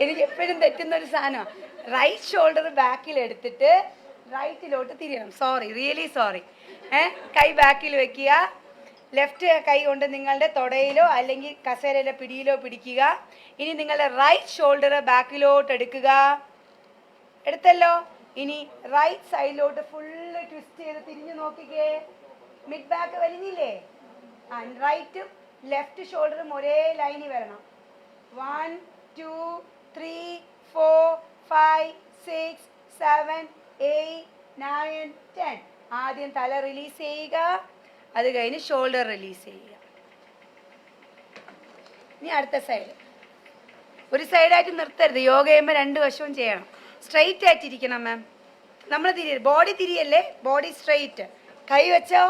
Speaker 8: എനിക്ക് എപ്പോഴും തെറ്റുന്നൊരു സാധനമാണ്. റൈറ്റ് ഷോൾഡർ ബാക്കിൽ എടുത്തിട്ട് റൈറ്റിലോട്ട് തിരിയണം. Sorry, really sorry. കൈ ബാക്കിൽ വെക്കുക. ലെഫ്റ്റ് കൈ കൊണ്ട് നിങ്ങളുടെ തൊടയിലോ അല്ലെങ്കിൽ കസേരയിലെ പിടിയിലോ പിടിക്കുക. ഇനി നിങ്ങളുടെ റൈറ്റ് ഷോൾഡർ ബാക്കിലോട്ട് എടുക്കുക. എടുത്തല്ലോ. ഇനി റൈറ്റ് സൈഡിലോട്ട് ഫുള്ള് ട്വിസ്റ്റ് ചെയ്ത് തിരിഞ്ഞു നോക്കിക്കേ. മിഡ് ബാക്ക് വലിഞ്ഞില്ലേ? റൈറ്റും ലെഫ്റ്റ് ഷോൾഡറും ഒരേ ലൈനിൽ വരണം. 1 2 3 4 5 6 7 8 9 10. ആദ്യം തല റിലീസ് ചെയ്യുക, അത് കഴിഞ്ഞ് ഷോൾഡർ റിലീസ് ചെയ്യുക. ഇനി അടുത്ത സൈഡ്. ഒരു സൈഡായിട്ട് നിർത്തരുത്. യോഗ ചെയ്യുമ്പോൾ രണ്ട് വശവും ചെയ്യണം. സ്ട്രെയിറ്റ് ആയിട്ടിരിക്കണം മാം. നമ്മൾ തിരിയരുത്. ബോഡി തിരിയല്ലേ, ബോഡി സ്ട്രെയിറ്റ്. കൈ വെച്ചോ.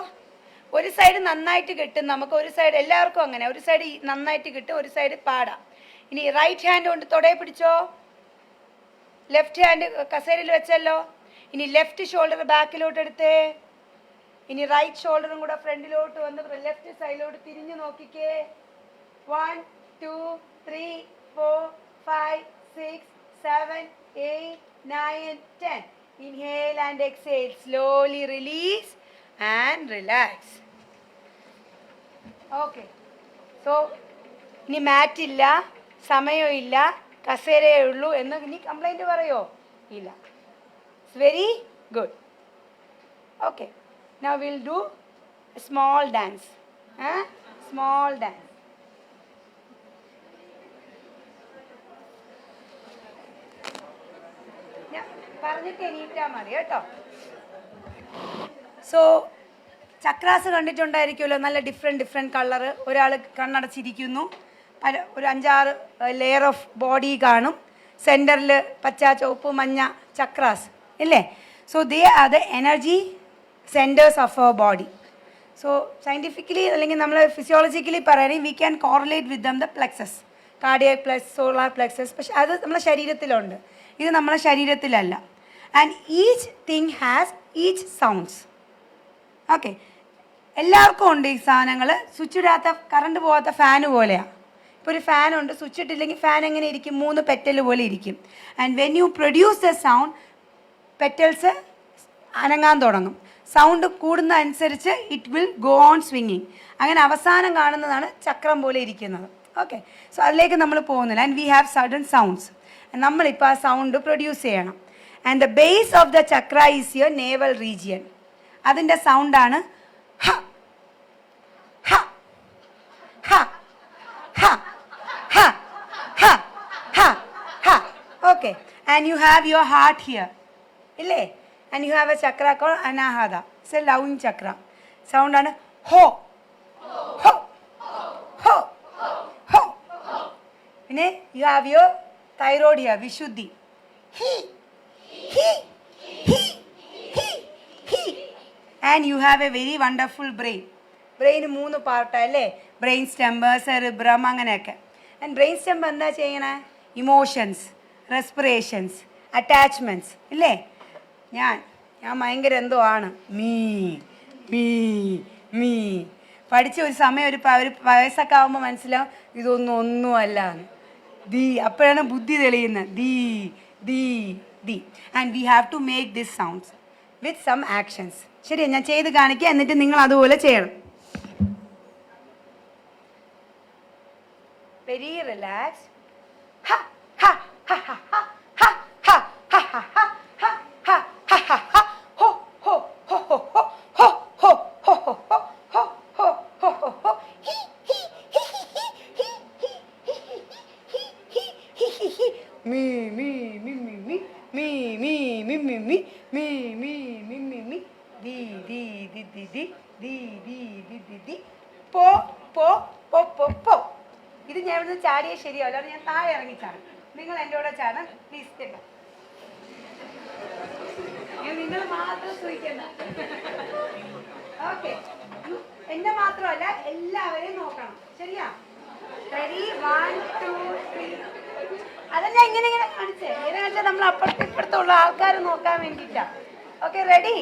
Speaker 8: ഒരു സൈഡ് നന്നായിട്ട് കിട്ടും നമുക്ക്, ഒരു സൈഡ് എല്ലാവർക്കും അങ്ങനെ. ഒരു സൈഡ് നന്നായിട്ട് കിട്ടും, ഒരു സൈഡ് പാടാം. ഇനി റൈറ്റ് ഹാൻഡ് കൊണ്ട് തൊടയെ പിടിച്ചോ. ലെഫ്റ്റ് ഹാൻഡ് കസേരയിൽ വെച്ചല്ലോ. ഇനി ലെഫ്റ്റ് ഷോൾഡർ ബാക്കിലോട്ട് എടുത്തേ. ഇനി റൈറ്റ് ഷോൾഡറും കൂടെ ഫ്രണ്ടിലോട്ട് വന്ന് ലെഫ്റ്റ് സൈഡിലോട്ട് തിരിഞ്ഞു നോക്കിക്കേ. 1 2 3 4 5 6 7 8 9 10. Inhale and exhale. Slowly release and relax. Okay. So, ഇനി മാറ്റില്ല, സമയമില്ല, കസേരയേ ഉള്ളൂ എന്ന് ഇനി കംപ്ലൈൻറ്റ് പറയോ? ഇല്ല. It's very good. Okay. Now we'll do a small dance. Small dance. പറഞ്ഞിട്ട് എണീറ്റാ മതി കേട്ടോ. സോ ചക്രാസ് കണ്ടിട്ടുണ്ടായിരിക്കുമല്ലോ, നല്ല ഡിഫറെൻറ്റ് കളറ്. ഒരാൾ കണ്ണടച്ചിരിക്കുന്നു, ഒരു 5-6 ലെയർ ഓഫ് ബോഡി കാണും. സെൻറ്ററിൽ പച്ച, ചുവപ്പ്, മഞ്ഞ ചക്രാസ് ഇല്ലേ? So they are the energy centres of our body. So scientifically അല്ലെങ്കിൽ നമ്മൾ ഫിസിയോളജിക്കലി പറയുകയാണെങ്കിൽ we can correlate with them the plexus, cardiac plex, solar plexus. പക്ഷെ അത് നമ്മളെ ശരീരത്തിലുണ്ട്, ഇത് നമ്മളെ ശരീരത്തിലല്ല. And each thing has each sounds. Okay, എല്ലാവർക്കും ഉണ്ട് ഈ സാധനങ്ങൾ. സ്വിച്ച് ഇടാത്ത, കറണ്ട് പോകാത്ത ഫാന് പോലെയാണ്. ഇപ്പോൾ ഒരു ഫാനുണ്ട്, സ്വിച്ച് ഇട്ടില്ലെങ്കിൽ ഫാൻ എങ്ങനെ ഇരിക്കും? 3 പെറ്റൽ പോലെ ഇരിക്കും. And when you produce the sound, petals അനങ്ങാൻ തുടങ്ങും. സൗണ്ട് കൂടുന്ന അനുസരിച്ച് ഇറ്റ് വിൽ ഗോ ഓൺ സ്വിങ്ങിങ്. അങ്ങനെ അവസാനം കാണുന്നതാണ് ചക്രം പോലെ ഇരിക്കുന്നത്. ഓക്കെ, സോ അതിലേക്ക് നമ്മൾ പോകുന്നില്ല. And we have sudden sounds. നമ്മളിപ്പോൾ ആ സൗണ്ട് പ്രൊഡ്യൂസ് ചെയ്യണം. And the base of the chakra is your navel region. അതിൻ്റെ സൗണ്ടാണ് ഹ ഹ ഹ ഹ ഹ ഹ ഹ ഹ. Okay, and you have your heart here ഇല്ലേ? And you have a chakra call Anahata. It's a loving chakra. സൗണ്ടാണ് ഹോ ഹോ ഹോ ഹോ. പിന്നെ you have your thyroid here, Vishuddhi. ഹി ഹി ഹി ഹി he. And you have a very wonderful brain. ബ്രെയിന് 3 പാർട്ടാണ് അല്ലേ? ബ്രെയിൻ സ്റ്റെമ്പ്, സെറിബ്രം, അങ്ങനെയൊക്കെ. ആൻഡ് ബ്രെയിൻ സ്റ്റെമ്പ് എന്താ ചെയ്യണേ? ഇമോഷൻസ്, റെസ്പിറേഷൻസ്, അറ്റാച്ച്മെൻറ്റ്സ് ഇല്ലേ? ഞാൻ ഭയങ്കര എന്തോ ആണ്, മീ മീ മീ. പഠിച്ച ഒരു സമയം ഒരു വയസ്സൊക്കെ ആകുമ്പോൾ മനസ്സിലാവും ഒന്നുമല്ല. ദി, അപ്പോഴാണ് ബുദ്ധി തെളിയുന്നത്. ദി ദി ദി. And we have to make this sounds with some actions. ശരി, ഞാൻ ചെയ്ത് കാണിക്കുക, എന്നിട്ട് നിങ്ങൾ അതുപോലെ ചെയ്യണം. Very relax. ഇത് ഞാൻ ഇവിടുന്ന് ചാടിയേ ശരിയാവില്ല, ഞാൻ താഴെ ഇറങ്ങി ചാടും. നിങ്ങൾ എൻ്റെ കൂടെ ചാടാൻ പ്ലീസ് കേട്ടോ. നിങ്ങൾ മാത്രം സൂചിക്കണ്ട. ഓക്കെ, എന്നെ മാത്രമല്ല എല്ലാവരെയും നോക്കണം. ശരിയാ? റെഡി? 1 2 3. അതല്ല ഇങ്ങനെ കാണിച്ചേ. ഇങ്ങനെ കാണിച്ചാൽ നമ്മൾ അപ്പുറത്തുള്ള ആൾക്കാർ നോക്കാൻ വേണ്ടിയിട്ടാ. Okay, ready?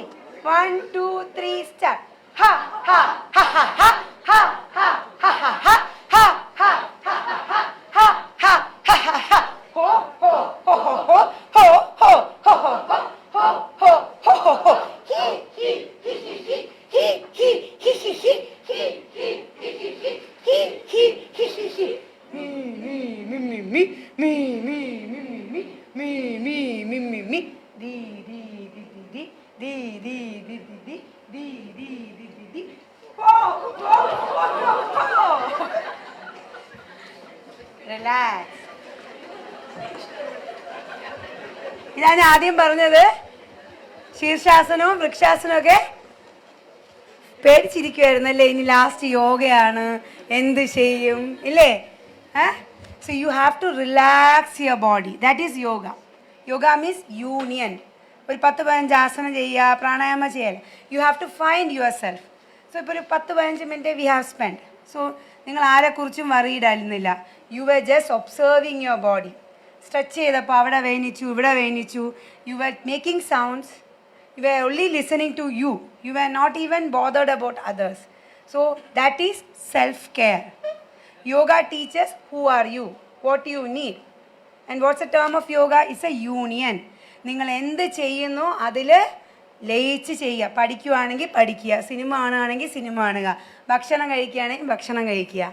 Speaker 8: 1 2 3 സ്റ്റാർട്ട്. ഹ ഹ ഹ ഹ ഹ ഹ ഹ ഹ ഹ ഹ ഹ ഹ ഹ ഹ ഹ ഹ. ഹോ ഹോ ഹോ ഹോ ഹോ ഹോ ഹോ ഹോ ഹോ ഹോ ഹോ ഹോ ഹോ. ഹി ഹി ഹി ഹി ഹി ഹി ഹി ഹി ഹി ഹി ഹി. റിലാക്സ്. ഇതാണ് ആദ്യം പറഞ്ഞത്. ശീർഷാസനവും വൃക്ഷാസനവും ഒക്കെ പേടിച്ചിരിക്കുമായിരുന്നു അല്ലേ, ഇനി ലാസ്റ്റ് യോഗയാണ് എന്ത് ചെയ്യും ഇല്ലേ? So you have to relax your body, that is yoga. Yoga means union. ഒരു 10-15 ആസനം ചെയ്യുക, പ്രാണായാമം ചെയ്യൽ. You have to find yourself. So ഇപ്പോൾ ഒരു 10-15 minute we have spend. So നിങ്ങൾ ആരെക്കുറിച്ചും വറീഡ് ആയിരുന്നില്ല. You were just observing your body. Stretch ചെയ്തപ്പോൾ അവിടെ വേദനിച്ചു, ഇവിടെ വേദനിച്ചു. You were making sounds. You were only listening to you. You were not even bothered about others. So that is self-care. Yoga teaches who are you, what you need. And what's the term of yoga? It's a union. നിങ്ങൾ എന്ത് ചെയ്യുന്നു അതിൽ ലയിച്ച് ചെയ്യുക. പഠിക്കുകയാണെങ്കിൽ പഠിക്കുക, cinema കാണുകയാണെങ്കിൽ cinema കാണുക, ഭക്ഷണം കഴിക്കുകയാണെങ്കിൽ ഭക്ഷണം കഴിക്കുക.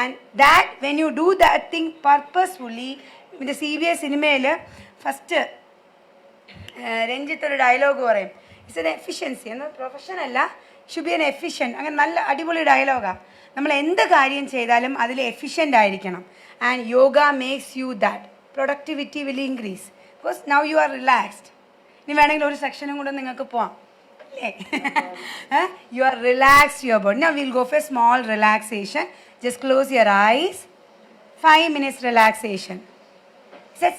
Speaker 8: And that when you do that thing purposefully. ഇതിൻ്റെ CBS സിനിമയിൽ ഫസ്റ്റ് രഞ്ജിത്ത് ഒരു ഡയലോഗ് പറയും, ഇറ്റ്സ് എൻ എഫിഷ്യൻസി. എന്നാൽ പ്രൊഫഷൻ അല്ല, ഷുഡ് ബി എൻ എഫിഷ്യൻറ്റ്. അങ്ങനെ നല്ല അടിപൊളി ഡയലോഗാണ്. നമ്മൾ എന്ത് കാര്യം ചെയ്താലും അതിൽ എഫിഷ്യൻ്റ് ആയിരിക്കണം. And yoga makes you that. Productivity will increase because now you are relaxed. ഇനി വേണമെങ്കിൽ ഒരു സെക്ഷനും കൂടെ നിങ്ങൾക്ക് പോവാം അല്ലേ? You are relaxed your body. Now will go for small relaxation. Just close your eyes. 5 minutes relaxation.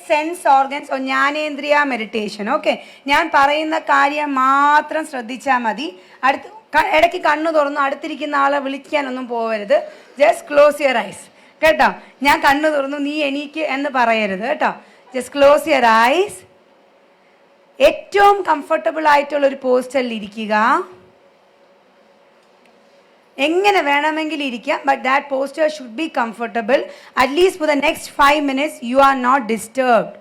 Speaker 8: Sense organs or ജ്ഞാനേന്ദ്രിയ meditation. Okay, ഞാൻ പറയുന്ന കാര്യം മാത്രം ശ്രദ്ധിച്ചാൽ മതി. ഇടയ്ക്ക് കണ്ണു തുറന്നു അടുത്തിരിക്കുന്ന ആളെ വിളിക്കാനൊന്നും പോകരുത്. ജസ്റ്റ് ക്ലോസ് യുവർ ഐസ് കേട്ടോ. ഞാൻ കണ്ണു തുറന്നു നീ എണീക്ക് എന്ന് പറയരുത് കേട്ടോ. Just close your eyes. ഏറ്റവും കംഫർട്ടബിൾ ആയിട്ടുള്ളൊരു പോസ്റ്ററിൽ ഇരിക്കുക. എങ്ങനെ വേണമെങ്കിലും ഇരിക്കാം, but that posture should be comfortable. At least for the next 5 minutes you are not disturbed.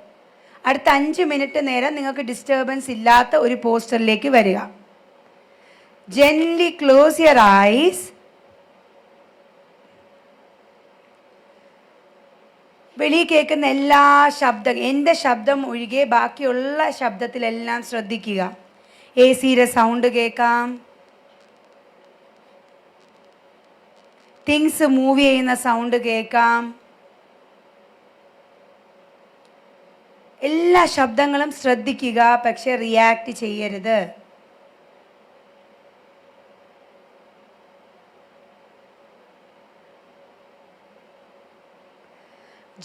Speaker 8: അടുത്ത 5 മിനിറ്റ് നേരം നിങ്ങൾക്ക് ഡിസ്റ്റർബൻസ് ഇല്ലാത്ത ഒരു പോസ്റ്ററിലേക്ക് വരിക. Gently close your ice. വെളിയിൽ കേൾക്കുന്ന എല്ലാ ശബ്ദം, എൻ്റെ ശബ്ദം ഒഴികെ ബാക്കിയുള്ള ശബ്ദത്തിലെല്ലാം ശ്രദ്ധിക്കുക. AC-യുടെ സൗണ്ട് കേൾക്കാം, തിങ്സ് മൂവ് ചെയ്യുന്ന സൗണ്ട് കേൾക്കാം. എല്ലാ ശബ്ദങ്ങളും ശ്രദ്ധിക്കുക, പക്ഷെ റിയാക്ട് ചെയ്യരുത്.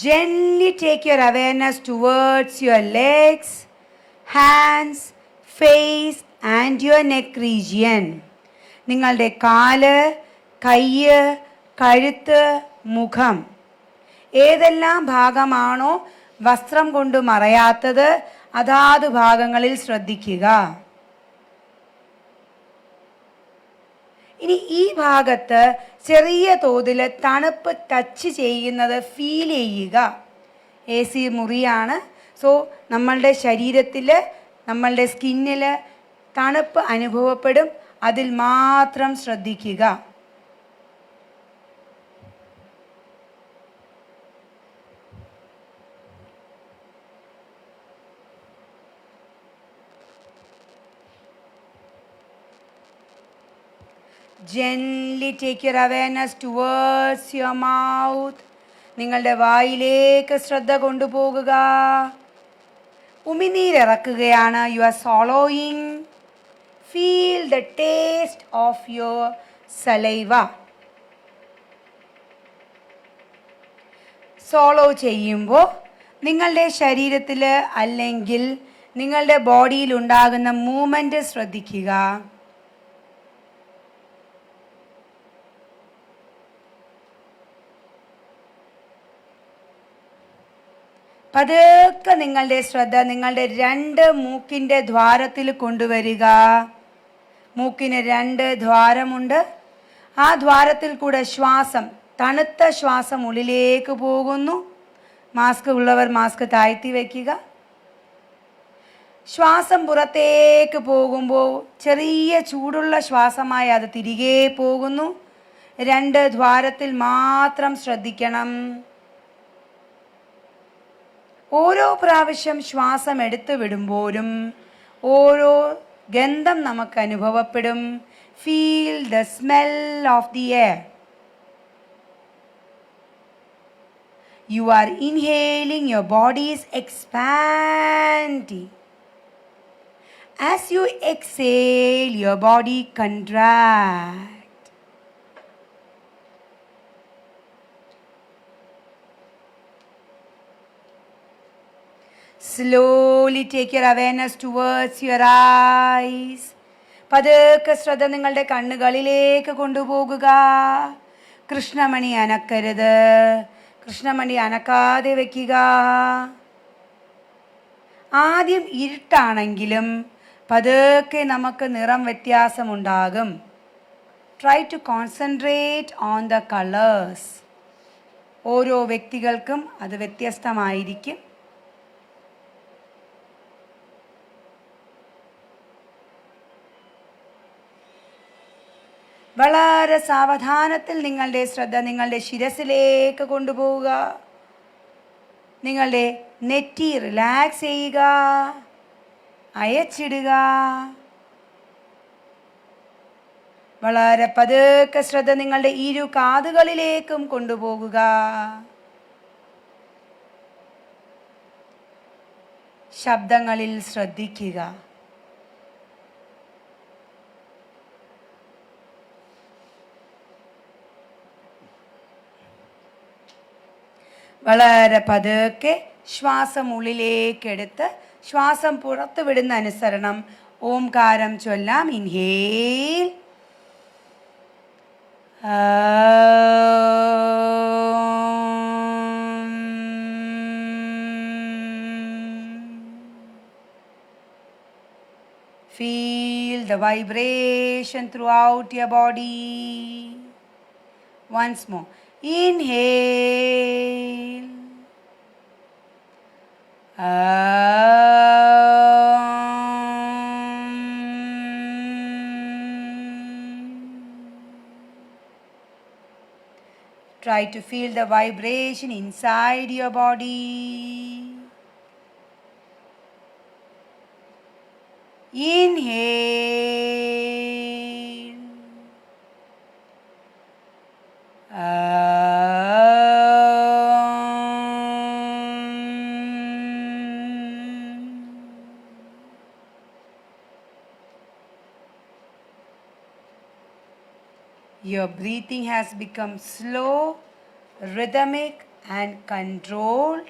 Speaker 8: Gently take your awareness towards your legs, hands, face and your neck region. നിങ്ങളുടെ കാല്, കയ്യ്, കഴുത്ത്, മുഖം, ഏതെല്ലാം ഭാഗമാണോ വസ്ത്രം കൊണ്ട് മറയാത്തത് അതാത് ഭാഗങ്ങളിൽ ശ്രദ്ധിക്കുക. ഇനി ഈ ഭാഗത്ത് ചെറിയ തോതിൽ തണുപ്പ് ടച്ച് ചെയ്യുന്നത് ഫീൽ ചെയ്യുക. AC മുറിയാണ്. സോ നമ്മളുടെ ശരീരത്തിൽ, നമ്മളുടെ സ്കിന്നിൽ തണുപ്പ് അനുഭവപ്പെടും. അതിൽ മാത്രം ശ്രദ്ധിക്കുക. Gently take your awareness towards your mouth. നിങ്ങളുടെ വായിലേക്ക് ശ്രദ്ധ കൊണ്ടുപോകുക. ഉമിനീരിറക്കുകയാണ്. You are swallowing. Feel the taste of your saliva. swallow ചെയ്യുമ്പോൾ നിങ്ങളുടെ ശരീരത്തിൽ അല്ലെങ്കിൽ നിങ്ങളുടെ ബോഡിയിൽ ഉണ്ടാകുന്ന മൂവ്മെൻറ്റ് ശ്രദ്ധിക്കുക. പതുക്കെ നിങ്ങളുടെ ശ്രദ്ധ നിങ്ങളുടെ 2 മൂക്കിൻ്റെ ദ്വാരത്തിൽ കൊണ്ടുവരിക. മൂക്കിന് 2 ദ്വാരമുണ്ട്. ആ ദ്വാരത്തിൽ കൂടെ ശ്വാസം, തണുത്ത ശ്വാസം ഉള്ളിലേക്ക് പോകുന്നു. മാസ്ക് ഉള്ളവർ മാസ്ക് താഴ്ത്തി വയ്ക്കുക. ശ്വാസം പുറത്തേക്ക് പോകുമ്പോൾ ചെറിയ ചൂടുള്ള ശ്വാസമായി അത് തിരികെ പോകുന്നു. 2 ദ്വാരത്തിൽ മാത്രം ശ്രദ്ധിക്കണം. ഓരോ പ്രാവശ്യം ശ്വാസം എടുത്തു വിടുമ്പോഴും ഓരോ ഗന്ധം നമുക്ക് അനുഭവപ്പെടും. Feel the smell of the air. You are inhaling, your body is expanding. As you exhale, your body contracts. Slowly take your awareness towards your eyes. പതുക്കെ ശ്രദ്ധ നിങ്ങളുടെ കണ്ണുകളിലേക്ക് കൊണ്ടുപോകുക. കൃഷ്ണമണി അനക്കരുത്. കൃഷ്ണമണി അനക്കാതെ വയ്ക്കുക. ആദ്യം ഇരുട്ടാണെങ്കിലും പതുക്കെ നമുക്ക് നിറം വ്യത്യാസമുണ്ടാകും. Try to concentrate on the colours. ഓരോ വ്യക്തികൾക്കും അത് വ്യത്യസ്തമായിരിക്കും. വളരെ സാവധാനത്തിൽ നിങ്ങളുടെ ശ്രദ്ധ നിങ്ങളുടെ ശിരസിലേക്ക് കൊണ്ടുപോവുക. നിങ്ങളുടെ നെറ്റി റിലാക്സ് ചെയ്യുക, അയച്ചിടുക. വളരെ പതുക്കെ ശ്രദ്ധ നിങ്ങളുടെ ഇരു കാതുകളിലേക്കും കൊണ്ടുപോകുക. ശബ്ദങ്ങളിൽ ശ്രദ്ധിക്കുക. വളരെ പതുക്കെ ശ്വാസം ഉള്ളിലേക്കെടുത്ത് ശ്വാസം പുറത്തു വിടുന്ന അനുസരണം ഓംകാരം ചൊല്ലാം. Inhale. Feel the vibration throughout your body. Once more. Inhale. Try to feel the vibration inside your body. Inhale. Your breathing has become slow, rhythmic, and controlled.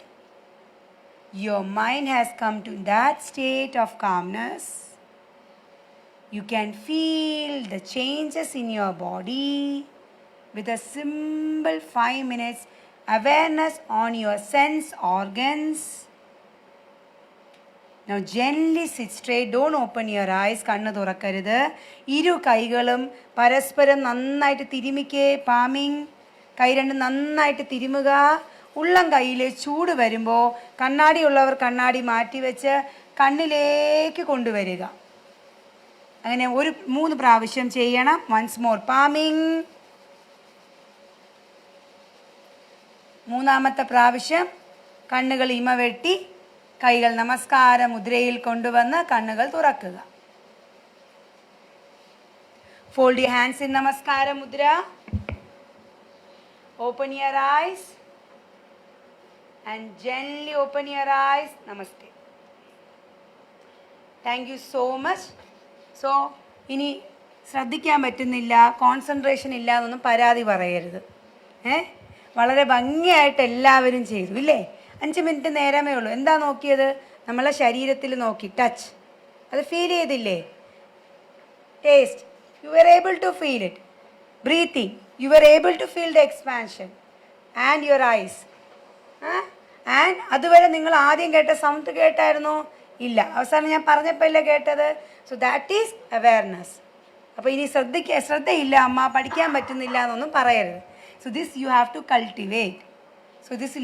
Speaker 8: Your mind has come to that state of calmness. You can feel the changes in your body with a simple 5 minutes awareness on your sense organs. Now gently sit straight. Don't open your eyes. കണ്ണ് തുറക്കരുത്. ഇരു കൈകളും പരസ്പരം നന്നായിട്ട് തിരുമിക്കേ. പാമിങ്. കൈ രണ്ട് നന്നായിട്ട് തിരുമുക. ഉള്ളം കൈയിൽ ചൂട് വരുമ്പോൾ കണ്ണാടി ഉള്ളവർ കണ്ണാടി മാറ്റി വെച്ച് കണ്ണിലേക്ക് കൊണ്ടുവരിക. അങ്ങനെ 3 പ്രാവശ്യം ചെയ്യണം. Once more palming. മൂന്നാമത്തെ പ്രാവശ്യം കണ്ണുകൾ ഇമവെട്ടി കൈകൾ നമസ്കാര മുദ്രയിൽ കൊണ്ടുവന്ന് കണ്ണുകൾ തുറക്കുക. ഫോൾഡ് യുവർ ഹാൻഡ്സ് ഇൻ നമസ്കാര മുദ്ര. Open your eyes and gently open your eyes. Namaste. Thank you so much. So ഇനി ശ്രദ്ധിക്കാൻ പറ്റുന്നില്ല, കോൺസെൻട്രേഷൻ ഇല്ല എന്നൊന്നും പരാതി പറയരുത്. വളരെ ഭംഗിയായിട്ട് എല്ലാവരും ചെയ്തു ഇല്ലേ? 5 മിനിറ്റ് നേരമേ ഉള്ളൂ. എന്താ നോക്കിയത്? നമ്മളെ ശരീരത്തിൽ നോക്കി. ടച്ച്. അത് ഫീൽ ചെയ്തില്ലേ? Taste. You were able to feel it. Breathing. You were able to feel the expansion. And your eyes. And അതുവരെ നിങ്ങൾ ആദ്യം കേട്ട സൗണ്ട് കേട്ടായിരുന്നോ? ഇല്ല. അവസാനം ഞാൻ പറഞ്ഞപ്പോൾ അല്ലേ കേട്ടത്? So that is awareness. അപ്പോൾ ഇനി ശ്രദ്ധയില്ല അമ്മ, പഠിക്കാൻ പറ്റുന്നില്ല എന്നൊന്നും പറയരുത്. So this you have to cultivate. So this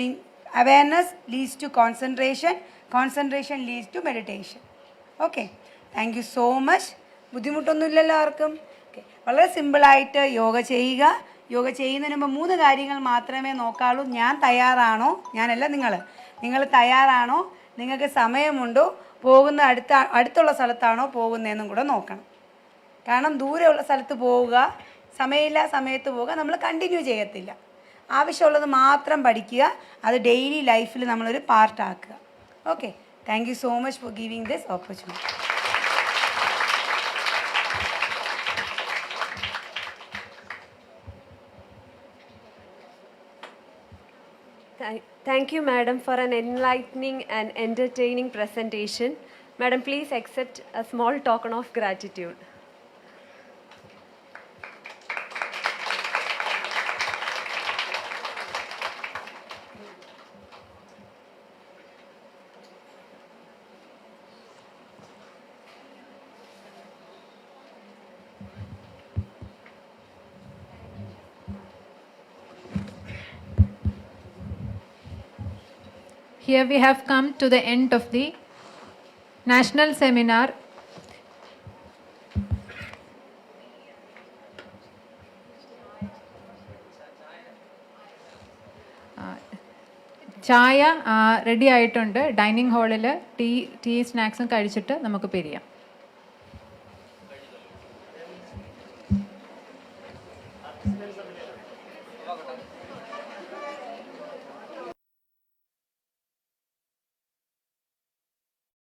Speaker 8: awareness leads to concentration. Concentration leads to meditation. Okay, thank you so much. ബുദ്ധിമുട്ടൊന്നുമില്ലല്ലോ ആർക്കും? ഓക്കെ, വളരെ സിമ്പിളായിട്ട് യോഗ ചെയ്യുക. യോഗ ചെയ്യുന്നതിന് മുമ്പ് 3 കാര്യങ്ങൾ മാത്രമേ നോക്കാവുള്ളൂ. ഞാൻ തയ്യാറാണോ? ഞാനല്ല, നിങ്ങൾ തയ്യാറാണോ? നിങ്ങൾക്ക് സമയമുണ്ടോ? പോകുന്ന അടുത്തുള്ള സ്ഥലത്താണോ പോകുന്നതെന്നും കൂടെ നോക്കണം. കാരണം ദൂരെയുള്ള സ്ഥലത്ത് പോവുക, സമയമില്ല സമയത്ത് പോവുക, നമ്മൾ കണ്ടിന്യൂ ചെയ്യത്തില്ല. ആവശ്യമുള്ളത് മാത്രം പഠിക്കുക, അത് ഡെയിലി ലൈഫിൽ നമ്മളൊരു പാർട്ടാക്കുക. Okay, thank you so much for giving this opportunity.
Speaker 1: Thank you, Madam, for an enlightening and entertaining presentation. Madam, please accept a small token of gratitude.
Speaker 6: Here we have come to the end of the national seminar. ചായ ready ആയിട്ടുണ്ട്. Dining ഹാളിൽ tea സ്നാക്സും കഴിച്ചിട്ട് നമുക്ക് പിരിയാം.